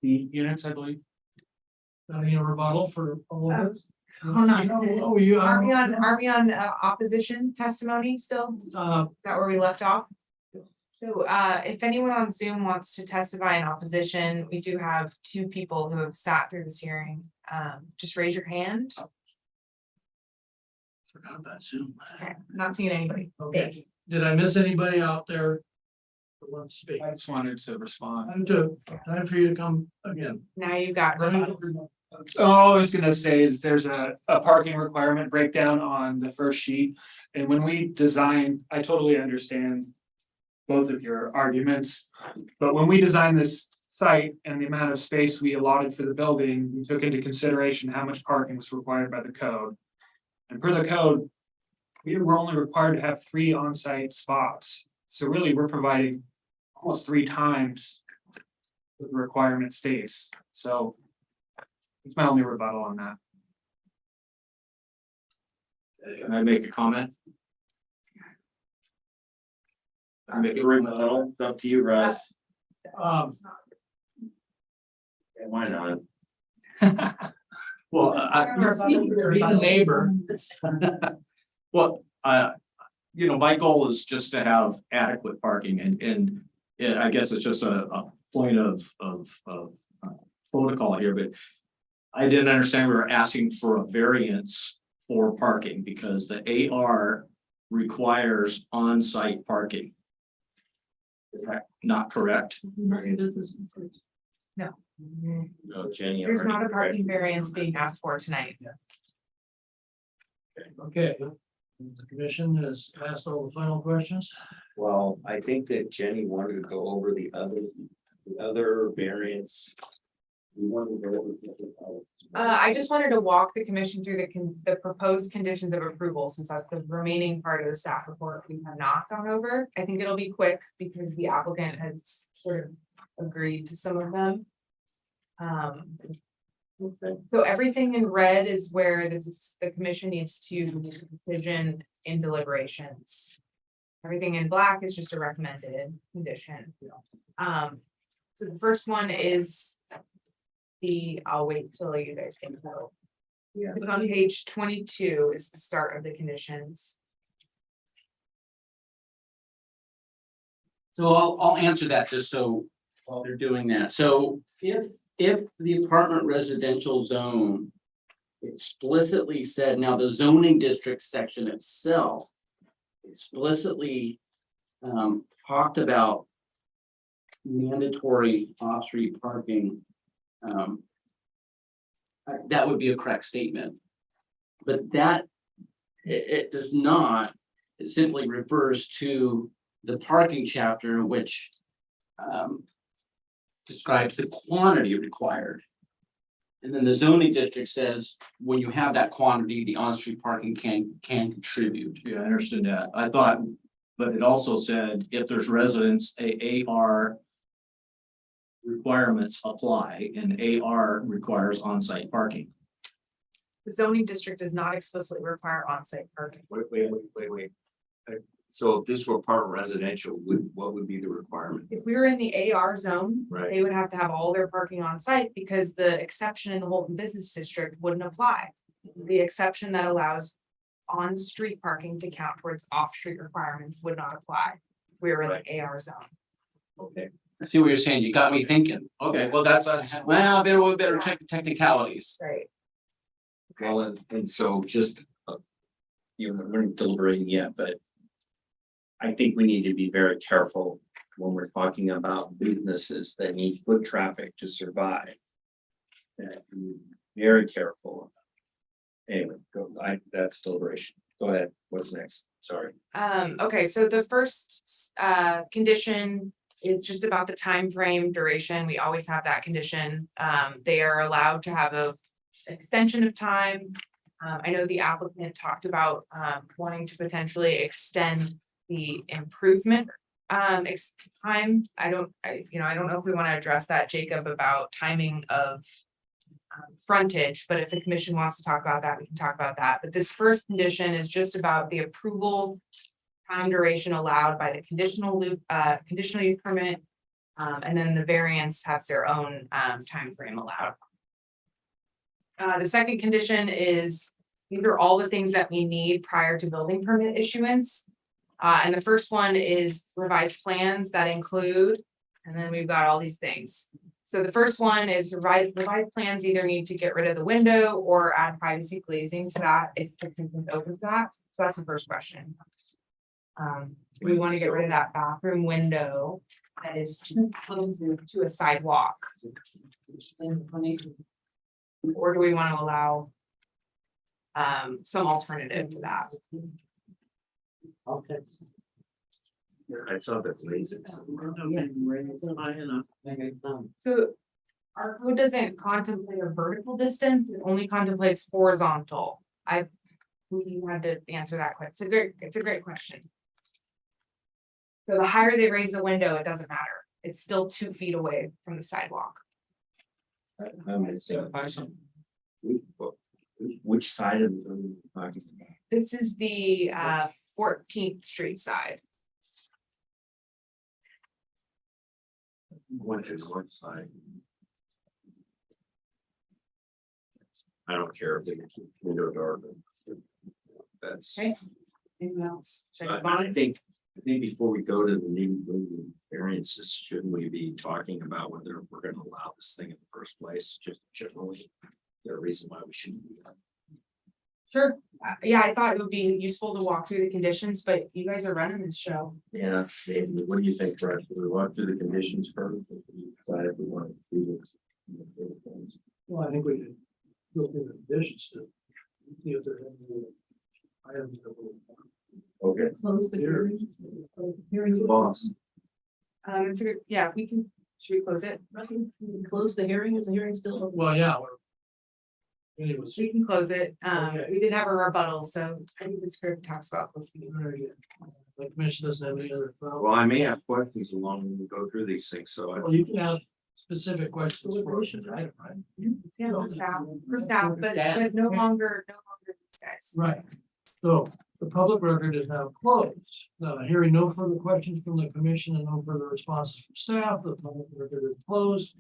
B units, I believe. Any rebuttal for all of this? Hold on. Oh, you Are we on opposition testimony still? Is that where we left off? So if anyone on Zoom wants to testify in opposition, we do have 2 people who have sat through this hearing. Just raise your hand. Forgot about Zoom. Okay, not seeing anybody. Okay, did I miss anybody out there? Who wants to speak? I just wanted to respond. Time for you to come again. Now you've got. All I was gonna say is there's a parking requirement breakdown on the first sheet. And when we designed, I totally understand both of your arguments. But when we designed this site and the amount of space we allotted for the building, we took into consideration how much parking was required by the code. And per the code, we were only required to have 3 on-site spots. So really, we're providing almost 3 times what the requirement states. So it's my only rebuttal on that. Can I make a comment? I make a rebuttal. It's up to you, Russ. Yeah, why not? Well, Being a neighbor. well, my goal is just to have adequate parking and I guess it's just a point of protocol here, but I didn't understand we were asking for a variance for parking because the AR requires on-site parking. Is that not correct? No, No, Jenny. there's not a parking variance being asked for tonight. Okay, the commission has asked all the final questions. Well, I think that Jenny wanted to go over the other variance. We wanted to go over. I just wanted to walk the commission through the proposed conditions of approval, since that's the remaining part of the staff report we have not gone over. I think it'll be quick because the applicant has sort of agreed to some of them. So everything in red is where the commission needs to make a decision in deliberations. Everything in black is just a recommended condition. So the first one is I'll wait till you guys can go. Yeah. On page 22 is the start of the conditions. So I'll answer that just so while they're doing that. So if the apartment residential zone explicitly said, now the zoning district section itself explicitly talked about mandatory off-street parking, that would be a correct statement. But that, it does not, it simply refers to the parking chapter, which describes the quantity required. And then the zoning district says, when you have that quantity, the on-street parking can contribute. Yeah, I understood that. I thought, but it also said if there's residents, AR requirements apply and AR requires on-site parking. The zoning district does not explicitly require on-site parking. Wait. So if this were part residential, what would be the requirement? If we were in the AR zone, Right. they would have to have all their parking on site because the exception in the Holton Business District wouldn't apply. The exception that allows on-street parking to count towards off-street requirements would not apply. If we were in the AR zone. Okay. I see what you're saying. You got me thinking. Okay, well, that's. Well, we better check the technicalities. Right. Well, and so just, we're not deliberating yet, but I think we need to be very careful when we're talking about businesses that need foot traffic to survive. Very careful. Anyway, that's deliberation. Go ahead. What's next? Sorry. Okay, so the first condition is just about the time frame duration. We always have that condition. They are allowed to have a extension of time. I know the applicant talked about wanting to potentially extend the improvement time. I don't know if we want to address that, Jacob, about timing of frontage, but if the commission wants to talk about that, we can talk about that. But this first condition is just about the approval time duration allowed by the conditional use permit. And then the variance has their own time frame allowed. The second condition is these are all the things that we need prior to building permit issuance. And the first one is revised plans that include, and then we've got all these things. So the first one is revised plans either need to get rid of the window or add privacy glazing to that if the commission opens that. So that's the first question. We want to get rid of that bathroom window that is too close to a sidewalk. Or do we want to allow some alternative to that? Okay. I saw the blazing. So our code doesn't contemplate a vertical distance, it only contemplates horizontal. We had to answer that question. It's a great question. So the higher they raise the window, it doesn't matter. It's still 2 feet away from the sidewalk. Which side of the building are you talking about? This is the 14th Street side. Went to the north side. I don't care if they get window door, but that's. Okay. Anything else? Check the I bond. think before we go to the new building variances, shouldn't we be talking about whether we're gonna allow this thing in the first place, just generally? Is there a reason why we shouldn't do that? Sure. Yeah, I thought it would be useful to walk through the conditions, but you guys are running this show. Yeah, Dave, what do you think, Brett? Should we walk through the conditions first? If we decide if we want to do this? Well, I think we could go through the conditions to see if there's any items that will. Okay. Close the hearing. Boss. Yeah, should we close it? Russell, can we close the hearing? Is the hearing still open? Well, yeah. Anyways. We can close it. Okay. We didn't have a rebuttal, so I think the script talks about. The commission doesn't have any other problem. Well, I may have questions along when we go through these things, so I. Well, you can have specific questions for us, right? Yeah, for staff, but no longer these guys. Right. So The public record is now closed. Now, hearing no further questions from the commission and no further responses from staff, the public record is closed.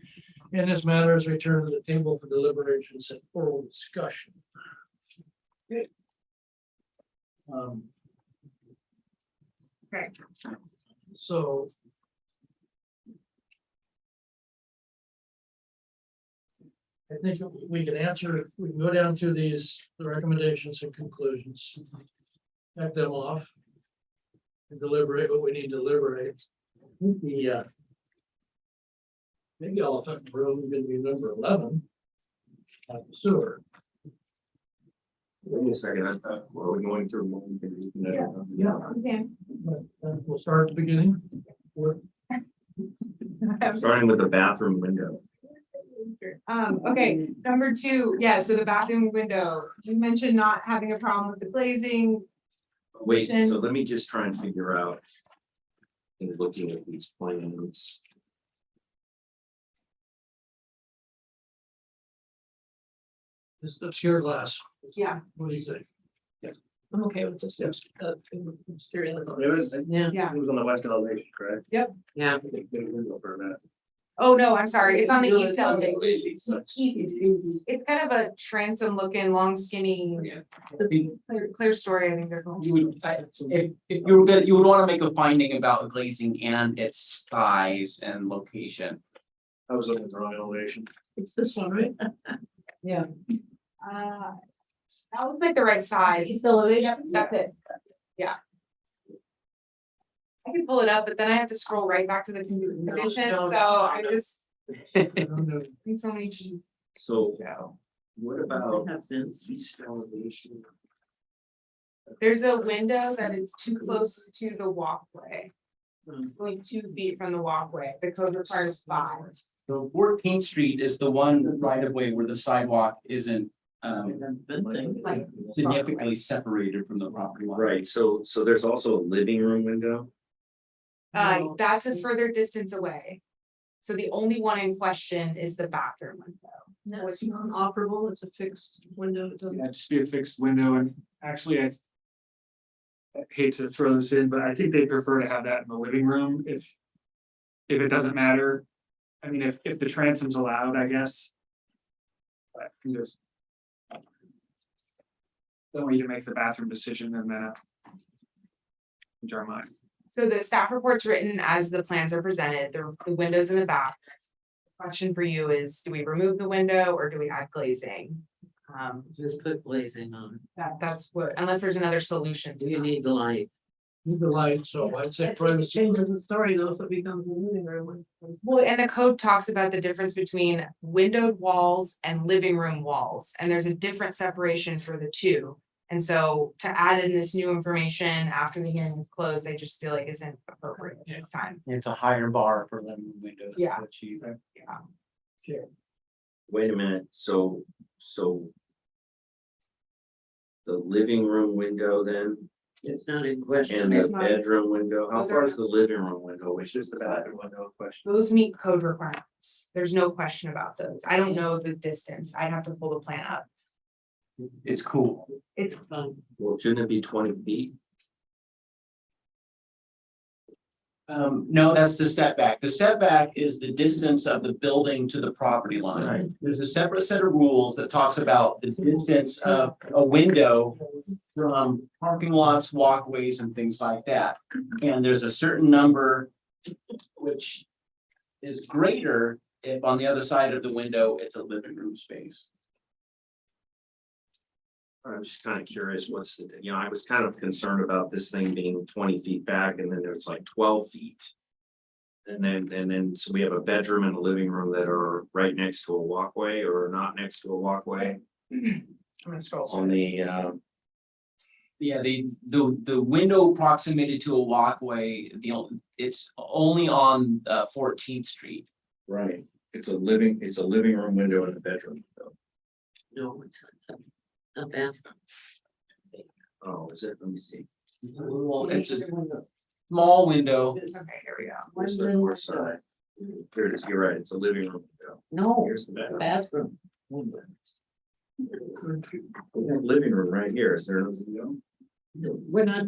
And this matter is returned to the table for deliberations and oral discussion. Okay. Okay. So. I think we can answer, we can go down through these, the recommendations and conclusions. Check them off. And deliberate what we need to deliberate. The maybe elephant in the room is gonna be number 11. Sewer. Wait a second, I thought, were we going through one? Yeah. We'll start at the beginning. Starting with the bathroom window. Okay, number 2, yeah, so the bathroom window, you mentioned not having a problem with the glazing. Wait, so let me just try and figure out. In looking at these plans. This obscure glass. Yeah. What do you think? I'm okay with this. Yes. Steering. It was, Yeah. Yeah. it was on the west elevation, correct? Yeah. I think they did go for that. Oh, no, I'm sorry, it's on the east No, elevation. it's It's kind of a transom looking, long skinny, clear story, I think they're called. You would, if you were good, you would want to make a finding about glazing and its size and location. I was looking at the wrong elevation. It's this one, right? Yeah. That looks like the right size. East elevation? That's it. Yeah. I can pull it up, but then I have to scroll right back to the condition, so I just, need so many. So what about Have fence. east elevation? There's a window that is too close to the walkway. Only 2 feet from the walkway, the code requires 5. So 14th Street is the one right of way where the sidewalk isn't Like, significantly separated from the property line. Right, so there's also a living room window. that's a further distance away. So the only one in question is the bathroom window. No, it's non-operable, it's a fixed window. It doesn't- Yeah, just be a fixed window, and actually, I hate to throw this in, but I think they prefer to have that in the living room if it doesn't matter. I mean, if the transom's allowed, I guess. But just don't want you to make the bathroom decision and then change our mind. So the staff report's written as the plans are presented, the windows in the back. Question for you is, do we remove the window or do we add glazing? Just put glazing on. That's what, unless there's another solution. to You that. need the light. Need the light, so I'd say privacy. Changes the story though, if it becomes a living room. Well, and the code talks about the difference between windowed walls and living room walls, and there's a different separation for the two. And so to add in this new information after the hearing is closed, I just feel like isn't appropriate at this time. It's a higher bar for living room windows Yeah. to achieve. Yeah. Wait a minute, so. The living room window then, It's not in question. and the It's not- bedroom window, how Those far are- is the living room window, which is Just the the bathroom window question. Those meet code requirements. There's no question about those. I don't know the distance. I'd have to pull the plan up. It's cool. It's well, shouldn't it be 20 feet? No, that's the setback. The setback is the distance of the building to the property line. Right. There's a separate set of rules that talks about the distance of a window from parking lots, walkways, and things like that. And there's a certain number which is greater if on the other side of the window, it's a living room space. I'm just kind of curious, what's the, I was kind of concerned about this thing being 20 feet back and then there's like 12 feet. And then, so we have a bedroom and a living room that are right next to a walkway or not next to a walkway I'm gonna scroll. on the, Yeah, the window proximity to a walkway, it's only on 14th Street. right, it's a living room window and a bedroom. window. No, it's not bad. Oh, is it? Let me see. It's a small window. Okay, here we go. Where's the north side? Here it is, you're right, it's a living room window. No, Here's the bedroom. bathroom. We have living room right here, is there no window? We're not,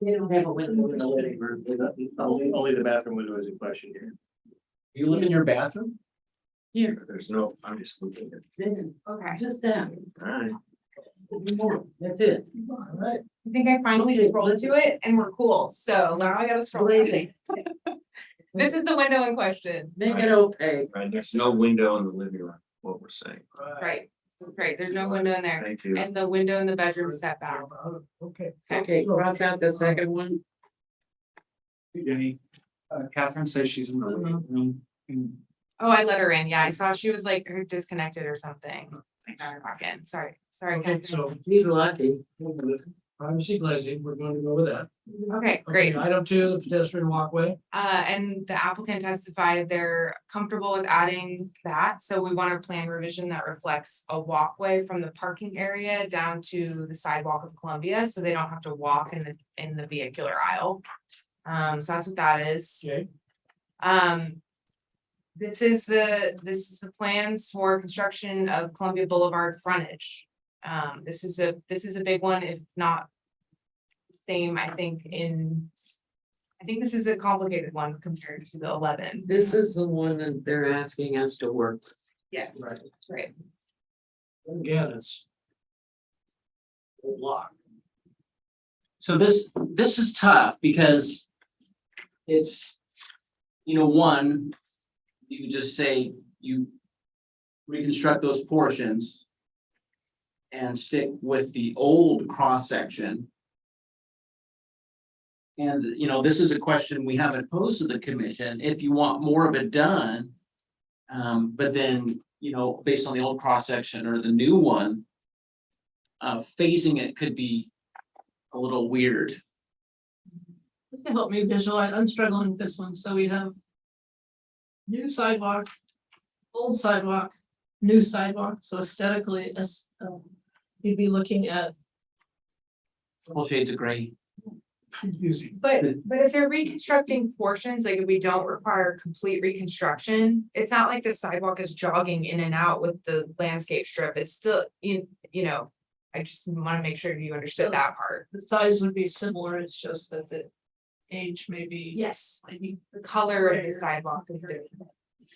they don't have a window in the living room. Only the bathroom window is in question here. You live in your bathroom? Here, There's no, I'm just looking at. there, Okay. just that. Alright. That's it. All right. I think I finally Okay. scrolled to it and we're cool. So now I gotta scroll. Lazy. This is the window in question. Make it opaque. Right, there's no window in the living room, what we're saying. Right, right. There's no window in there. Thank you. And the window in the bedroom set back. Okay. Okay, cross out the second one. Jenny, Catherine says she's in the living room. Oh, I let her in. Yeah, I saw she was like disconnected or something. I got her back in. Sorry, Okay, Catherine. so He's lucky. privacy glazing, we're going to go with that. Okay, great. Okay, Item 2, the pedestrian walkway. And the applicant testified they're comfortable with adding that, so we want a plan revision that reflects a walkway from the parking area down to the sidewalk of Columbia, so they don't have to walk in the vehicular aisle. So that's what that is. Okay. This is the plans for construction of Columbia Boulevard frontage. This is a big one, if not same, I think this is a complicated one compared to the 11. This is the one that they're asking us to work. Yeah, Right. that's right. Again, it's a block. So this is tough because it's, one, you could just say you reconstruct those portions and stick with the old cross section. And, this is a question we haven't posed to the commission, if you want more of it done. But then, based on the old cross section or the new one, phasing it could be a little weird. This can help me visualize. I'm struggling with this one. So we have new sidewalk, old sidewalk, new sidewalk. So aesthetically, you'd be looking at. Couple shades of gray. Confusing. But if they're reconstructing portions, like if we don't require complete reconstruction, it's not like the sidewalk is jogging in and out with the landscape strip. It's still, I just want to make sure you understood that part. The size would be similar. It's just that the age may be. Yes, Maybe the color of the sidewalk is different.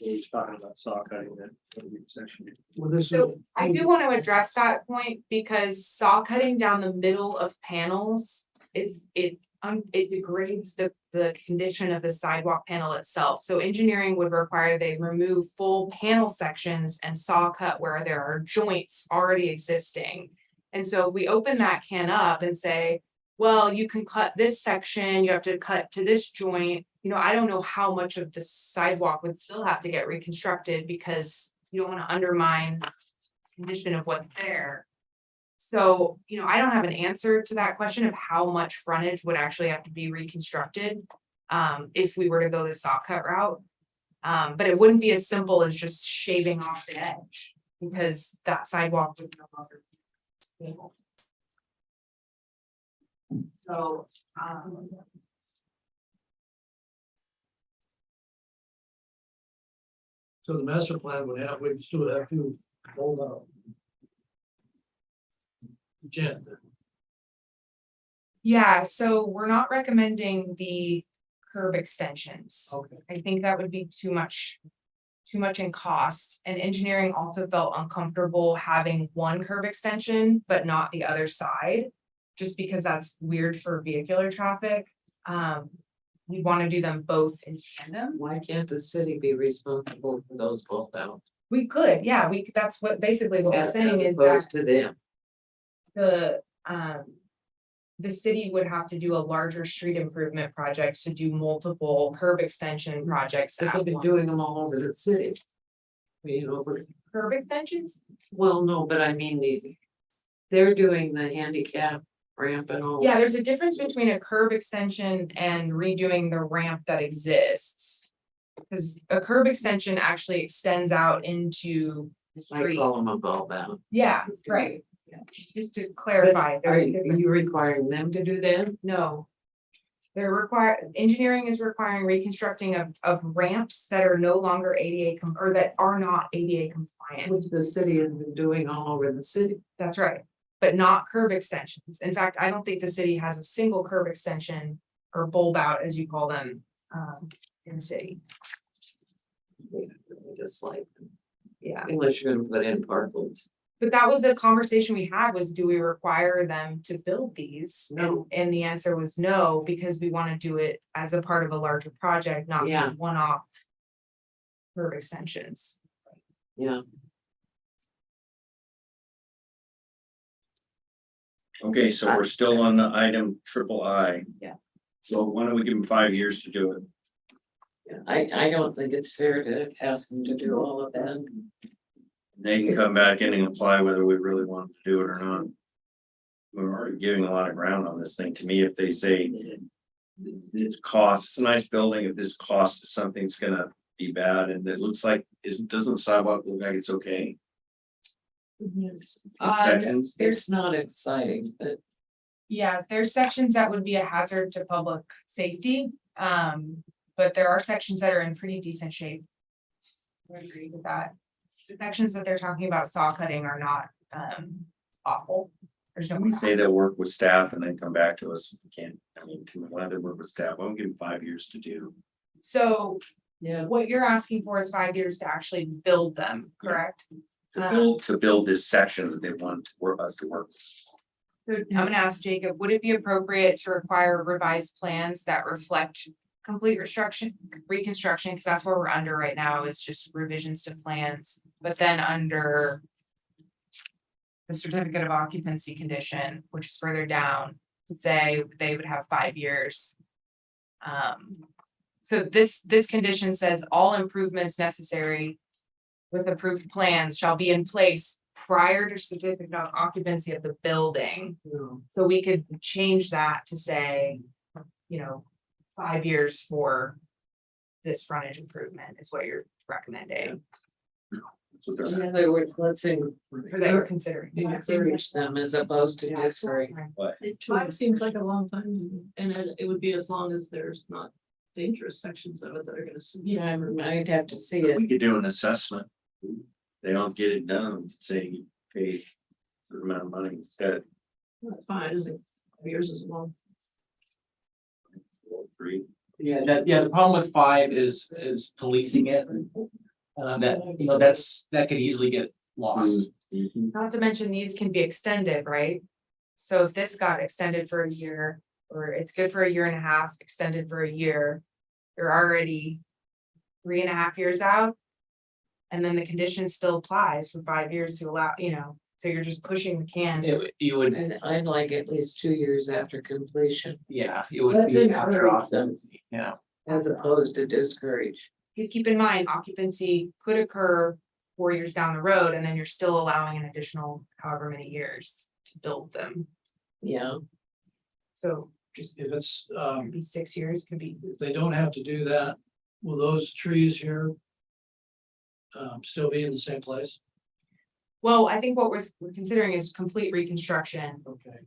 He's talking about saw cutting that section. Well, this So I do want to address that point because saw cutting down the middle of panels it degrades the condition of the sidewalk panel itself. So engineering would require they remove full panel sections and saw cut where there are joints already existing. And so if we open that can up and say, well, you can cut this section, you have to cut to this joint. I don't know how much of the sidewalk would still have to get reconstructed because you don't want to undermine the condition of what's there. So, I don't have an answer to that question of how much frontage would actually have to be reconstructed. If we were to go the saw cut route. But it wouldn't be as simple as just shaving off the edge because that sidewalk would no longer be stable. So, So the master plan would have, we still have to hold up. Jen, yeah, so we're not recommending the curb extensions. okay, I think that would be too much in cost, and engineering also felt uncomfortable having one curb extension, but not the other side. Just because that's weird for vehicular traffic. We want to do them both in tandem. Why can't the city be responsible for those both out? We could, yeah, that's what basically what we're As saying is opposed that to them. the city would have to do a larger street improvement project to do multiple curb extension projects. But at they've been doing them once. all over the city. Curb extensions? Well, no, but I mean, they're doing the handicap ramp and all. Yeah, there's a difference between a curb extension and redoing the ramp that exists. Because a curb extension actually extends out into the I street. call them a bulb out. Yeah, right. Just to clarify. Are there's a you difference. requiring them to do that? No. Engineering is requiring reconstructing of ramps that are no longer ADA or that are not ADA compliant. Which the city has been doing all over the city. That's right. but not curb extensions. In fact, I don't think the city has a single curb extension or bulb out, as you call them, in the city. Just like, Yeah. unless you're gonna put in parklets. But that was the conversation we had, was do we require them to build these? No. And the answer was no, because we want to do it as a part of a larger project, not Yeah. just one-off curb extensions. Yeah, Okay, so we're still on the item III. Yeah. So why don't we give them 5 years to do it? I don't think it's fair to ask them to do all of that. They can come back in and apply whether we really want to do it or not. We're already giving a lot of ground on this thing. To me, if they say it's cost, it's a nice building, if this cost is something's gonna be bad, and it looks like, doesn't the sidewalk look like it's okay? Sections, It's not exciting, but Yeah, there's sections that would be a hazard to public safety, but there are sections that are in pretty decent shape. I would agree with that. The sections that they're talking about saw cutting are not, awful. There's no. we say they'll work with staff and then come back to us. If we can't, I mean, to want to work with staff, won't give them 5 years to do. So yeah, what you're asking for is 5 years to actually build them, correct? To build this section that they want to work us to work. So I'm gonna ask Jacob, would it be appropriate to require revised plans that reflect complete reconstruction, because that's where we're under right now, is just revisions to plans, but then under the certificate of occupancy condition, which is further down, to say they would have 5 years. So this condition says all improvements necessary with approved plans shall be in place prior to certificate of occupancy of the building. So we could change that to say, 5 years for this frontage improvement is what you're recommending, That's what they're in saying. other words, let's or that you're considering. encourage them as opposed to discourage. But 5 seems like a long time, and it would be as long as there's not dangerous sections of it that are gonna. Yeah, I might have to see it. we could do an assessment. They don't get it done, say you pay a certain amount of money instead. That's fine, isn't it? 5 years is long. Agree. Yeah, the problem with 5 is policing it. That could easily get lost. Not to mention these can be extended, right? So if this got extended for a year, or it's good for a year and a half, extended for a year, you're already 3.5 years out. And then the condition still applies for 5 years to allow, so you're just pushing the can. You would, And I'd like at least 2 years after completion, yeah, it would Let's be encourage after them. occupancy, yeah. as opposed to discourage. Just keep in mind, occupancy could occur 4 years down the road, and then you're still allowing an additional however many years to build them. Yeah, So just If it's, could be 6 years, could be. if they don't have to do that, will those trees here still be in the same place? Well, I think what we're considering is complete reconstruction, Okay,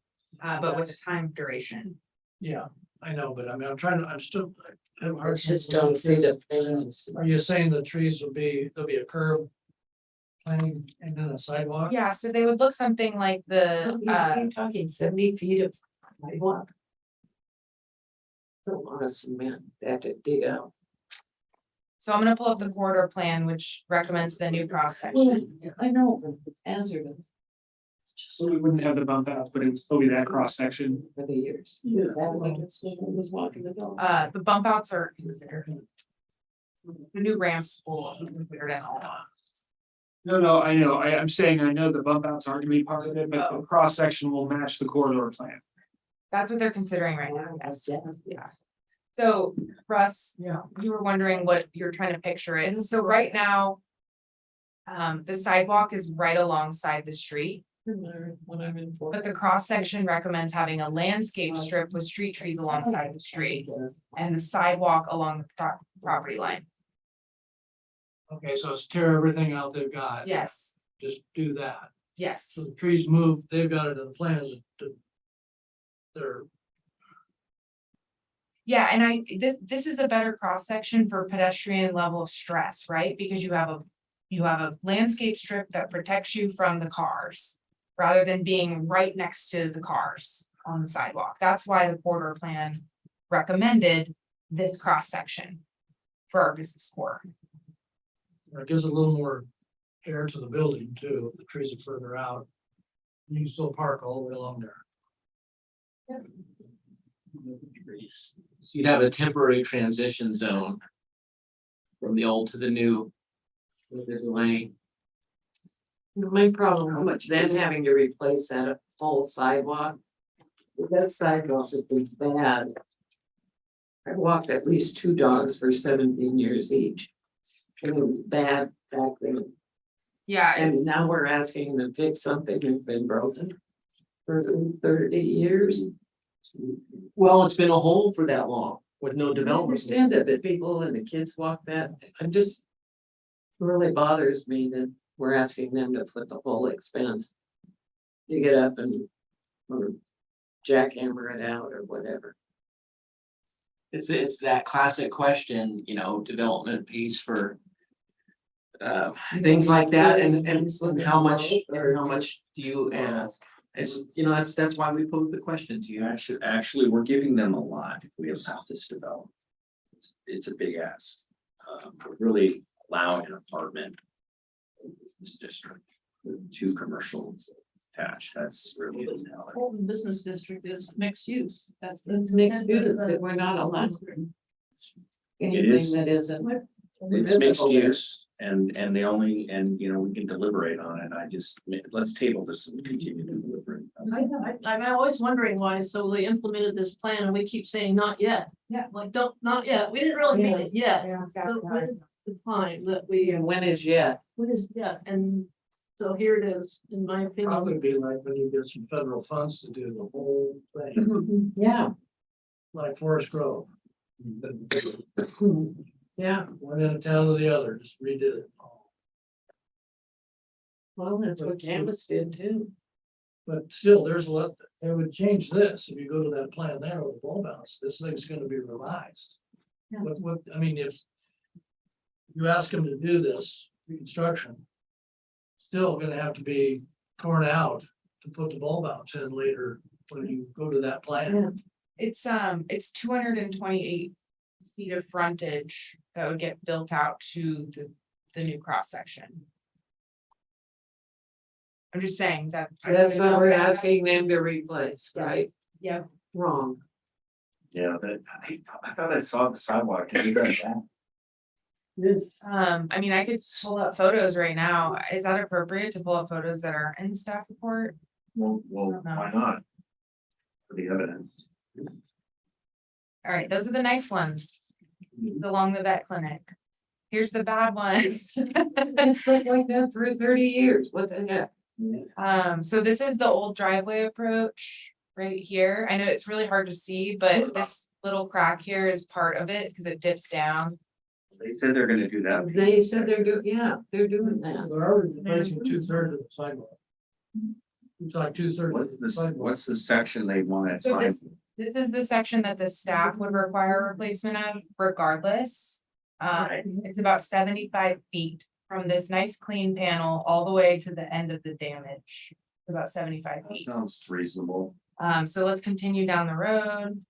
but with a time duration. yeah, I know, but I mean, I'm still. I have a I hard time just don't see the. Are you saying the trees there'll be a curb? Planting and then a sidewalk? Yeah, so they would look something like the, I'm talking 70 feet of sidewalk. Don't want to cement that to dig out. so I'm gonna pull up the corridor plan, which recommends the new cross section. I know, but it's hazardous. So we wouldn't have the bump outs, but it would still be that cross section. For the years. Yeah. That was walking the dog. The bump outs are considered. The new ramps will be considered as all. No, I know, I'm saying I know the bump outs aren't gonna be part of it, but the cross section will match the corridor plan. That's what they're considering right now, yes, yeah. So Russ, you were wondering what you're trying to picture it, so right now. The sidewalk is right alongside the street, When I'm in. but the cross section recommends having a landscape strip with street trees alongside the street. And the sidewalk along the property line, Okay, so it's tear everything out they've got. yes, Just do that. yes. So the trees move, they've got it in the plans. They're, Yeah, and this is a better cross section for pedestrian level of stress, right? Because you have a landscape strip that protects you from the cars. rather than being right next to the cars on the sidewalk. That's why the corridor plan recommended this cross section for our business core. It gives a little more air to the building too, if the trees are further out. You can still park all the way along there. So you'd have a temporary transition zone from the old to the new. With the lane. My problem, then having to replace that whole sidewalk. That sidewalk would be bad. I walked at least 2 dogs for 17 years each. And it was bad back then. Yeah, And it's, now we're asking them to fix something that's been broken for 30 years. Well, it's been a hole for that long with no I development. understand that, but people and the kids walk that, I'm just. Really bothers me that we're asking them to put the whole expense. You get up and. Or jackhammer it out or whatever. It's that classic question, you know, development pays for. Things like that and how much do you ask? It's, you know, that's why we pose the question to you. Actually, we're giving them a lot if we allow this development. It's a big ask. We're really allowing an apartment. In this district with 2 commercial attached, that's really. Holton Business District is mixed use. That's It's mixed use that we're not allowed. Anything is. that isn't. It's mixed use and they only, and you know, we can deliberate on it. Let's table this and continue to deliberate. I'm always wondering why, so they implemented this plan and we keep saying not yet. Yeah. Like, don't, not yet, we didn't really mean it yet. Yeah, So exactly. what is the time that we, And when is yet? what is yet, and so here it is, in my opinion. Probably be like when you get some federal funds to do the whole thing, Yeah, like Forest Grove. yeah, One end of town to the other, just redid it. well, that's what Campus did too. But still, there's a lot, it would change this, if you go to that plan there with the bulb outs, this thing's gonna be revised. Yeah. What, I mean, if you ask them to do this reconstruction, still gonna have to be torn out to put the bulb outs in later when you go to that plan. it's 228 feet of frontage that would get built out to the new cross section. I'm just saying that. So that's what we're asking them to replace, right? Yeah. Wrong. Yeah, I thought I saw the sidewalk. Can you go back? This. I mean, I could pull up photos right now. Is that appropriate to pull up photos that are in the staff report? Well, why not? For the evidence. All right, those are the nice ones. Along the vet clinic. Here's the bad ones. It's looked like that for 30 years, what the heck? So this is the old driveway approach right here. I know it's really hard to see, but this little crack here is part of it because it dips down. They said they're gonna do that. They said they're doing, yeah, they're doing that. They're already replacing 2/3 of the sidewalk. It's like 2/3 What's of the this, sidewalk. what's the section they want to So find? this is the section that the staff would require replacement of regardless. It's about 75 feet from this nice clean panel all the way to the end of the damage. About 75 That feet. sounds reasonable. So let's continue down the road.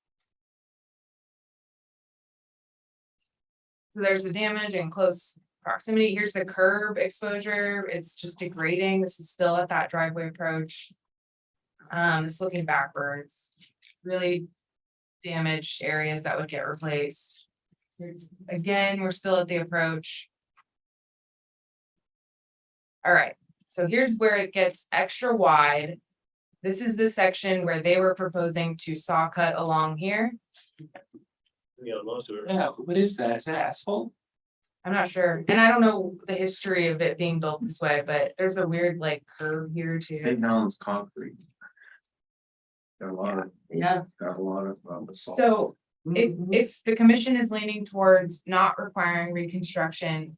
So there's the damage in close proximity. Here's the curb exposure. It's just degrading. This is still at that driveway approach. It's looking backwards. Really damaged areas that would get replaced. Again, we're still at the approach. All right, so here's where it gets extra wide. This is the section where they were proposing to saw cut along here. Yeah, most of it. Yeah, what is that? Is that asphalt? I'm not sure, and I don't know the history of it being built this way, but there's a weird like curve here too. St. Helens concrete. Got a lot of, Yeah. basalt. So if the commission is leaning towards not requiring reconstruction,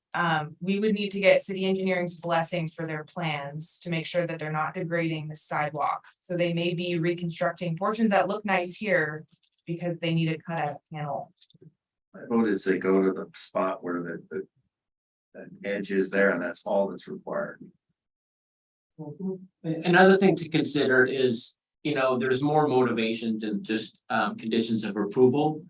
we would need to get city engineering's blessing for their plans to make sure that they're not degrading the sidewalk. So they may be reconstructing portions that look nice here because they need a cutout panel. My vote is they go to the spot where the edge is there and that's all that's required. Another thing to consider is, there's more motivation than just conditions of approval.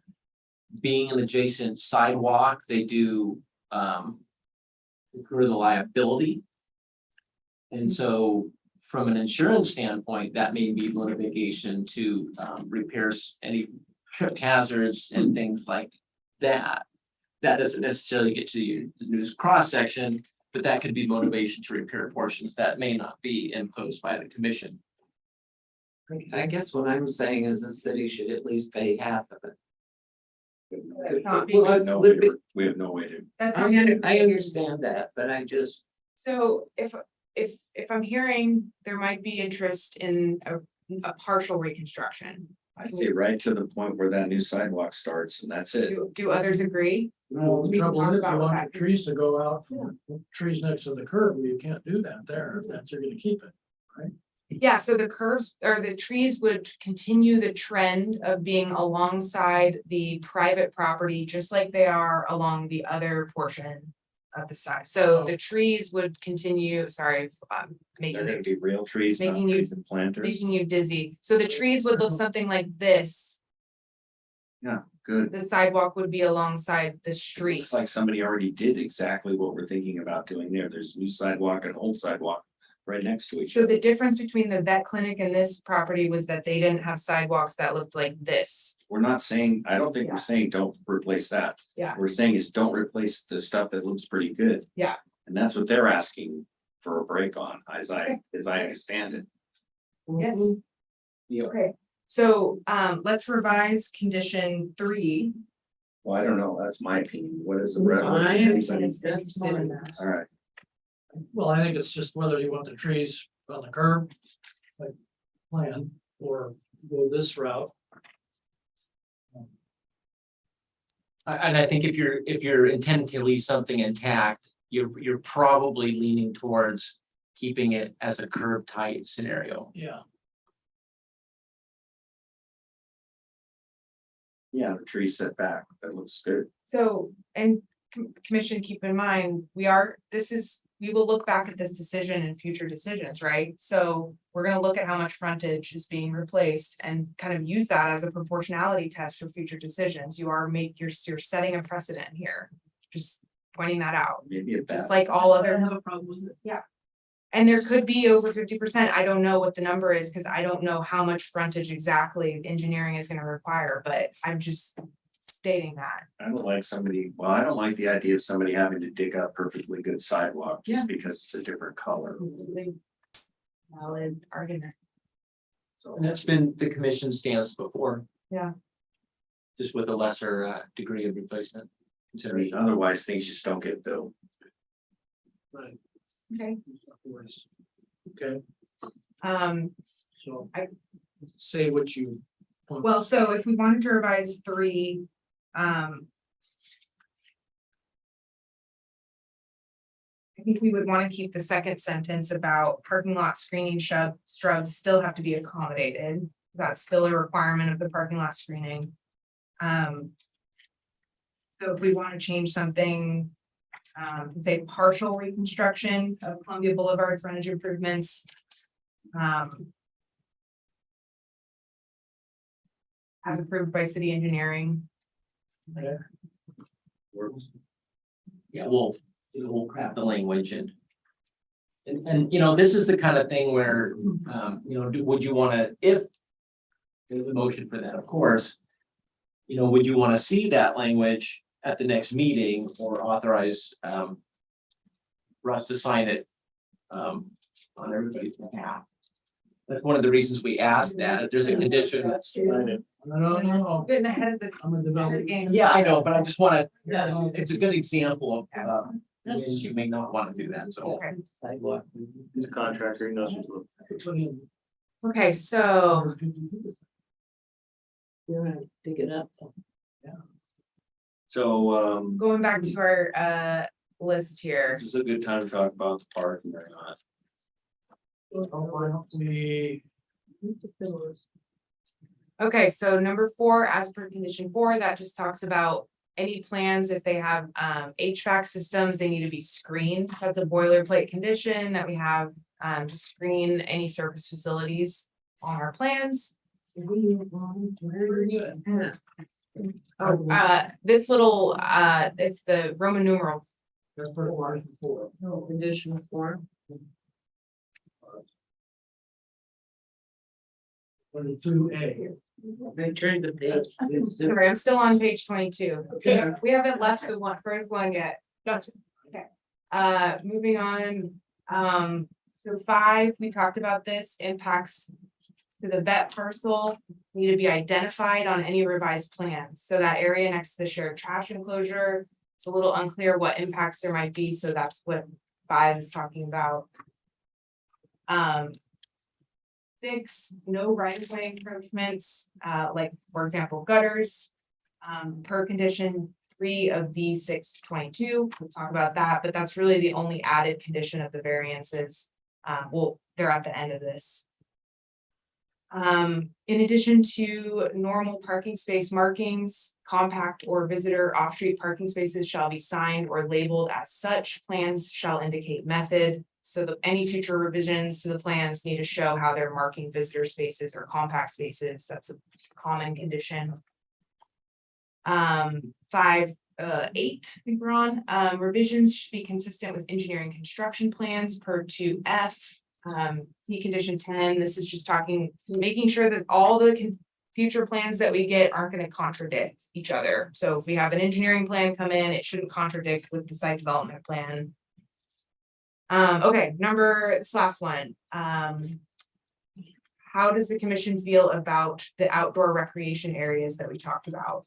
Being an adjacent sidewalk, they do incur the liability. And so from an insurance standpoint, that may be motivation to repairs any trip hazards and things like that. That doesn't necessarily get to your news cross section, but that could be motivation to repair portions that may not be imposed by the commission. I guess what I'm saying is the city should at least pay half of it. That's not being- Well, No, would be- we have no way to. That's I understand that, but I just, So if I'm hearing, there might be interest in a partial reconstruction. I say right to the point where that new sidewalk starts and that's it. Do others agree? Well, the We can trouble talk is, you about want that. the trees to go out, trees next to the curb, you can't do that there, if that's, you're gonna keep it. Yeah, so the curves or the trees would continue the trend of being alongside the private property, just like they are along the other portion of the side. So the trees would continue, sorry, They're gonna making be real trees, not making you- trees and planters. you dizzy. So the trees would look something like this. Yeah, good. The sidewalk would be alongside the street. Looks like somebody already did exactly what we're thinking about doing there. There's a new sidewalk and old sidewalk right next to each So other. the difference between the vet clinic and this property was that they didn't have sidewalks that looked like this. We're not saying, I don't think we're saying don't replace that. Yeah. We're saying is don't replace the stuff that looks pretty good. Yeah. And that's what they're asking for a break on, as I understand it. Yes. Yeah. Okay, so let's revise condition 3. Well, I don't know. That's my opinion. What is the? I everybody- Interested in that. All right. Well, I think it's just whether you want the trees on the curb, like plan, or go this route. And I think if you're intending to leave something intact, you're probably leaning towards keeping it as a curb tight scenario. Yeah. Yeah, the tree set back. That looks good. So, and commission, keep in mind, we will look back at this decision in future decisions, right? So we're gonna look at how much frontage is being replaced and kind of use that as a proportionality test for future decisions. You're setting a precedent here, just pointing that out, Maybe a bad. just like all I other. don't have a problem with it. And there could be over 50%. I don't know what the number is, because I don't know how much frontage exactly engineering is gonna require, but I'm just stating that. I don't like I don't like the idea of somebody having to dig up perfectly good sidewalk just because it's a different color. Valid argument. And that's been the commission's stance before. Yeah. Just with a lesser degree of replacement consideration. Otherwise, things just don't get built. Right. Okay, Okay, so I- say what you. well, so if we wanted to revise 3, I think we would want to keep the second sentence about parking lot screening shrubs still have to be accommodated. That's still a requirement of the parking lot screening. So if we want to change something, say partial reconstruction of Columbia Boulevard frontage improvements. As approved by city engineering. Yeah, we'll craft the language and. And this is the kind of thing where, would you wanna, if. There's a motion for that, of course. Would you wanna see that language at the next meeting or authorize, for us to sign it, on everybody's behalf? That's one of the reasons we asked that. If there's a condition. No. Getting ahead of the I'm a developer. game. Yeah, I know, but I just wanna, it's a good example of, ways you may not wanna do that, so. Okay. Sidewalk. he's a contractor, he knows what's up. Okay, so you're gonna dig it up. So, going back to our list here. this is a good time to talk about the parking or not. We, Okay, so number 4, as per condition 4, that just talks about any plans, if they have HVAC systems, they need to be screened. That's a boilerplate condition that we have to screen any surface facilities on our plans. This little, it's the Roman numeral. That's part of Article 4. No, condition 4. 22A. They turned the page. Sorry, I'm still on page 22. Okay. We haven't left the first one yet. Gotcha. Moving on, so 5, we talked about this, impacts to the vet parcel need to be identified on any revised plans. So that area next to the shared trash enclosure, it's a little unclear what impacts there might be, so that's what 5 is talking about. 6, no right-of-way encroachments, like, for example, gutters, per condition 3 of V622, we'll talk about that, but that's really the only added condition of the variances. Well, they're at the end of this. In addition to normal parking space markings, compact or visitor off-street parking spaces shall be signed or labeled as such. Plans shall indicate method. So that any future revisions to the plans need to show how they're marking visitor spaces or compact spaces. That's a common condition. 5, 8, I think we're on. Revisions should be consistent with engineering construction plans per 2F. See condition 10, this is just making sure that all the future plans that we get aren't going to contradict each other. So if we have an engineering plan come in, it shouldn't contradict with the site development plan. Okay, this last one. How does the commission feel about the outdoor recreation areas that we talked about?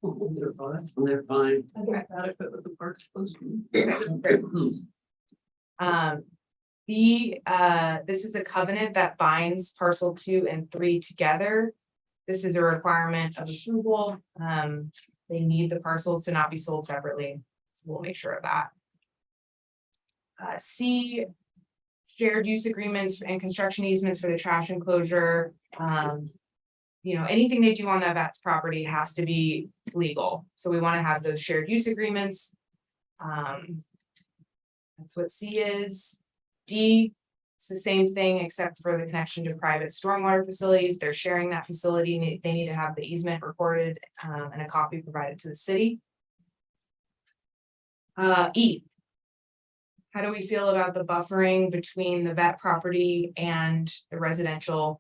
They're fine. They're fine. Okay. Adequate with the park. This is a covenant that binds parcel 2 and 3 together. This is a requirement of approval. They need the parcels to not be sold separately, so we'll make sure of that. C, shared use agreements and construction easements for the trash enclosure. Anything they do on that vet's property has to be legal, so we want to have those shared use agreements. That's what C is. D, it's the same thing except for the connection to private stormwater facilities. They're sharing that facility. They need to have the easement recorded and a copy provided to the city. E, how do we feel about the buffering between the vet property and the residential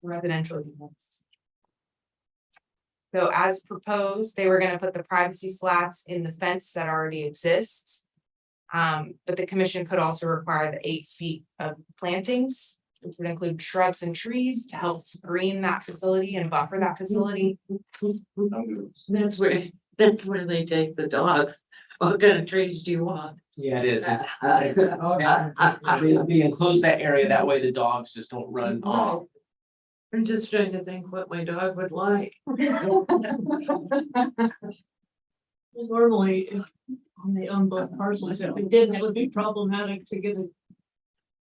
units? So as proposed, they were going to put the privacy slats in the fence that already exists. But the commission could also require the 8 feet of plantings, which would include shrubs and trees to help green that facility and buffer that facility. That's where they take the dogs. What kind of trees do you want? Yeah, it is. We enclose that area, that way the dogs just don't run off. I'm just trying to think what my dog would like. Normally, if they own both parcels, if we didn't, it would be problematic to get an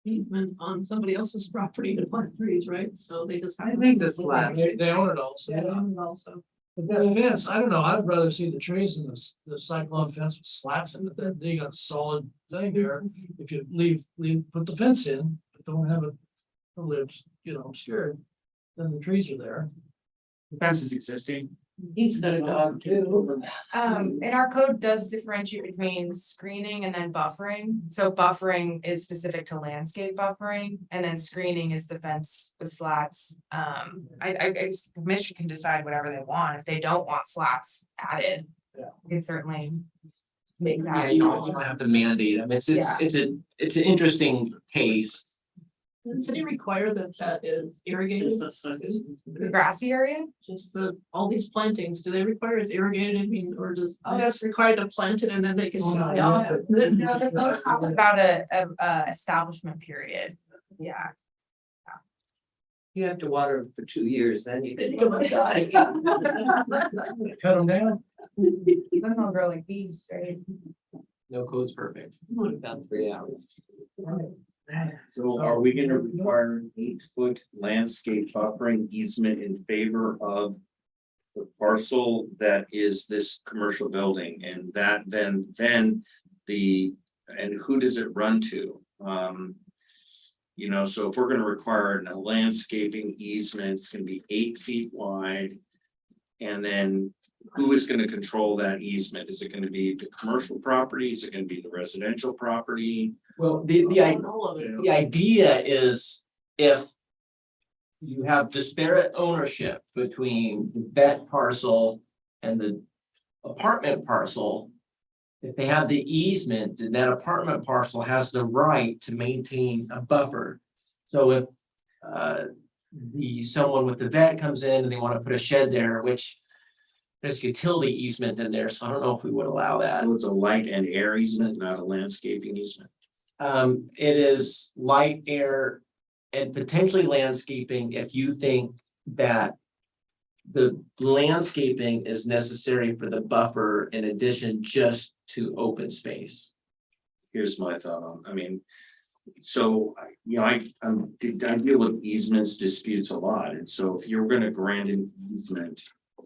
easement on somebody else's property to plant trees, right? So they just. I think this last. They own it also. Yeah, they own it also. But that fence, I don't know, I'd rather see the trees than the cyclone fence with slats in it. Then you got a solid thing there. If you put the fence in, but don't have it live, obscured, then the trees are there. The fence is existing. He's got a dog too. And our code does differentiate between screening and then buffering. So buffering is specific to landscape buffering, and then screening is the fence with slats. I guess the commission can decide whatever they want. If they don't want slats added, we can certainly make Yeah, that. you don't have to mandate them. It's an interesting case. Does the city require that is irrigated? The grassy area? Just all these plantings, do they require it's irrigated, or does, Oh, that's required to plant it and then they can Oh, no, fly off? No, the code talks about a establishment period. Yeah. You have to water for 2 years, then you can. Cut them down. I don't know, grow like bees, right? No code's perfect. About 3 hours. So are we gonna require 8-foot landscape buffering easement in favor of the parcel that is this commercial building and that then and who does it run to? You know, so if we're gonna require a landscaping easement, it's gonna be 8 feet wide. And then who is gonna control that easement? Is it gonna be the commercial property? Is it gonna be the residential property? Well, the idea is if you have disparate ownership between the vet parcel and the apartment parcel, if they have the easement, then that apartment parcel has the right to maintain a buffer. So if someone with the vet comes in and they want to put a shed there, which there's utility easement in there, so I don't know if we would allow that. So it's a light and air easement, not a landscaping easement. It is light, air, and potentially landscaping if you think that the landscaping is necessary for the buffer in addition just to open space. Here's my thought on, I mean, so, I deal with easements disputes a lot, and so if you're gonna grant an easement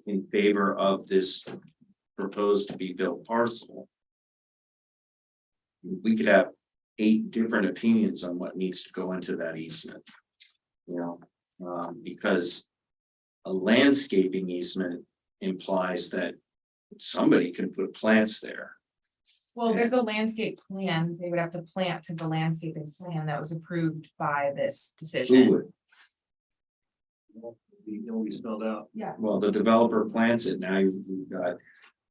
in favor of this proposed to be built parcel, we could have 8 different opinions on what needs to go into that easement. Because a landscaping easement implies that somebody can put plants there. Well, there's a landscape plan. They would have to plant to the landscaping plan that was approved by this Who decision. would? It'll be spelled out. Yeah. Well, the developer plants it, now you've got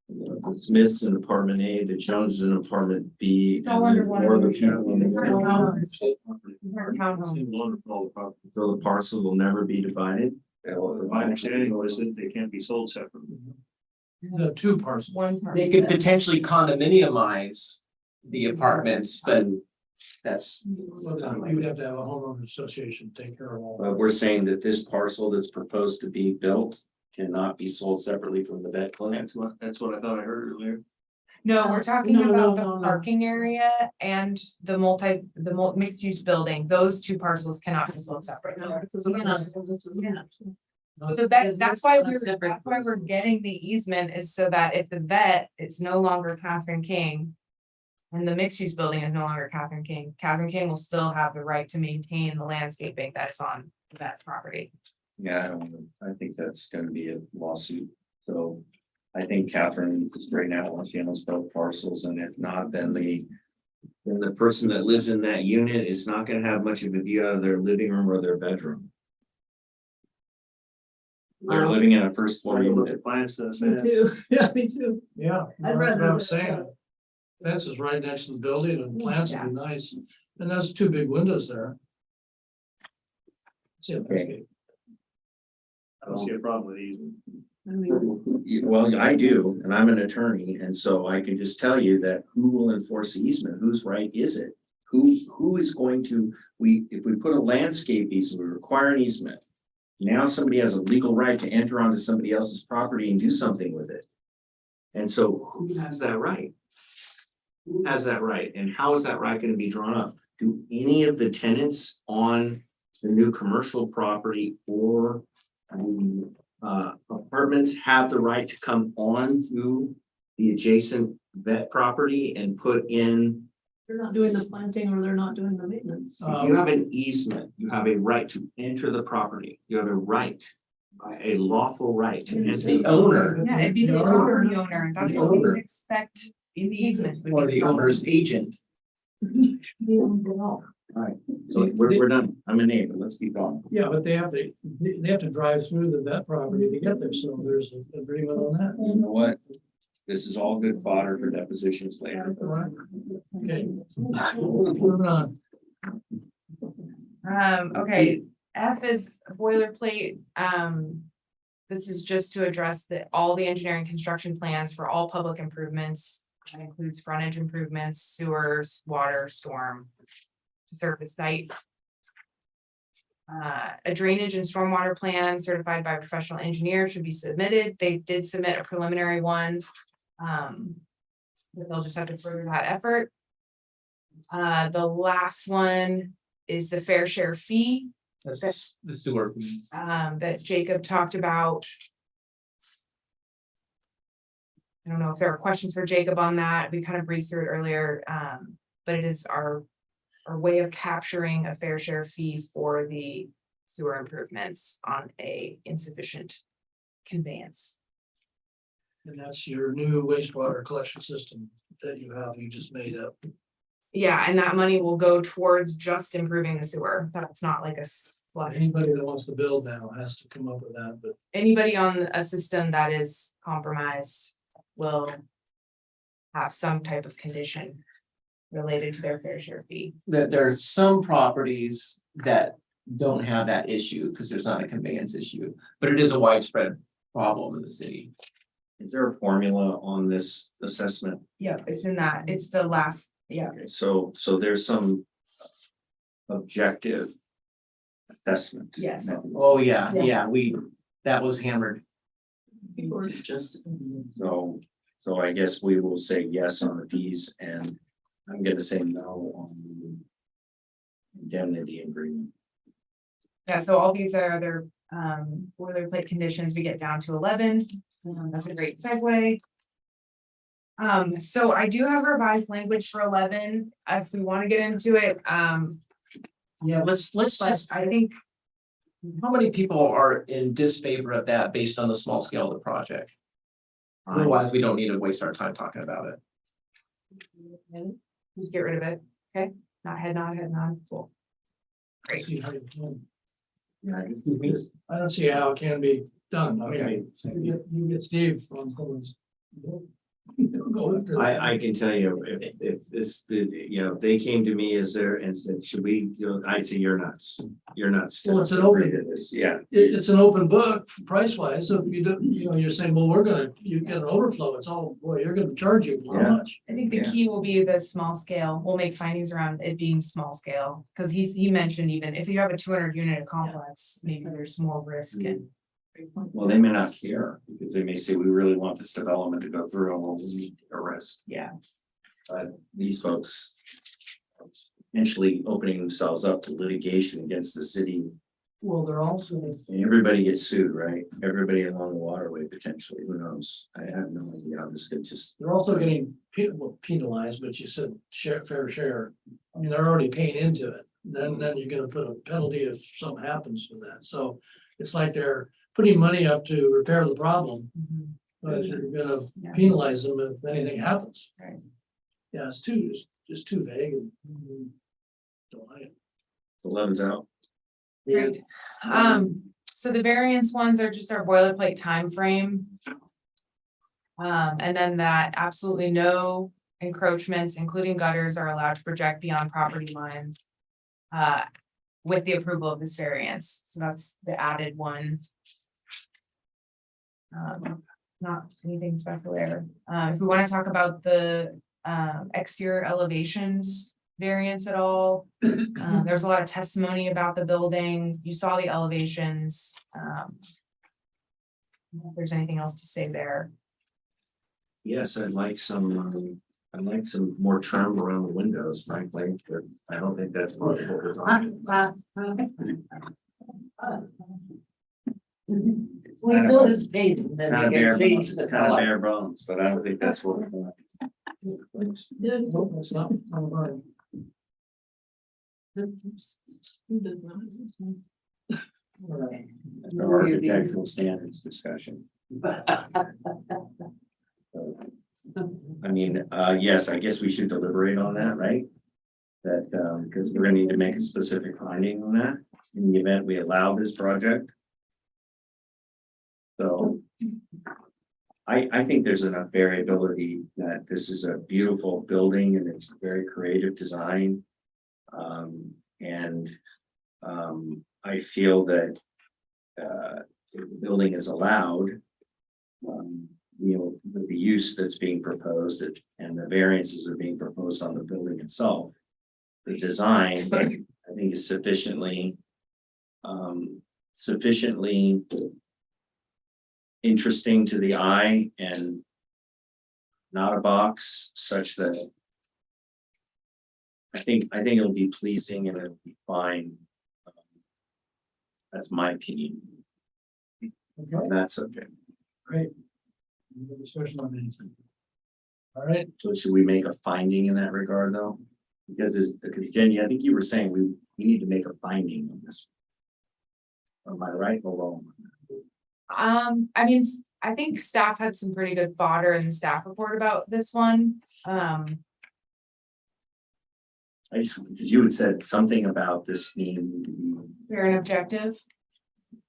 the Smiths in apartment A, the Joneses in apartment B. It's all under one or the roof. people in the- It's our townhome. So the parcel will never be divided? My understanding was that they can't be sold separately. The 2 parcels. One part. They could potentially condominiumize the apartments, but that's. You would have to have a homeowner association take care of all that. But we're saying that this parcel that's proposed to be built cannot be sold separately from the vet clinic. That's what I thought I heard earlier. No, we're talking No, about no, the no. parking area and the mixed use building. Those 2 parcels cannot be sold separately. So that's why we're getting the easement is so that if the vet, it's no longer Catherine King. And the mixed use building is no longer Catherine King will still have the right to maintain the landscaping that is on the vet's property. Yeah, I think that's gonna be a lawsuit, so. I think Catherine right now wants to owns both parcels, and if not, then the person that lives in that unit is not gonna have much of a view out of their living room or their bedroom. They're living in a first floor unit. Plans to Me too, yeah, me too. Yeah, I'd that's rather what I'm do saying. Fence is right next to the building and plants would be nice, and there's 2 big windows there. See, okay. I don't see a problem with these. Well, I do, and I'm an attorney, and so I can just tell you that who will enforce the easement? Whose right is it? Who is going to, if we put a landscape easement, we require an easement. Now somebody has a legal right to enter onto somebody else's property and do something with it. And so who has that right? Who has that right? And how is that right going to be drawn up? Do any of the tenants on the new commercial property or apartments have the right to come on to the adjacent vet property and put in? They're not doing the planting or they're not doing the maintenance. If you have an easement, you have a right to enter the property. You have a right, a lawful right to enter. The owner Yeah, it'd be the property owner. That's what we would expect in the easement. or the owner's agent. Right, so we're done. I'm a neighbor. Let's keep going. Yeah, but they have to drive through the vet property to get there, so there's an agreement on that. You know what? This is all good fodder for depositions later. Okay. Moving on. Okay, F is boilerplate. This is just to address all the engineering construction plans for all public improvements. That includes frontage improvements, sewers, water, storm, to serve the site. A drainage and stormwater plan certified by a professional engineer should be submitted. They did submit a preliminary one. But they'll just have to further that effort. The last one is the fair share fee. That's the sewer. That Jacob talked about. I don't know if there are questions for Jacob on that. We kind of breezed through it earlier, but it is our way of capturing a fair share fee for the sewer improvements on a insufficient conveyance. And that's your new wastewater collection system that you just made up. Yeah, and that money will go towards just improving the sewer. That's not like a flush. Anybody that wants to build now has to come up with that, but Anybody on a system that is compromised will have some type of condition related to their fair share fee. There are some properties that don't have that issue because there's not a conveyance issue, but it is a widespread problem in the city. Is there a formula on this assessment? Yeah, it's in that, it's the last, yeah. Okay, so there's some objective assessment. Yes. Oh, yeah, Yeah. that was hammered. So I guess we will say yes on the fees, and I'm gonna say no on the indemnity agreement. Yeah, so all these are their boilerplate conditions. We get down to 11. That's a great segue. So I do have revised language for 11, if we want to get into it. Yeah, let's But just, I think, how many people are in disfavor of that based on the small scale of the project? Otherwise, we don't need to waste our time talking about it. just get rid of it, okay? Not head nod, cool. Great. see how you can. I don't see how it can be done. I mean, you get Steve from Collins. Go after that. I can tell you, if this, if they came to me as their and said, should we, I'd say you're nuts. You're nuts. Well, it's an open- Yeah, It's an open book price wise, so if you do, you're saying, well, you get an overflow, it's all, boy, you're gonna charge you how Yeah. much? I think the key will be the small scale. We'll make findings around it being small scale, because he mentioned even if you have a 200 unit complex, maybe there's more risk and. well, they may not care, because they may say, we really want this development to go through, and we'll need a risk. Yeah. But these folks are potentially opening themselves up to litigation against the city, Well, they're also, and everybody gets sued, right? Everybody along the waterway potentially, who knows? I have no idea how this could just. they're also getting penalized, but you said fair share. I mean, they're already paying into it. Then you're gonna put a penalty if something happens with that. So it's like they're putting money up to repair the problem, but you're gonna Yeah. penalize them if anything happens. Right. Yeah, it's just too vague and don't like it. 11's out. Great. So the variance ones are just our boilerplate time frame. And then that absolutely no encroachments, including gutters, are allowed to project beyond property lines. With the approval of this variance, so that's the added one. Not anything special there. If we want to talk about the exterior elevations variance at all, there's a lot of testimony about the building. You saw the elevations. If there's anything else to say there. Yes, I'd like some more trim around the windows, frankly, but I don't think that's part of what we're talking about. We build this gate and Kind then of we bare can bones, change the it's kind of color. bare bones, but I don't think that's what. we're doing. Nope, that's not mine. All right. That's our architectural standards discussion. I mean, yes, I guess we should deliberate on that, right? That, because we're gonna need to make a specific finding on that in the event we allow this project. So I think there's enough variability that this is a beautiful building and it's a very creative design. I feel that if the building is allowed, with the use that's being proposed and the variances are being proposed on the building itself. The design, I think, is sufficiently interesting to the eye and not a box such that I think it'll be pleasing and it'll be fine. That's my opinion on that subject. Great. Any other discussion on anything? All right, So should we make a finding in that regard though? Because Jenny, I think you were saying we need to make a finding on this. Am I right or wrong? I mean, I think staff had some pretty good fodder in the staff report about this one. I just, because you had said something about this needing to be, Fair and objective.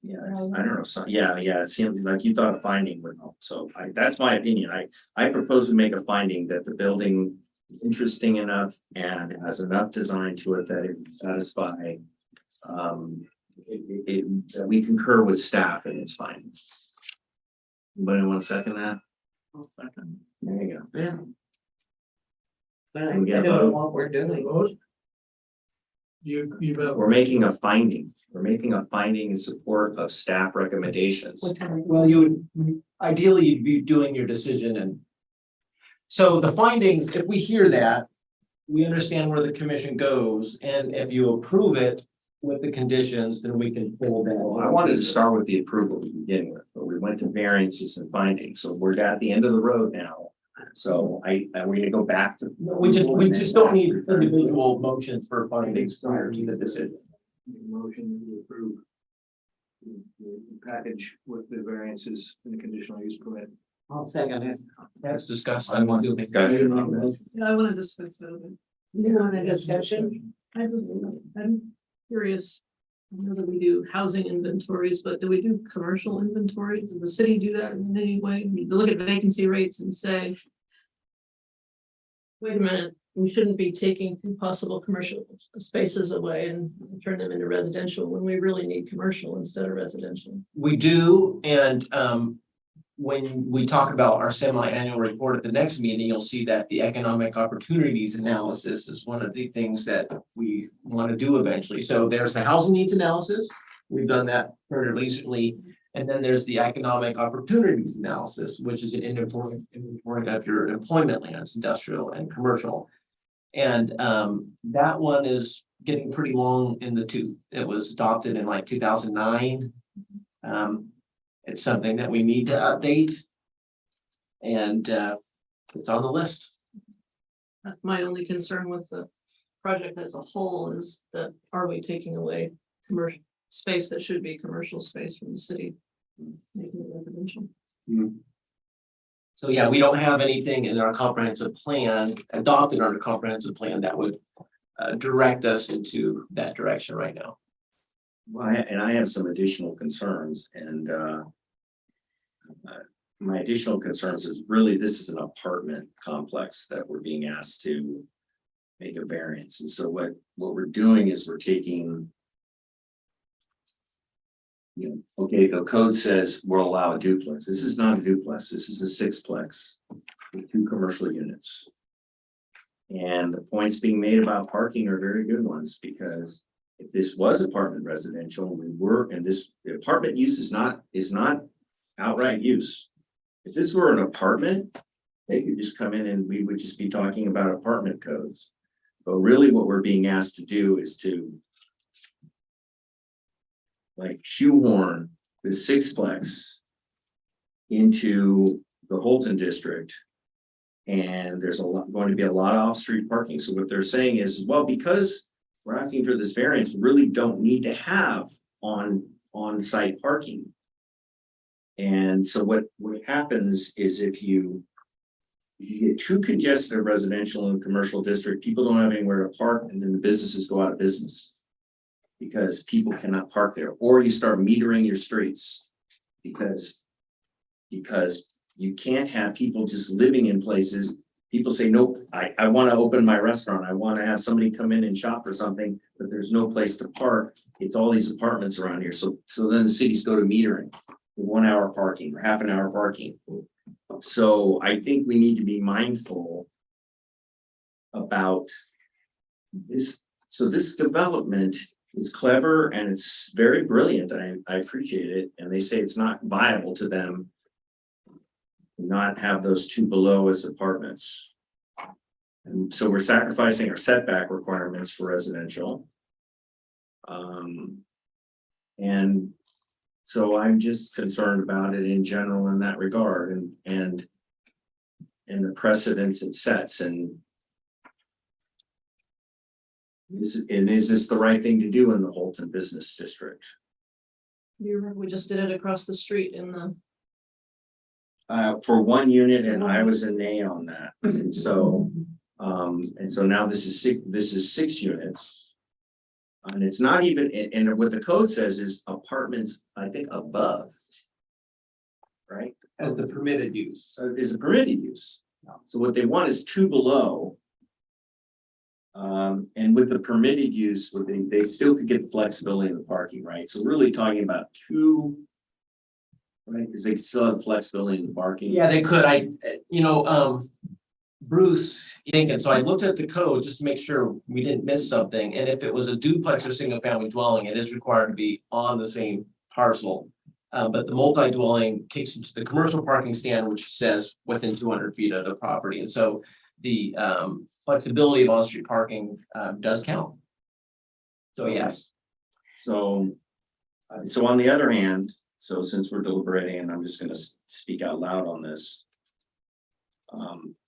yeah, I don't know, so, yeah, it seemed like you thought a finding would help, so that's my opinion, I propose to make a finding that the building is interesting enough and has enough design to it that it would satisfy that we concur with staff and it's fine. Anybody want to second that? I'll second. There you go. Yeah. But I Can we get a know vote? what we're doing. vote. You, We're making a finding. We're making a finding in support of staff recommendations. Well, you would, ideally, you'd be doing your decision and. So the findings, if we hear that, we understand where the commission goes, and if you approve it with the conditions, then we can pull that. Well, I wanted to start with the approval to begin with, but we went to variances and findings, so we're at the end of the road now. So we're gonna go back to. We just don't need individual motions for findings prior to the decision. Motion to approve. The package with the variances and the conditional use permit. I'll second it. That's discussed. I want to. Discussion on that. Yeah, I want to discuss that a bit. You want a discussion? I'm curious, I know that we do housing inventories, but do we do commercial inventories? Does the city do that in any way? You look at vacancy rates and say, wait a minute, we shouldn't be taking two possible commercial spaces away and turn them into residential when we really need commercial instead of residential. We do, and when we talk about our semi-annual report at the next meeting, you'll see that the economic opportunities analysis is one of the things that we want to do eventually. So there's the housing needs analysis. We've done that very recently. And then there's the economic opportunities analysis, which is an inventory of your employment lands, industrial and commercial. And that one is getting pretty long in the tooth. It was adopted in like 2009. It's something that we need to update. And it's on the list. That's my only concern with the project as a whole is that are we taking away commercial space that should be commercial space from the city? Making it residential. So yeah, we don't have anything in our comprehensive plan, adopted under comprehensive plan that would direct us into that direction right now. Well, I have some additional concerns and my additional concerns is really, this is an apartment complex that we're being asked to make a variance. And so what we're doing is we're taking, you know, okay, the code says we'll allow a duplex. This is not a duplex. This is a sixplex with 2 commercial units. And the points being made about parking are very good ones, because if this was apartment residential, and this the apartment use is not outright use. If this were an apartment, they could just come in and we would just be talking about apartment codes. But really what we're being asked to do is to like shoehorn the sixplex into the Holton district. And there's going to be a lot of off-street parking. So what they're saying is, well, because we're asking for this variance, we really don't need to have on-site parking. And so what happens is if you get too congested in residential and commercial district, people don't have anywhere to park, and then the businesses go out of business because people cannot park there, or you start metering your streets because you can't have people just living in places. People say, nope, I want to open my restaurant. I want to have somebody come in and shop for something, but there's no place to park. It's all these apartments around here. So then the cities go to metering, 1 hour parking or half an hour parking. So I think we need to be mindful about this. So this development is clever and it's very brilliant. I appreciate it. And they say it's not viable to them not have those 2 below as apartments. And so we're sacrificing our setback requirements for residential. And So I'm just concerned about it in general in that regard and the precedents it sets and is this the right thing to do in the Holton Business District? You remember, we just did it across the street in the, For one unit, and I was a nay on that, and so now this is 6 units. And it's not even, and what the code says is apartments, I think, above. Right? As the permitted use. Is a permitted use. So what they want is 2 below. And with the permitted use, they still could get the flexibility in the parking, right? So really talking about 2. Right, because they still have flexibility in the parking. Yeah, they could. Bruce Yankton, so I looked at the code just to make sure we didn't miss something. And if it was a duplex or single family dwelling, it is required to be on the same parcel. But the multi-dwelling takes you to the commercial parking stand, which says within 200 feet of the property. And so the flexibility of on-street parking does count. So yes. So on the other hand, so since we're deliberating, and I'm just gonna speak out loud on this.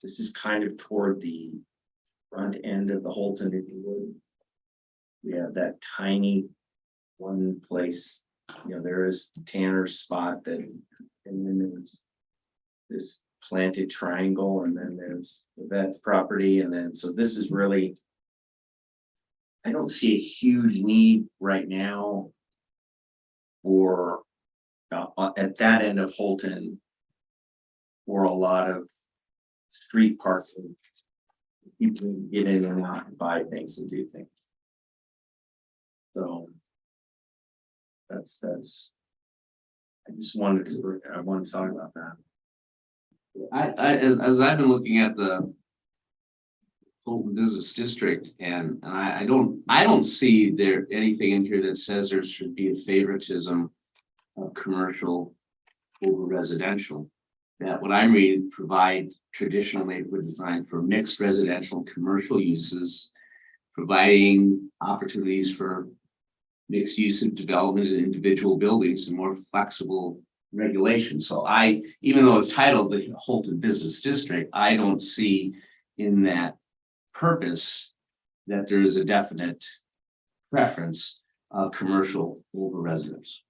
This is kind of toward the front end of the Holton, if you would. We have that tiny one place, there is Tanner's spot that, and then there's this planted triangle, and then there's the vet property, and then, so this is really, I don't see a huge need right now for at that end of Holton for a lot of street parking. People can get in and out and buy things and do things. So that's, I wanted to talk about that. As I've been looking at the Holton Business District, and I don't see there anything in here that says there should be a favoritism of commercial over residential. That what I'm reading provide traditional neighborhood design for mixed residential and commercial uses, providing opportunities for mixed use of development in individual buildings and more flexible regulation. So even though it's titled the Holton Business District, I don't see in that purpose that there is a definite preference of commercial over residence.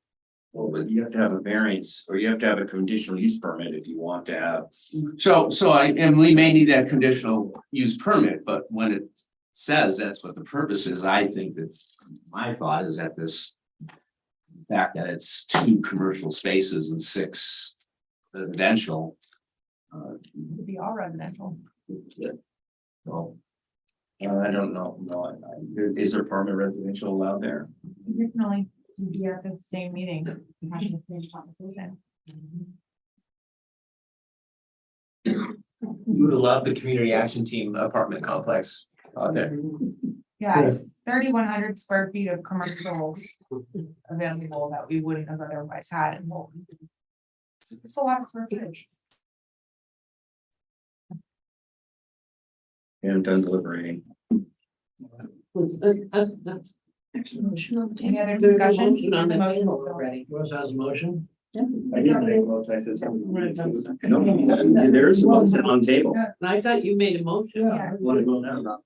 Well, but you have to have a variance, or you have to have a conditional use permit if you want to have. And we may need that conditional use permit, but when it says that's what the purpose is, I think that my thought is that this fact that it's 2 commercial spaces and 6 residential. It'd be all residential. Well, I don't know, no, is there permanent residential allowed there? Originally, to be at the same meeting. We had the same conversation. You would have loved the community action team apartment complex out there. Yeah, it's 3,100 square feet of commercial available that we wouldn't have otherwise had in Holton. It's a lot of square footage. And done deliberating. Any other discussion? On the Motion. already. Wes has a motion. I didn't make a motion, I said something. No, there is a motion on the table. I thought you made a motion. Yeah. Want to go now? That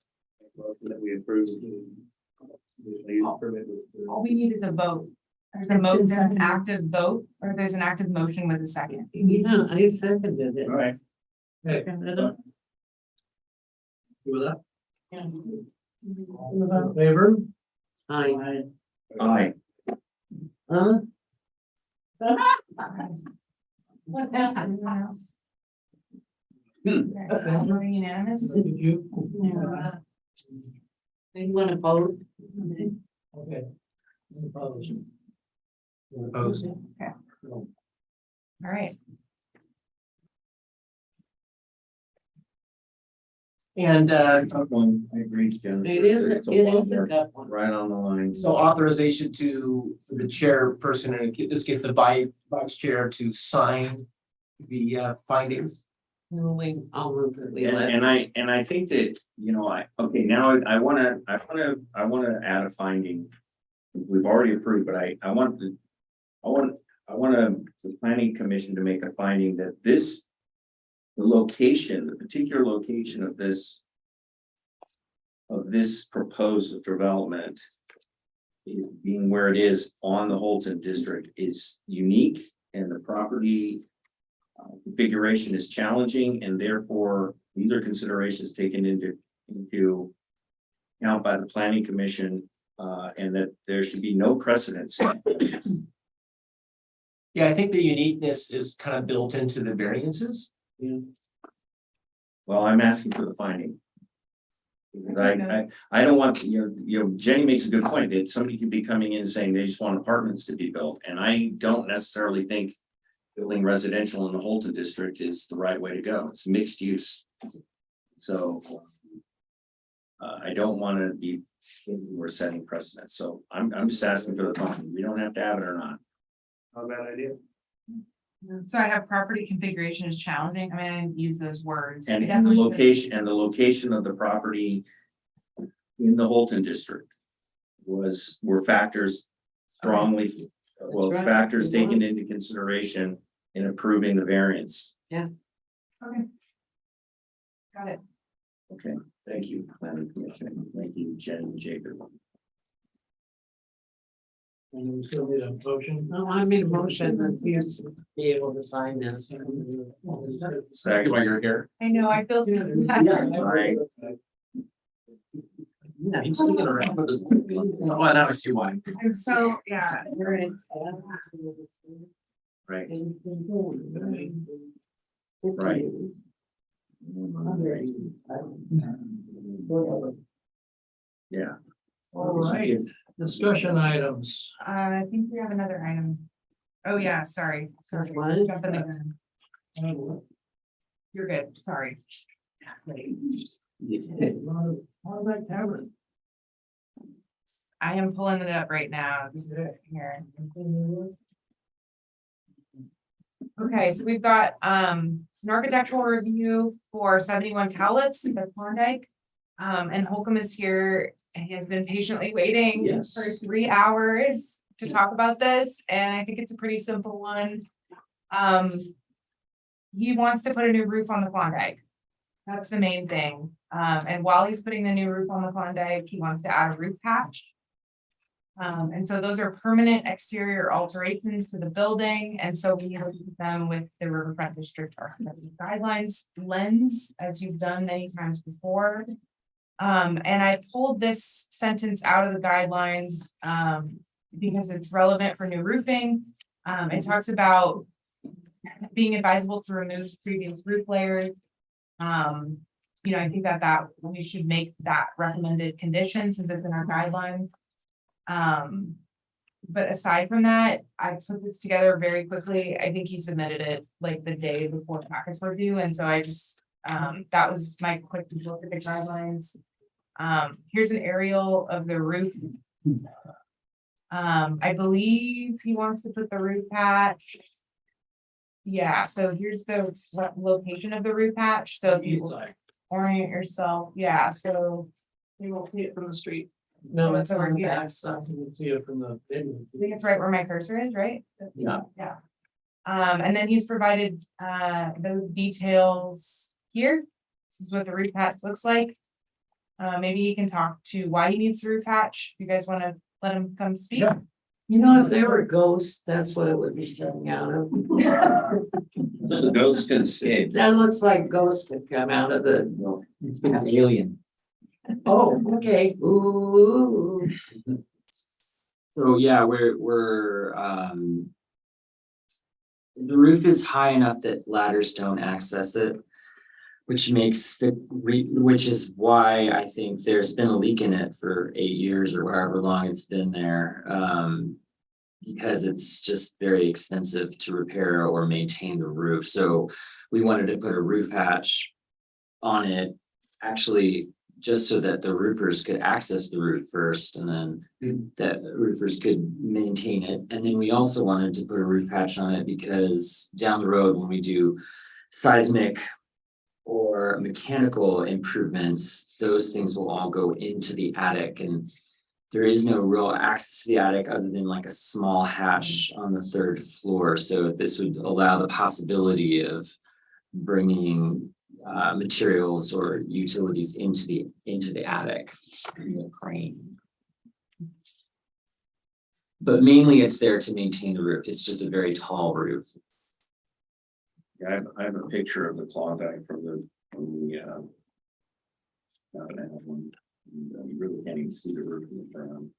we approve. All we need is a vote. There's a motion, there's an active vote, or there's an active motion with a second. Yeah, I seconded it. All right. Hey, Seconded you with that? it. All in favor? Aye. Aye. Huh? What happened? Anyone else? Hmm. Okay, we're unanimous. Did you? You want to vote? Okay. Opposed? Opposed. Okay. All right. And Tough one, I agree, Jen. It is, It's a it lot is a there, tough one. right on the line. so authorization to the chairperson, and in this case, the vice chair, to sign the findings. I'll move that we let. And I think that, now I wanna add a finding. We've already approved, but I want I want the planning commission to make a finding that this, the location, the particular location of this proposed development, being where it is on the Holton district, is unique, and the property configuration is challenging, and therefore these are considerations taken into account by the planning commission, and that there should be no precedence. Yeah, I think the uniqueness is kind of built into the variances. Well, I'm asking for the finding. Because I don't want, Jenny makes a good point that somebody could be coming in saying they just want apartments to be built, and I don't necessarily think building residential in the Holton district is the right way to go. It's mixed use. So I don't want to be, we're setting precedents. So I'm just asking for the finding. We don't have to have it or not. Not a bad idea. So I have property configuration is challenging. I mean, I didn't use those words. And the Definitely should- location of the property in the Holton district were factors That's right. factors taken into consideration in approving the variance. Okay. Got it. Okay, thank you, planning commission. Thank you, Jen and Jacob. And we still need a motion. No, I made a motion that you be able to sign this. Second, While you're here. I know, I feel. right, Yeah, he's sticking around for the. Well, now I see why. I'm so, yeah. right. Yeah. All right, discussion items. I think we have another item. Oh, yeah, sorry. What? Jumping the gun. You're good, sorry. How about Cameron? I am pulling it up right now. This is it here. Okay, so we've got an architectural review for 71 Cowlitz, the Klondike. And Holcomb is here and he has been patiently waiting Yes. for 3 hours to talk about this, and I think it's a pretty simple one. He wants to put a new roof on the Klondike. That's the main thing. And while he's putting the new roof on the Klondike, he wants to add a roof patch. And so those are permanent exterior alterations to the building, and so we have them with the Riverfront District Architecture Guidelines lens, as you've done many times before. And I pulled this sentence out of the guidelines, because it's relevant for new roofing. It talks about being advisable to remove previous roof layers. I think that we should make that recommended condition since it's in our guidelines. But aside from that, I put this together very quickly. I think he submitted it like the day before the packets were due, and so I just, that was my quick look at the guidelines. Here's an aerial of the roof. I believe he wants to put the roof patch. Yeah, so here's the location of the roof patch, so if you orient yourself, yeah, so You won't see it from the street. So No, it's it's over on the here. back side. You can see it from the. I think it's right where my cursor is, right? Yeah. Yeah. And then he's provided those details here. This is what the roof patch looks like. Maybe he can talk to why he needs the roof patch. You guys want to let him come speak? Yeah. You know, if they were ghosts, that's what it would be coming out of. So the ghost can escape. That looks like ghosts could come out of the. It's been an alien. Oh, okay, ooh. So yeah, the roof is high enough that ladders don't access it. Which is why I think there's been a leak in it for 8 years or however long it's been there. Because it's just very expensive to repair or maintain the roof. So we wanted to put a roof hatch on it, actually, just so that the roofers could access the roof first and then that roofers could maintain it. And then we also wanted to put a roof hatch on it because down the road, when we do seismic or mechanical improvements, those things will all go into the attic, and there is no real access to the attic other than like a small hatch on the 3rd floor. So this would allow the possibility of bringing materials or utilities into the attic in a crane. But mainly it's there to maintain the roof. It's just a very tall roof. Yeah, I have a picture of the Klondike from the. One. You really can't even see the roof in the ground.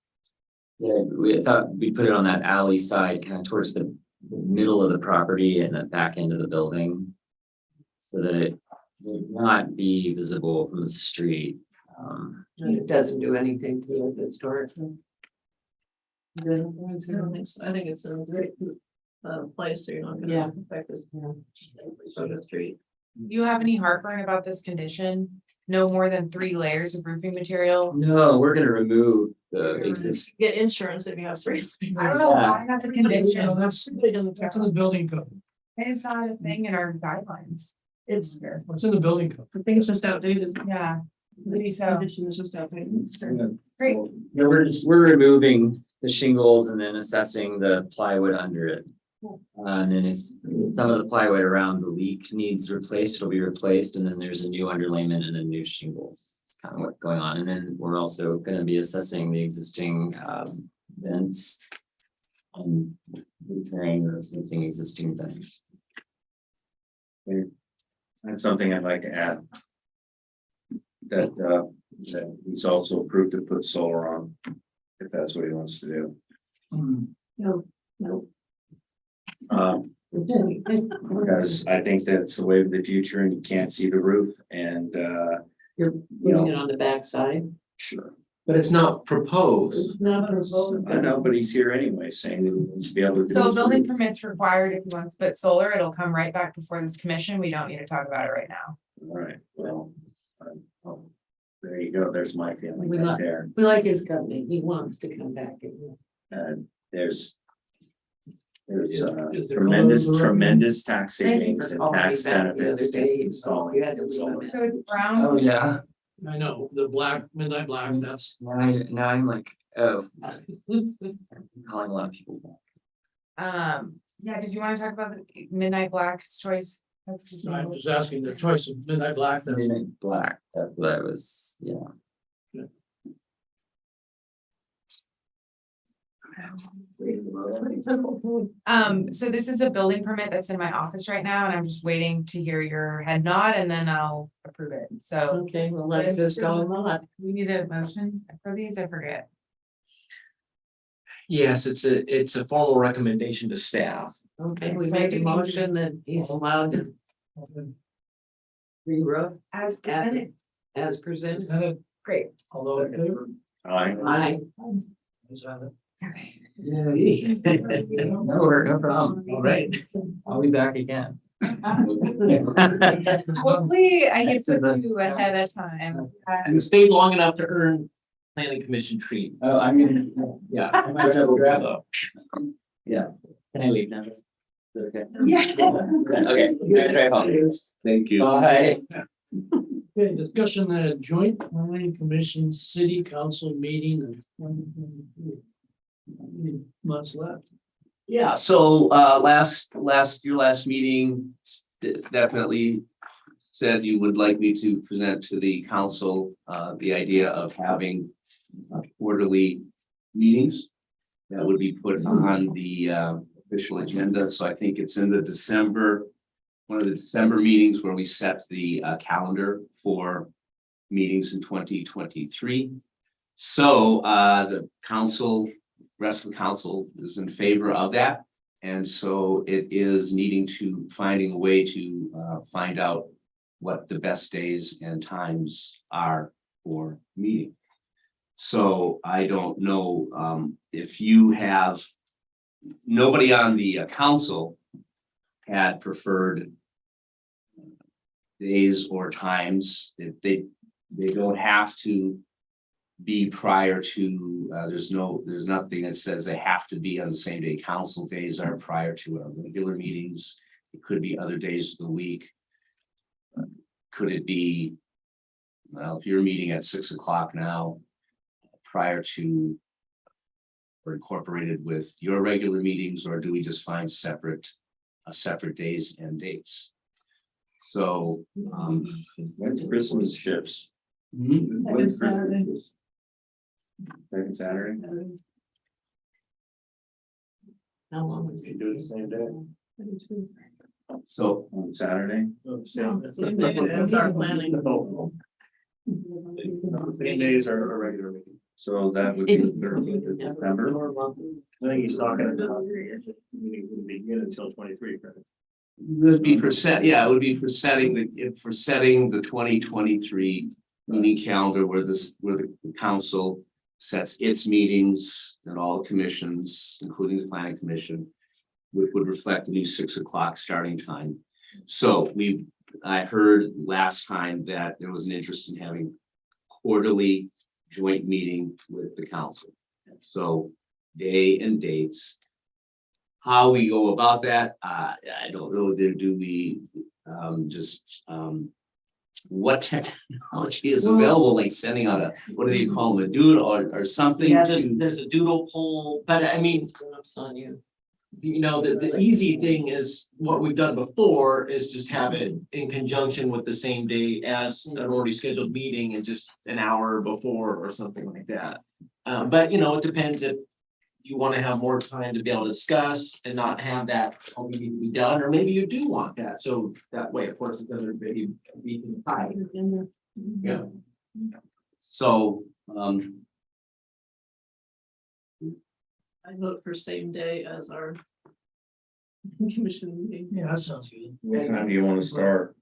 Yeah, we thought we put it on that alley side, kind of towards the middle of the property and the back end of the building. So that it would not be visible from the street. And it doesn't do anything to it historically. I think it's a great place, so you're not Yeah. gonna affect this. On the street. Do you have any heartburn about this condition? No more than 3 layers of roofing material? No, we're gonna remove the existing. Get insurance if you have 3. I don't know why that's a No, condition. that's in the building code. It's not a thing in our guidelines. It's, What's in the building code? I think it's just outdated. Yeah, maybe so. Condition is just outdated. Great. No, we're removing the shingles and then assessing the plywood under it. And then it's some of the plywood around the leak needs replaced, it'll be replaced, and then there's a new underlayment and then new shingles. That's kind of what's going on. And then we're also gonna be assessing the existing vents. And repairing or something existing vents. I have something I'd like to add. That he's also approved to put solar on, if that's what he wants to do. No. Because I think that's the way of the future and you can't see the roof and, You're putting it on the backside. sure. But it's not proposed. It's not proposed. I know, but he's here anyway, saying that he wants to be able to. do So a this. building permit's required if you want to put solar, it'll come right back before this commission. We don't need to talk about it right now. All right, well, there you go, there's my feeling We right like- there. We like his company. He wants to come back. And There's Is there tremendous tax Thank you savings for and calling me tax back the other benefits day. to installing. You had to leave a solar. message. So it's brown. Oh, yeah. I know, the black, midnight black, that's, Now I'm like, oh. I'm calling a lot of people back. Yeah, did you want to talk about the midnight black's choice? I'm just asking the choice of midnight black. that- Midnight black, that's what I was, yeah. So this is a building permit that's in my office right now, and I'm just waiting to hear your head nod and then I'll approve it. So Okay, well, let's just go on. we need a motion for these, I forget. Yes, it's a formal recommendation to staff. Okay, we make a motion that he's allowed to re-roof As presented. as presented. Lieutenant, Great. although in favor. Aye. Let's have it. Okay. No problem. All right. I'll be back again. Hopefully I can put you ahead of time. You stayed long enough to earn planning commission treat. Oh, I'm gonna, yeah. I might have to grab up. Yeah. Can I leave now? Is that okay? Yeah. Okay, I'm gonna drive home. Thank you. Bye. Okay, discussion that a joint planning commission city council meeting in 2022. Months left. Yeah, so your last meeting definitely said you would like me to present to the council the idea of having quarterly meetings that would be put on the official agenda. So I think it's in the one of the December meetings where we set the calendar for meetings in 2023. So the rest of the council is in favor of that. And so it is finding a way to find out what the best days and times are for meeting. So I don't know if you have, nobody on the council had preferred days or times. They don't have to be prior to, there's nothing that says they have to be on the same day. Council days are prior to our regular meetings. It could be other days of the week. Could it be, well, if you're meeting at 6 o'clock now, prior to or incorporated with your regular meetings, or do we just find separate days and dates? So, When's Christmas ships? Second Saturday. Second Saturday? How long is You do it the same day. so On Saturday? Same day as our planning. Same days are a regular meeting. So that would be the 13th of September. I think he's talking about meeting wouldn't begin until 23, right? it would be for it would be for setting the 2023 meeting calendar where the council sets its meetings and all the commissions, including the planning commission, which would reflect the new 6 o'clock starting time. So I heard last time that there was an interest in having quarterly joint meeting with the council. So day and dates. How we go about that, I don't know. Do we what technology is available, like sending out a, what do you call them, a doodle or something? Yeah, to- there's a doodle poll, but I mean, I'm on you. You know, the easy thing is what we've done before is just have it in conjunction with the same day as an already scheduled meeting and just an hour before or something like that. But you know, it depends if you want to have more time to be able to discuss and not have that all meeting be done, or maybe you do want that. So that way, of course, it doesn't maybe be tied. Yeah. So, I vote for same day as our commission meeting. Yeah, that sounds good. What time do you want to start?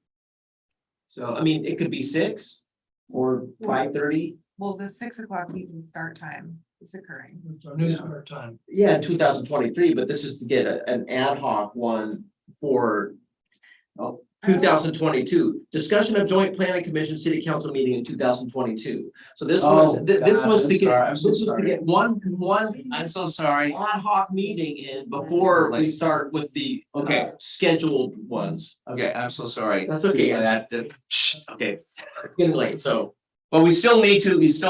So, I mean, it could be 6 or 5:30. Well, the 6 o'clock meeting start time is occurring. It's our new start time. Yeah, in 2023, but this is to get an ad hoc one for 2022. Discussion of joint planning commission city council meeting in 2022. So this was, this was to get, this was to get one, I'm so sorry. ad hoc meeting in before we start with the scheduled ones. Okay, I'm so sorry. That's okay. Okay, Getting late, so. but we still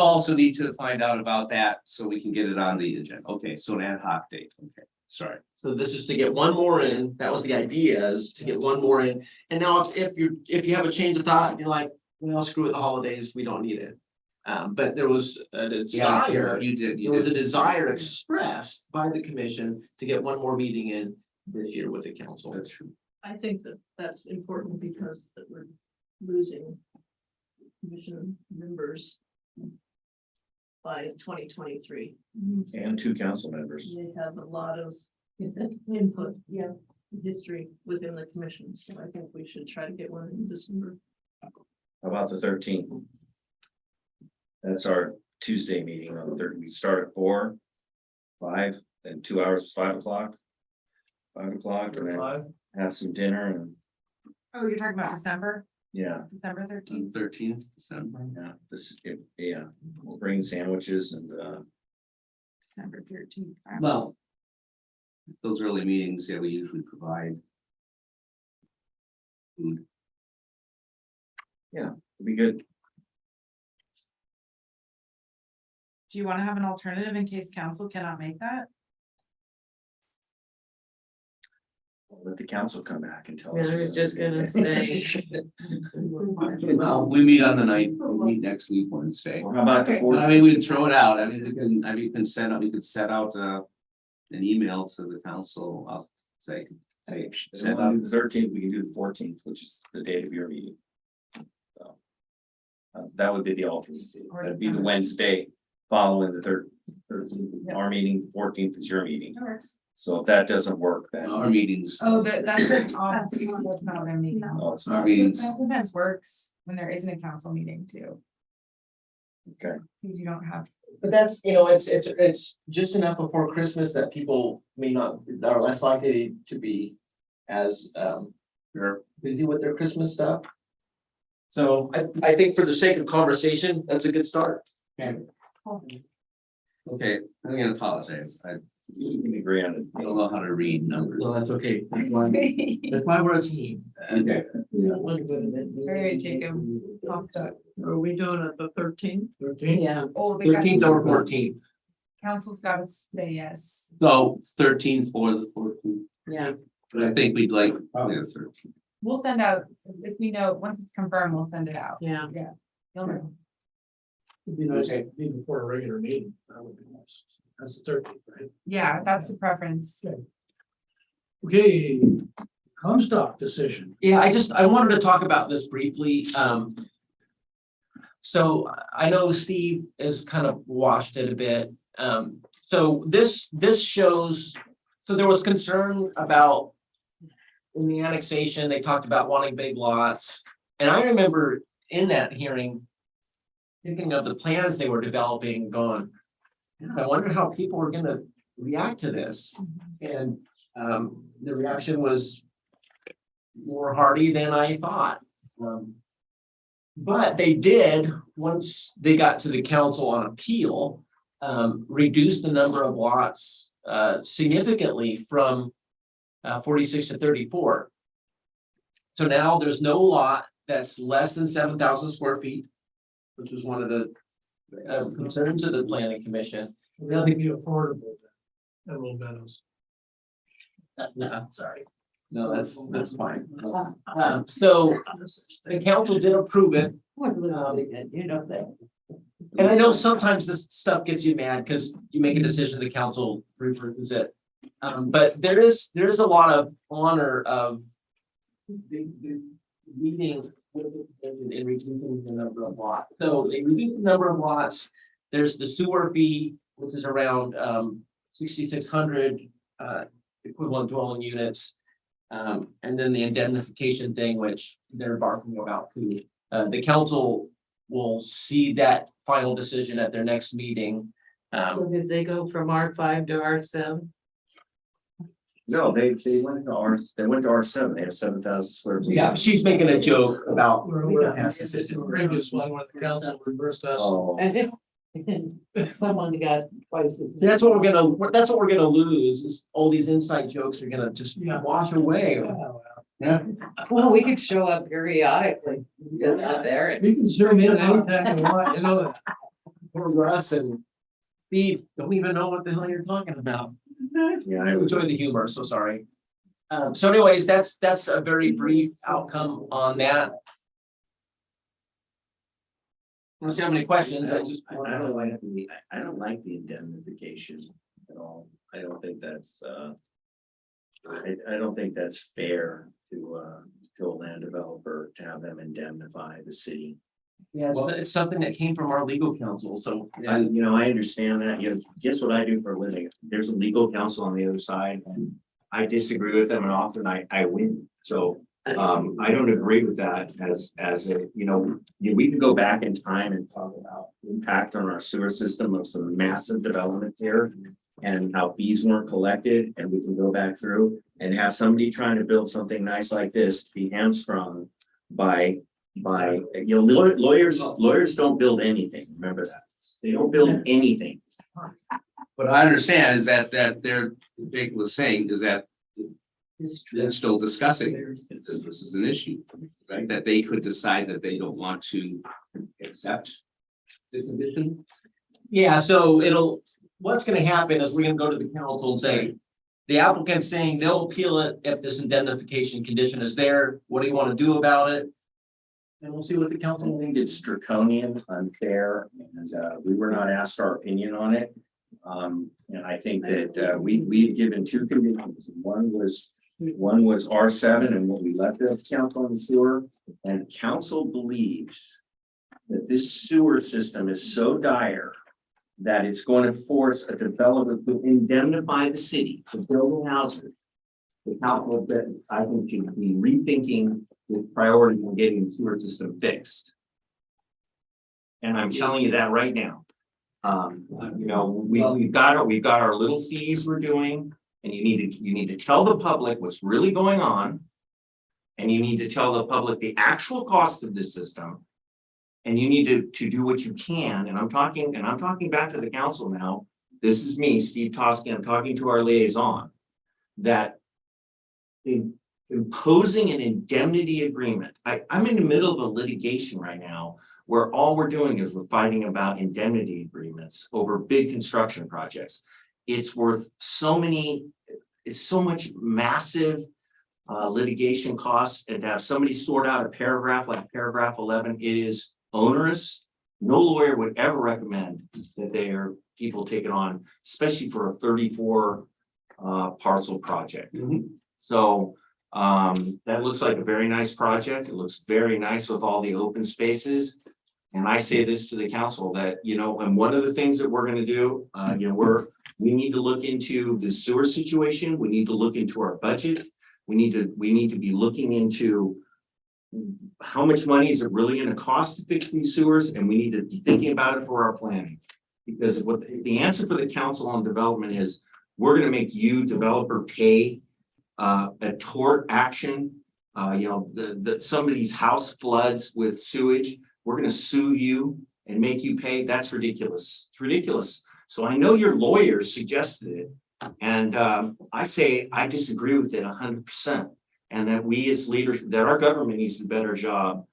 also need to find out about that so we can get it on the agenda. Okay, so an ad hoc date. Okay, sorry. So this is to get one more in. That was the idea, is to get one more in. And now if you have a change of thought, and you're like, well, screw it, the holidays, we don't need it. But there was a desire, You did. there was a desire expressed by the commission to get one more meeting in this year with the council. That's true. I think that that's important because that we're losing commission members by 2023. And 2 council members. They have a lot of input, history within the commission, so I think we should try to get one in December. How about the 13th? That's our Tuesday meeting on the 3rd. We start at 4, 5, then 2 hours, 5 o'clock. 5 o'clock, and then 5. have some dinner and, Oh, you're talking about December yeah, 13th? 13th December. we'll bring sandwiches and, December 13th. Well, those early meetings, we usually provide food. it'll be good. Do you want to have an alternative in case council cannot make that? Let the council come back and tell Yeah, us. I was just gonna say. Well, we meet on the night, we meet next week Wednesday. How about the I 4th? mean, we can throw it out. I mean, we can set out an email to the council. I'll say, hey, send out. The 13th, we can do the 14th, which is the date of your meeting. So, that would be the alternate. Date. That'd be the Wednesday following the 13th. Our meeting, 14th is your meeting. That works. So if that doesn't work, then. Our meetings. Oh, that's an that's not their meeting. Oh, it's Our not. meetings. That sometimes works when there isn't a council meeting too, Okay. because you don't have. But that's, you know, it's just enough before Christmas that people may not, are less likely to be as they're busy with their Christmas stuff. So I think for the sake of conversation, that's a good start. Okay, I'm gonna apologize. You can agree on it. I don't know how to read numbers. No, that's okay. That's why we're a team. Okay. All right, Jacob. Are we doing it the 13th? 13? Yeah. Oh, they got- 13th or 14th. Council's got to say yes. So 13th or the 14th, Yeah. but I think we'd like probably the 13th. We'll send out, if we know, once it's confirmed, we'll send it out. Yeah. You'll know. It'd be nice to be before a regular meeting. That would be nice. That's the 13th, right? Yeah, that's the preference. Okay, Comstock decision. Yeah, I wanted to talk about this briefly. So I know Steve has kind of washed it a bit. So this shows, so there was concern about in the annexation, they talked about wanting big lots. And I remember in that hearing, thinking of the plans they were developing, going, I wonder how people were gonna react to this. And the reaction was more hearty than I thought. But they did, once they got to the council on appeal, reduce the number of lots significantly from 46 to 34. So now there's no lot that's less than 7,000 square feet, which was one of the concerns of the planning commission. Now they be affordable. Emerald Meadows. No, sorry. No, that's fine. So the council did approve it. You know that. And I know sometimes this stuff gets you mad because you make a decision, the council reverses it. But there is a lot of honor of the meeting with the commission in reducing the number of lots. So they reduced the number of lots. There's the sewer fee, which is around 6,600 equivalent dwelling units. And then the indemnification thing, which they're barking about too. The council will see that final decision at their next meeting. So did they go from R5 to R7? No, they went to R7, they have 7,000 square feet. Yeah, she's making a joke about. We're past the previous one where the council reversed us. Oh, And someone got twice. See, that's what we're gonna lose, is all these inside jokes are gonna just wash away. Yeah. Well, we could show up periodically, get out there and. We can zoom in anytime you want, you know that. Poor Russ and Steve don't even know what the hell you're talking about. yeah, I enjoy the humor, so sorry. So anyways, that's a very brief outcome on that. Unless you have any questions, I just. I don't like the indemnification at all. I don't think that's, I don't think that's fair to a land developer to have them indemnify the city. Yeah, it's something that came from our legal counsel, so. And, I understand that, guess what I do for a living? There's a legal counsel on the other side, and I disagree with them, and often I win. So, I don't agree with that as a, we can go back in time and talk about impact on our sewer system of some massive development here and how fees weren't collected, and we can go back through and have somebody trying to build something nice like this be hamstrung by lawyers don't build anything. Remember that. They don't build anything. What I understand is that Jake was saying is that they're still discussing this is an issue, right? That they could decide that they don't want to accept the condition. Yeah, so what's gonna happen is we're gonna go to the council and say, the applicant's saying they'll appeal it if this indemnification condition is there. What do you want to do about it? And we'll see what the council I think it's draconian, unfair, and we were not asked our opinion on it. And I think that we've given two conditions. One was R7 and what we left the council on the sewer. And council believes that this sewer system is so dire that it's going to force a developer to indemnify the city for building houses. The council that I think should be rethinking the priority on getting the sewer system fixed. And I'm telling you that right now. We've got our little fees we're doing, and you need to tell the public what's really going on. And you need to tell the public the actual cost of this system. And you need to do what you can, and I'm talking back to the council now. this is me, Steve Toski, I'm talking to our liaison, that imposing an indemnity agreement, I'm in the middle of a litigation right now where all we're doing is we're fighting about indemnity agreements over big construction projects. It's worth it's so much massive litigation costs, and to have somebody sort out a paragraph like paragraph 11, it is onerous. No lawyer would ever recommend that people take it on, especially for a 34 parcel project. So that looks like a very nice project. It looks very nice with all the open spaces. And I say this to the council that, and one of the things that we're going to do, we need to look into the sewer situation. We need to look into our budget. We need to be looking into how much money is it really going to cost to fix these sewers, and we need to be thinking about it for our planning. Because what the answer for the council on development is, we're going to make you developer pay a tort action. Somebody's house floods with sewage. We're going to sue you and make you pay. That's ridiculous. It's ridiculous. So I know your lawyers suggested it, and I say I disagree with it 100%, and that we as leaders, that our government needs to do a better job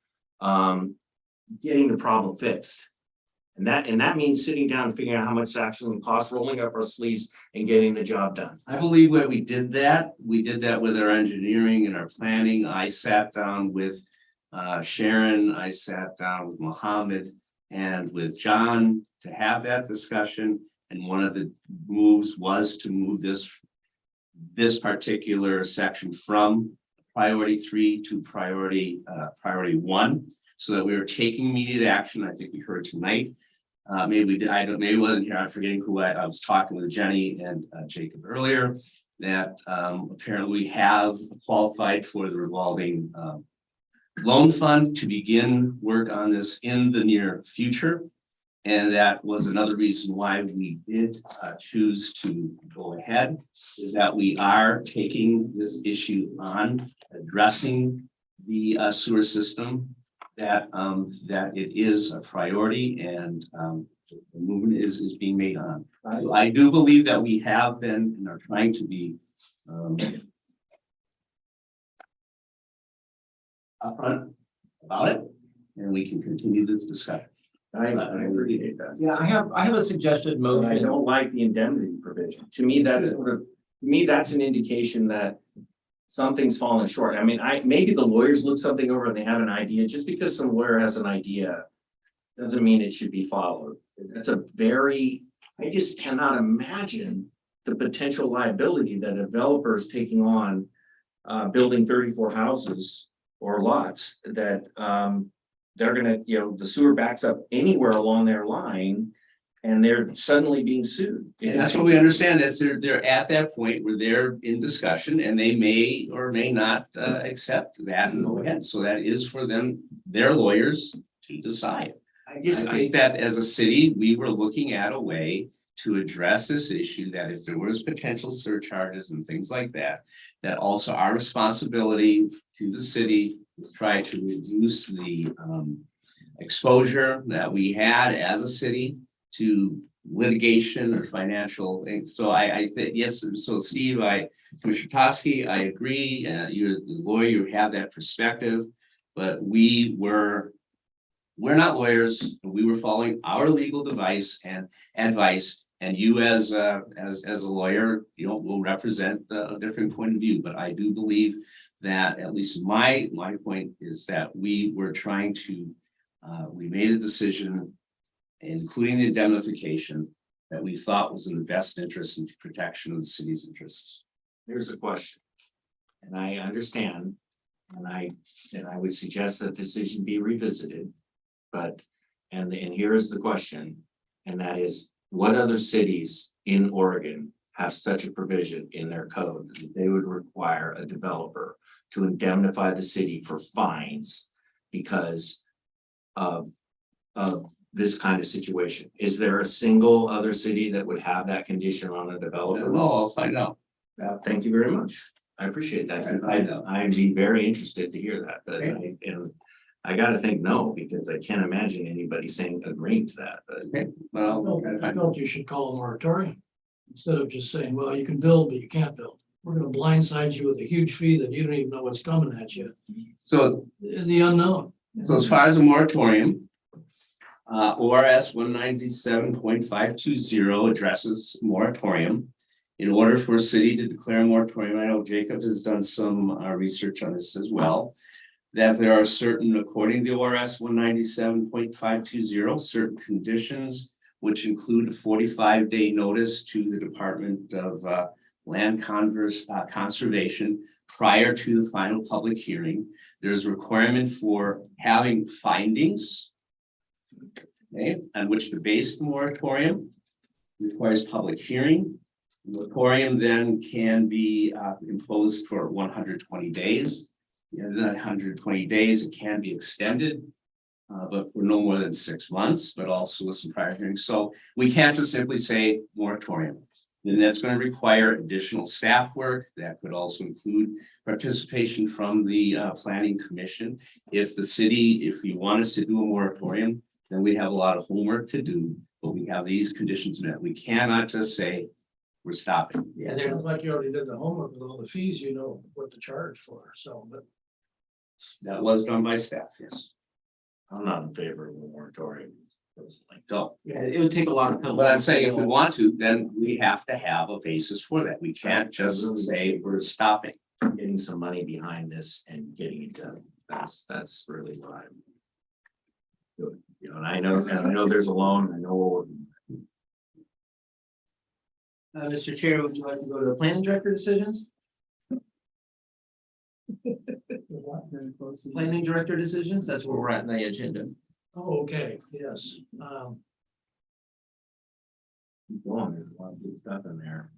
getting the problem fixed. And that means sitting down and figuring out how much it's actually costs, rolling up our sleeves and getting the job done. I believe when we did that with our engineering and our planning. I sat down with Sharon, I sat down with Mohammed and with John to have that discussion. And one of the moves was to move this particular section from priority 3 to priority 1, so that we were taking immediate action. I think we heard tonight. Maybe we did. Maybe wasn't here. I'm forgetting who I was talking with Jenny and Jacob earlier. That apparently we have qualified for the revolving loan fund to begin work on this in the near future. And that was another reason why we did choose to go ahead, is that we are taking this issue on, addressing the sewer system, that it is a priority, and the movement is being made on. I do believe that we have been and are trying to be upfront about it, and we can continue this discussion. I appreciate that. Yeah, I have a suggested But I motion. don't like the indemnity provision. To me, that's an indication that something's falling short. I mean, maybe the lawyers look something over and they have an idea. Just because some lawyer has an idea doesn't mean it should be followed. That's I just cannot imagine the potential liability that a developer is taking on building 34 houses or lots that they're gonna, the sewer backs up anywhere along their line and they're suddenly being sued. And that's what we understand, that they're at that point where they're in discussion, and they may or may not accept that and go ahead. So that is for them, their lawyers, to decide. I think that as a city, we were looking at a way to address this issue, that if there was potential surcharges and things like that, that also our responsibility to the city to try to reduce the exposure that we had as a city to litigation or financial things. So I think, yes, so Steve, Commissioner Toski, I agree, you're the lawyer, you have that perspective, but we're not lawyers. We were following our legal advice, and you as a lawyer, will represent a different point of view. But I do believe that, at least my point is that we were trying to, we made a decision, including the indemnification, that we thought was in the best interest and protection of the city's interests. Here's a question, and I understand, and I would suggest that decision be revisited. But, and here is the question, and that is, what other cities in Oregon have such a provision in their code that they would require a developer to indemnify the city for fines because of this kind of situation? Is there a single other city that would have that condition on a developer? No, I'll find out. Thank you very much. I appreciate that. I'd be very interested to hear that, but I gotta think no, because I can't imagine anybody saying agreeing to that, but. Okay, well, I felt you should call a moratorium, instead of just saying, well, you can build, but you can't build. We're gonna blindside you with a huge fee that you don't even know what's coming at you, so the unknown. So as far as a moratorium, ORS 197.520 addresses moratorium. In order for a city to declare a moratorium, I know Jacob has done some research on this as well. That there are certain, according to ORS 197.520, certain conditions, which include a 45-day notice to the Department of Land Conservation prior to the final public hearing. There's a requirement for having findings, okay, on which to base the moratorium. Requires public hearing. The moratorium then can be imposed for 120 days. In that 120 days, it can be extended, but for no more than 6 months, but also with some prior hearings. So we can't just simply say moratorium. Then that's going to require additional staff work. That could also include participation from the planning commission. If you want us to do a moratorium, then we have a lot of homework to do, but we have these conditions met. We cannot just say we're stopping. Yeah, it sounds like you already did the homework with all the fees, you know what to charge for, so, but. That was done by staff, yes. I'm not in favor of a moratorium. Personally. So, yeah, it would take a lot of. But I'm saying if we want to, then we have to have a basis for that. We can't just say we're stopping. Getting some money behind this and getting it done. That's really what I'm doing. You know, and I know there's a loan, I know. Mr. Chair, would you like to go to the planning director decisions? Planning director decisions, that's where we're at in the agenda. Oh, okay, yes, Keep going, there's a lot of good stuff in there.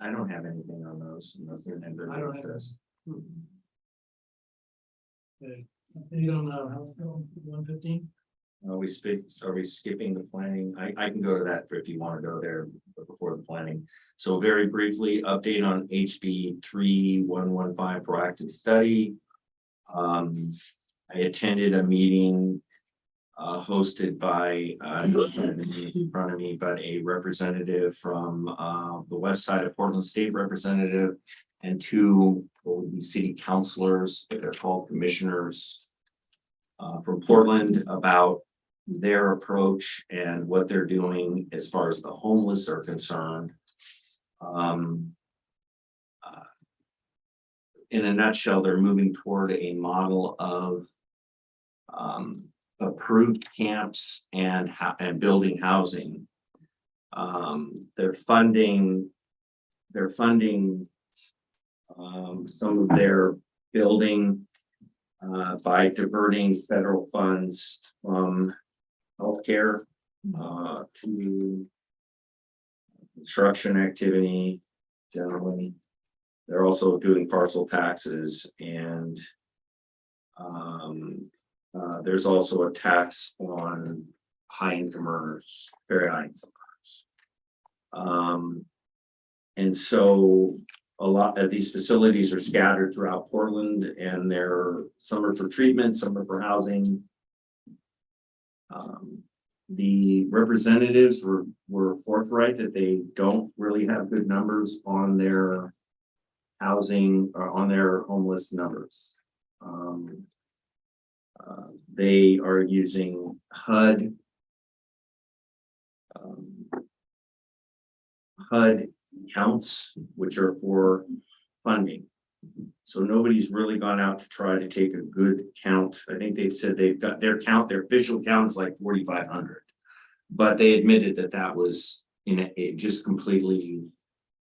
I don't have anything on those. Unless they're in I don't have this. Okay, you don't know, House Bill 115? Are we skipping the planning? I can go to that if you want to go there before the planning. So very briefly, update on HB 3115 proactive study. I attended a meeting hosted by in front of me, but a representative from the west side of Portland State Representative and two what would be city councilors, but they're called commissioners from Portland about their approach and what they're doing as far as the homeless are concerned. In a nutshell, they're moving toward a model of approved camps and building housing. They're funding some of their building by diverting federal funds from healthcare to construction activity generally. They're also doing parcel taxes and there's also a tax on high income earners, very high income earners. And so a lot of these facilities are scattered throughout Portland and some are for treatment, some are for housing. The representatives were forthright that they don't really have good numbers on their housing or on their homeless numbers. They are using HUD counts, which are for funding. So nobody's really gone out to try to take a good count. I think they've said they've got their official count is like 4,500. But they admitted that was just completely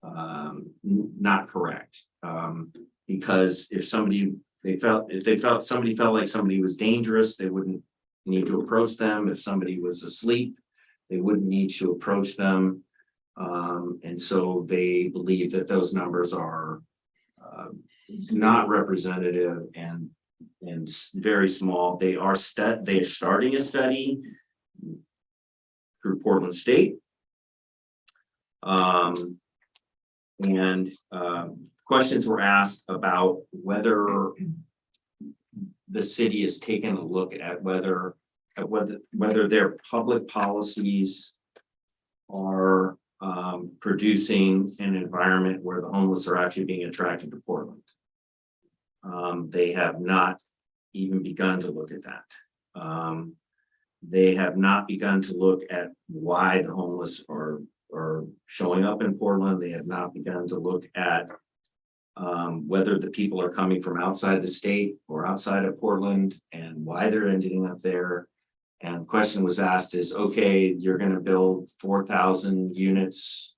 not correct. Because if somebody felt like somebody was dangerous, they wouldn't need to approach them. If somebody was asleep, they wouldn't need to approach them. And so they believe that those numbers are not representative and very small. They're starting a study through Portland State. And questions were asked about whether the city has taken a look at whether their public policies are producing an environment where the homeless are actually being attracted to Portland. They have not even begun to look at that. They have not begun to look at why the homeless are showing up in Portland. They have not begun to look at whether the people are coming from outside the state or outside of Portland and why they're ending up there. And the question was asked is, okay, you're gonna build 4,000 units,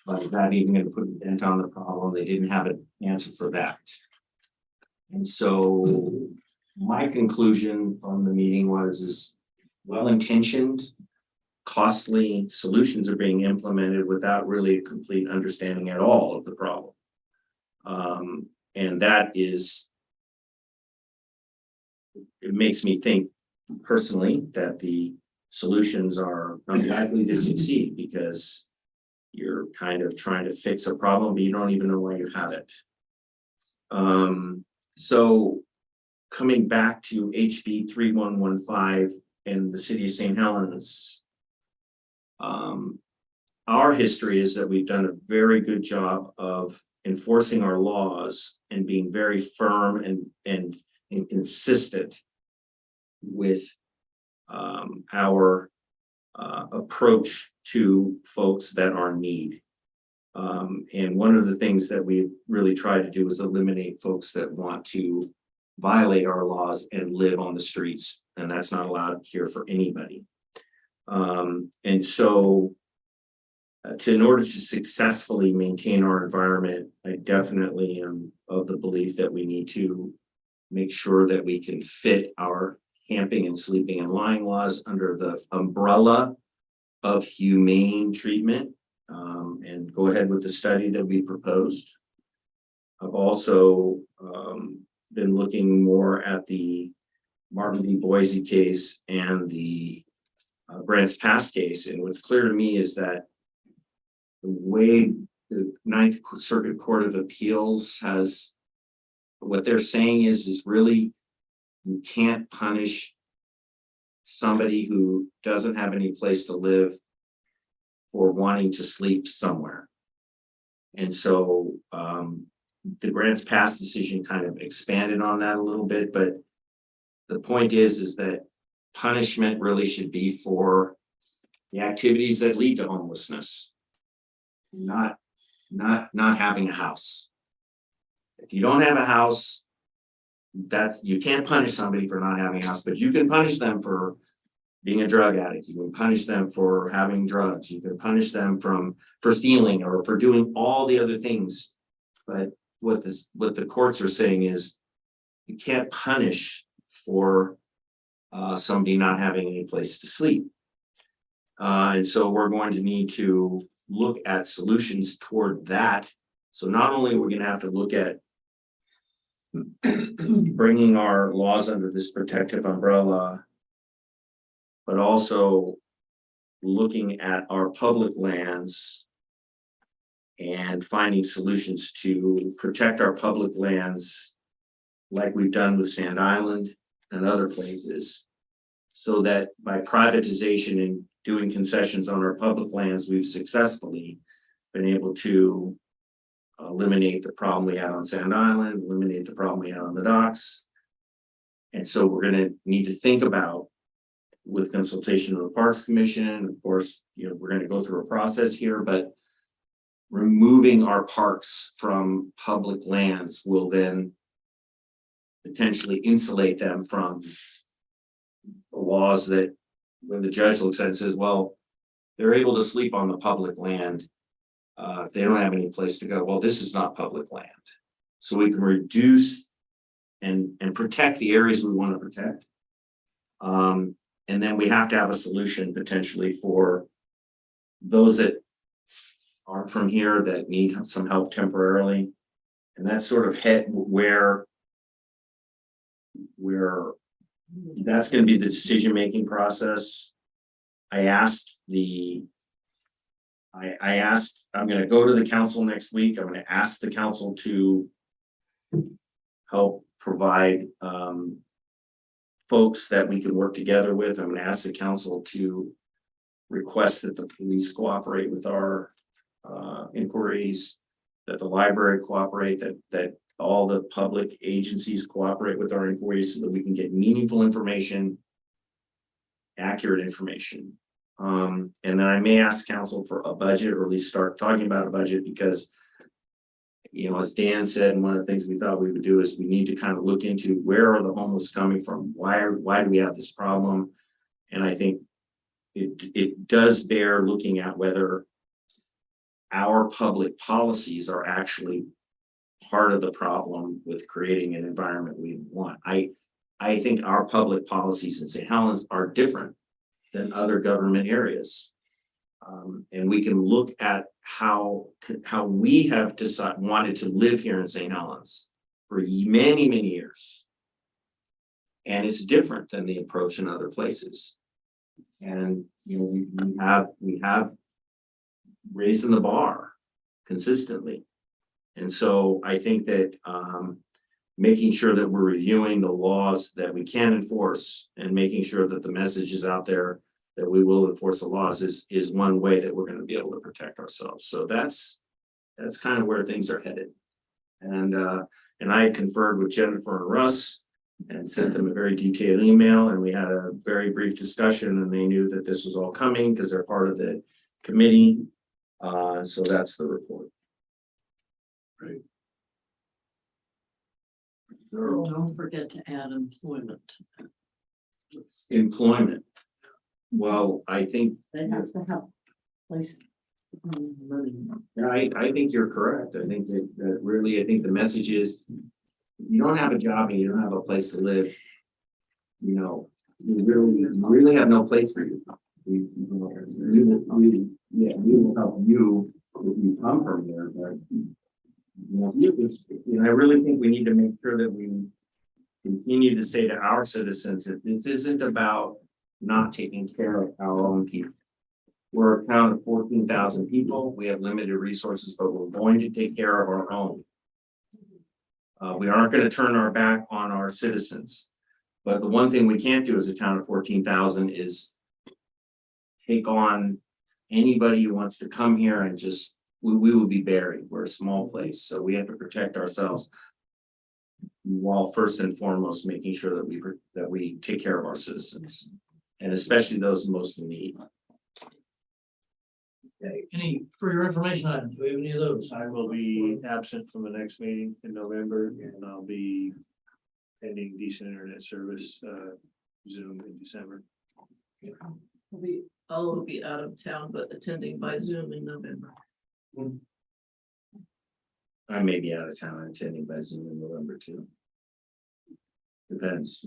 but is that even gonna put a dent on the problem? They didn't have an answer for that. And so my conclusion from the meeting is well-intentioned, costly solutions are being implemented without really a complete understanding at all of the problem. And that is, it makes me think personally that the solutions are unlikely to succeed because you're kind of trying to fix a problem, but you don't even know why you have it. So coming back to HB 3115 and the city of St. Helens, our history is that we've done a very good job of enforcing our laws and being very firm and consistent with our approach to folks that are in need. And one of the things that we really try to do is eliminate folks that want to violate our laws and live on the streets, and that's not allowed here for anybody. And so in order to successfully maintain our environment, I definitely am of the belief that we need to make sure that we can fit our camping and sleeping and lying laws under the umbrella of humane treatment, and go ahead with the study that we proposed. I've also been looking more at the Martin v. Boise case and the Grants Pass case, and what's clear to me is that the way the Ninth Circuit Court of Appeals has, what they're saying is really you can't punish somebody who doesn't have any place to live for wanting to sleep somewhere. And so the Grants Pass decision kind of expanded on that a little bit, but the point is that punishment really should be for the activities that lead to homelessness, not having a house. If you don't have a house, you can't punish somebody for not having a house, but you can punish them for being a drug addict. You can punish them for having drugs. You can punish them for stealing or for doing all the other things. But what the courts are saying is you can't punish for somebody not having any place to sleep. And so we're going to need to look at solutions toward that. So not only are we going to have to look at bringing our laws under this protective umbrella, but also looking at our public lands and finding solutions to protect our public lands like we've done with Sand Island and other places, so that by privatization and doing concessions on our public lands, we've successfully been able to eliminate the problem we had on Sand Island, eliminate the problem we had on the docks. And so we're going to need to think about, with consultation of the Parks Commission, of course, we're going to go through a process here, but removing our parks from public lands will then potentially insulate them from the laws that when the judge looks at it and says, well, they're able to sleep on the public land. If they don't have any place to go, well, this is not public land. So we can reduce and protect the areas we want to protect. And then we have to have a solution potentially for those that aren't from here that need some help temporarily. And that's sort of where that's going to be the decision-making process. I asked the I asked, I'm gonna go to the council next week. I'm gonna ask the council to help provide folks that we can work together with. I'm gonna ask the council to request that the police cooperate with our inquiries, that the library cooperate, that all the public agencies cooperate with our inquiries so that we can get meaningful information, accurate information. And then I may ask council for a budget, or at least start talking about a budget, because as Dan said, and one of the things we thought we would do is we need to kind of look into where are the homeless coming from? Why do we have this problem? And I think it does bear looking at whether our public policies are actually part of the problem with creating an environment we want. I think our public policies in St. Helens are different than other government areas. And we can look at how we have wanted to live here in St. Helens for many, many years. And it's different than the approach in other places. And we have raising the bar consistently. And so I think that making sure that we're reviewing the laws that we can enforce and making sure that the message is out there that we will enforce the laws is one way that we're going to be able to protect ourselves. So that's kind of where things are headed. And I had conferred with Jennifer and Russ and sent them a very detailed email, and we had a very brief discussion, and they knew that this was all coming because they're part of the committee. So that's the report. Great. Don't forget to add employment. Employment. Well, I think They have to have place. Money. I think you're correct. I think that really, I think the message is you don't have a job and you don't have a place to live. You really have no place for you. We will help you if you come from there, but I really think we need to make sure that we continue to say to our citizens that this isn't about not taking care of our own people. We're a town of 14,000 people. We have limited resources, but we're going to take care of our own. We aren't going to turn our back on our citizens. But the one thing we can't do as a town of 14,000 is take on anybody who wants to come here and just, we will be buried. We're a small place, so we have to protect ourselves while first and foremost making sure that we take care of our citizens, and especially those most in need. Okay, any for your information items? Do we have any of those? I will be absent from the next meeting in November, and I'll be attending decent internet service, Zoom in December. I'll be out of town, but attending by Zoom in November. I may be out of town attending by Zoom in November too. Depends.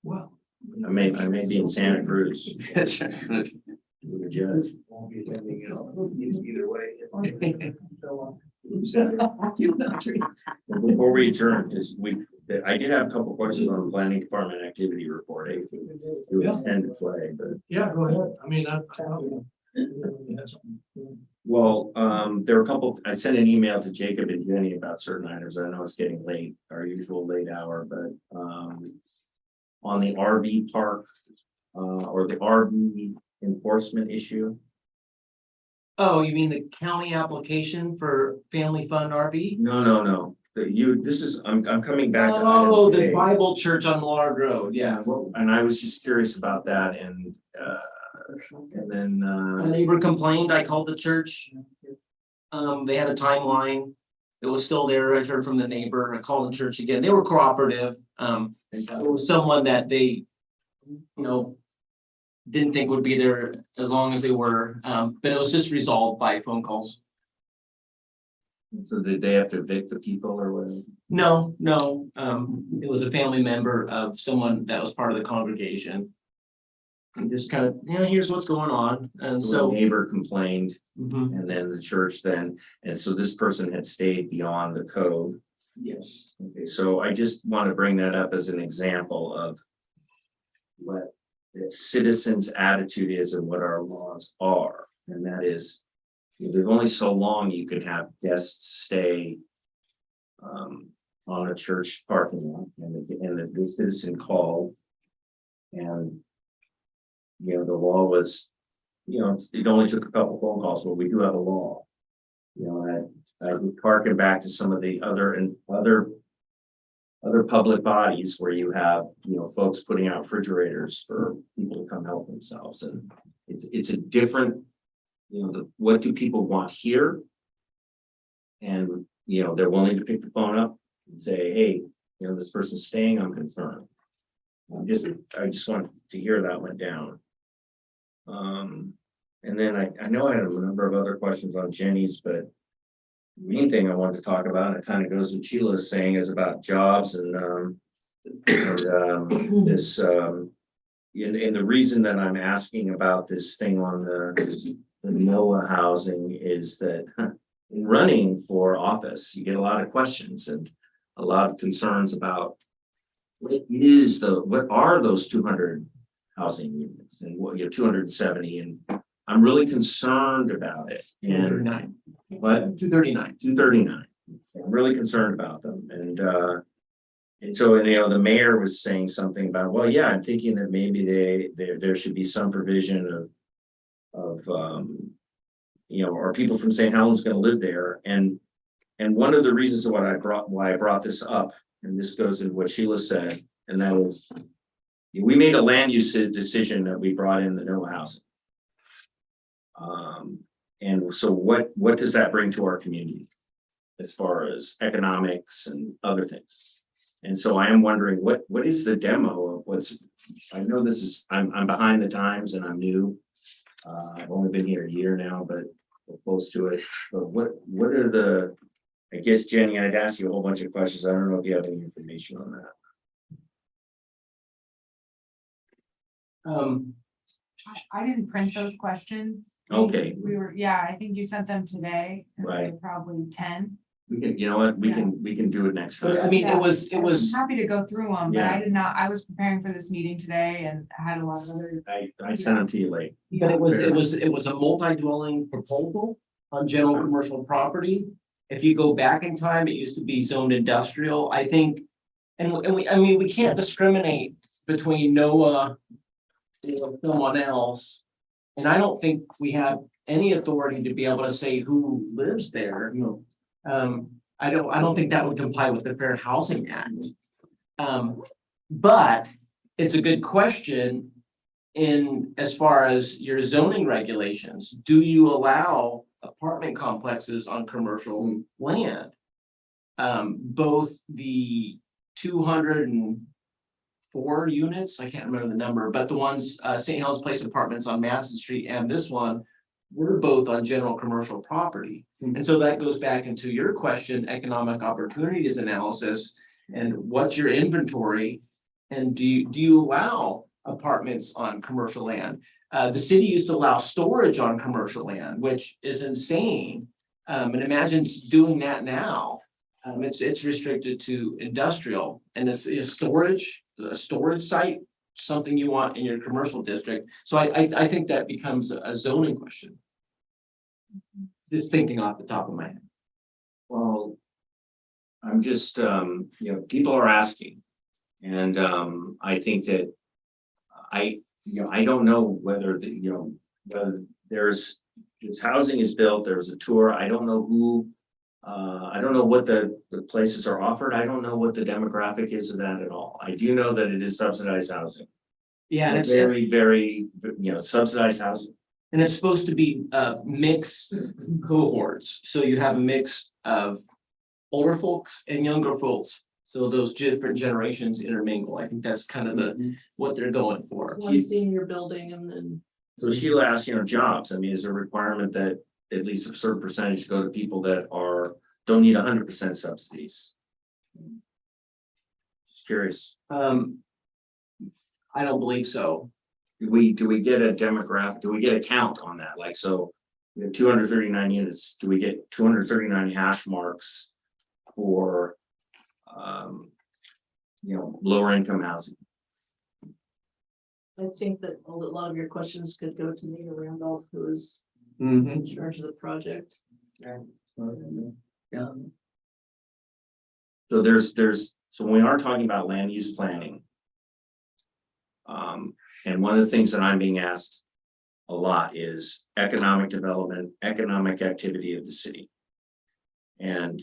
Well, I may be in Santa Cruz. Won't be attending either way. Before we adjourn, I did have a couple questions on the planning department activity report. It was end to play, but. yeah, go ahead. I mean, Well, there were a couple, I sent an email to Jacob and Jenny about certain items. I know it's getting late, our usual late hour, but on the RV park or the RV enforcement issue. Oh, you mean the county application for family fund RV? No. I'm coming back. to Oh, item the A. Bible Church on Lard Road, yeah. And I was just curious about that and then A neighbor complained, I called the church. They had a timeline. It was still there. I heard from the neighbor. I called the church again. They were cooperative. It was someone that they, didn't think would be there as long as they were, but it was just resolved by phone calls. So did they have to evict the people or whatever? No, it was a family member of someone that was part of the congregation. And just kind of, here's what's going on. And So so. the neighbor complained Mhm. and then the church then, and so this person had stayed beyond the code. Yes. Okay, so I just want to bring that up as an example of what the citizens' attitude is and what our laws are. And that is, there's only so long you can have guests stay on a church parking lot, and the citizen called. And, the law was, it only took a couple phone calls, but we do have a law. I would harken back to some of the other public bodies where you have, folks putting out refrigerators for people to come help themselves, and it's a different, what do people want here? And, they're willing to pick the phone up and say, hey, this person's staying, I'm concerned. I just want to hear that went down. And then I know I had a number of other questions on Jenny's, but the main thing I wanted to talk about, and it kind of goes with Sheila's saying, is about jobs and this, and the reason that I'm asking about this thing on the NOAA housing is that in running for office, you get a lot of questions and a lot of concerns about what are those 200 housing units and what 270, and I'm really concerned about it. And 239. what 239. 239. I'm really concerned about them, and so the mayor was saying something about, well, yeah, I'm thinking that maybe there should be some provision of are people from St. Helens going to live there, and one of the reasons why I brought this up, and this goes into what Sheila said, and that was, we made a land use decision that we brought in the no housing. And so what does that bring to our community as far as economics and other things? And so I am wondering what is the demo of I know this is, I'm behind the times and I'm new. I've only been here a year now, but we're close to it. But what are I guess, Jenny, I'd ask you a whole bunch of questions. I don't know if you have any information on that. I didn't print those questions. Okay. I think you sent them today. And Right. they're probably 10. We can, we can do it next time. But I mean, Yeah. it was, I'm happy to go through them, but Yeah. I was preparing for this meeting today and I had a lot of other. I sent them to you late. but it was a multi-dwelling proposal on general commercial property. If you go back in time, it used to be zoned industrial, I think. And we can't discriminate between NOAA or someone else. And I don't think we have any authority to be able to say who lives there, I don't think that would comply with the Fair Housing Act. But it's a good question in as far as your zoning regulations. Do you allow apartment complexes on commercial land? Both the 204 units, I can't remember the number, but the ones, St. Helens Place Apartments on Madison Street and this one were both on general commercial property. And so that goes back into your question, economic opportunities analysis, and what's your inventory? And do you allow apartments on commercial land? The city used to allow storage on commercial land, which is insane. And imagine doing that now. It's restricted to industrial, and this is storage, a storage site, something you want in your commercial district. So I think that becomes a zoning question. Just thinking off the top of my head. Well, I'm just, people are asking. And I think that I don't know whether whether there's, this housing is built, there was a tour, I don't know who, I don't know what the places are offered, I don't know what the demographic is of that at all. I do know that it is subsidized housing. Yeah, and it's Very, very, subsidized housing. And it's supposed to be mixed cohorts, so you have a mix of older folks and younger folks. So those different generations intermingle. I think that's kind of what they're going for. One senior building and then. So Sheila asked, jobs, I mean, is there a requirement that at least a certain percentage go to people that don't need 100% subsidies? Just curious. I don't believe so. Do we get a demographic, do we get a count on that? Like, so we have 239 units, do we get 239 hash marks for, lower income housing? I think that a lot of your questions could go to Nina Randolph, who is Mhm. in charge of the project. Yeah. So so when we are talking about land use planning. And one of the things that I'm being asked a lot is economic development, economic activity of the city. And,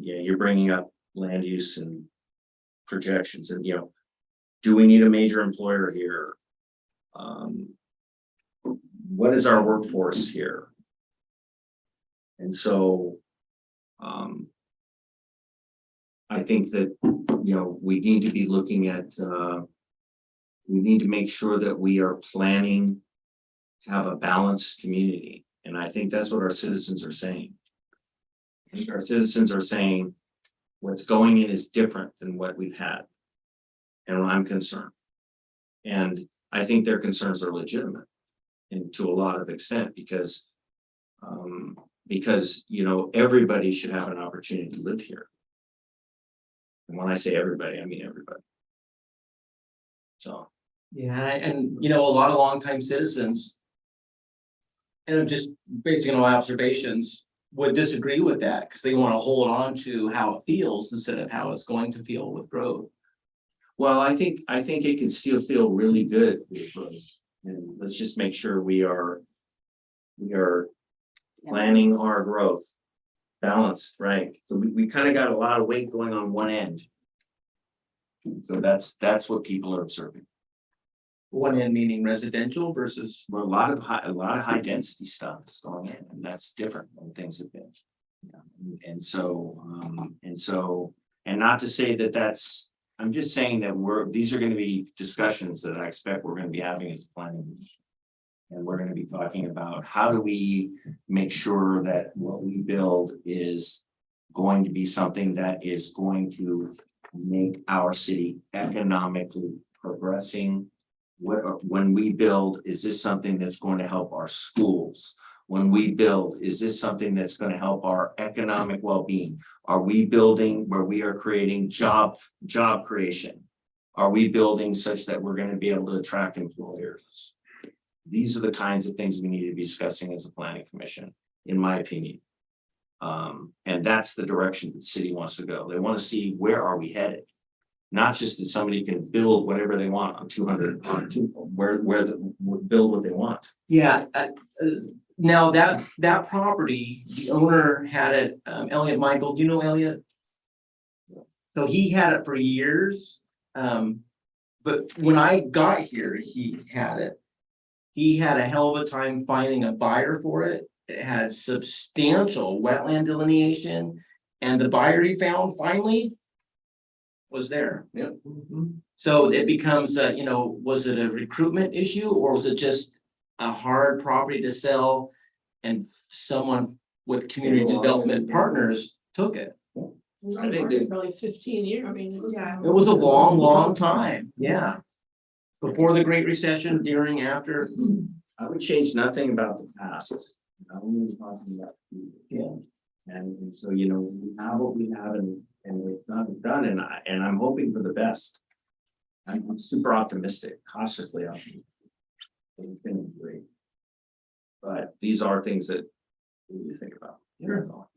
yeah, you're bringing up land use and projections and, do we need a major employer here? What is our workforce here? And so, I think that, we need to be looking at, we need to make sure that we are planning to have a balanced community. And I think that's what our citizens are saying. I think our citizens are saying what's going in is different than what we've had. And I'm concerned. And I think their concerns are legitimate and to a lot of extent because everybody should have an opportunity to live here. And when I say everybody, I mean everybody. So. Yeah, and a lot of longtime citizens. And just based on my observations, would disagree with that because they want to hold on to how it feels instead of how it's going to feel with growth. Well, I think it can still feel really good with growth. And let's just make sure we are planning our growth balanced, right? So we kind of got a lot of weight going on one end. So that's what people are observing. One end meaning residential versus. Well, a lot of high density stuff is going in, and that's different than things have been. And not to say that that's. I'm just saying that these are going to be discussions that I expect we're going to be having as a planning commission. And we're going to be talking about how do we make sure that what we build is going to be something that is going to make our city economically progressing. When we build, is this something that's going to help our schools? When we build, is this something that's going to help our economic well-being? Are we building where we are creating job creation? Are we building such that we're going to be able to attract employers? These are the kinds of things we need to be discussing as a planning commission, in my opinion. And that's the direction the city wants to go. They want to see where are we headed? Not just that somebody can build whatever they want on 200, build what they want. Yeah, now that property, the owner had it, Elliot Michael, do you know Elliot? So he had it for years, but when I got here, he had it. He had a hell of a time finding a buyer for it. It had substantial wetland delineation, and the buyer he found finally was there. Yep. So it becomes, was it a recruitment issue or was it just a hard property to sell and someone with community development partners took it? I think they- Probably 15 years, I mean. It was a long, long time, yeah. Before the Great Recession, during, after. I would change nothing about the past. I only talking about the future. Yeah. And so, we have what we have and it's not done, and I'm hoping for the best. I'm super optimistic, cautiously optimistic. It's gonna be great. But these are things that we need to think about. Sure. That's all.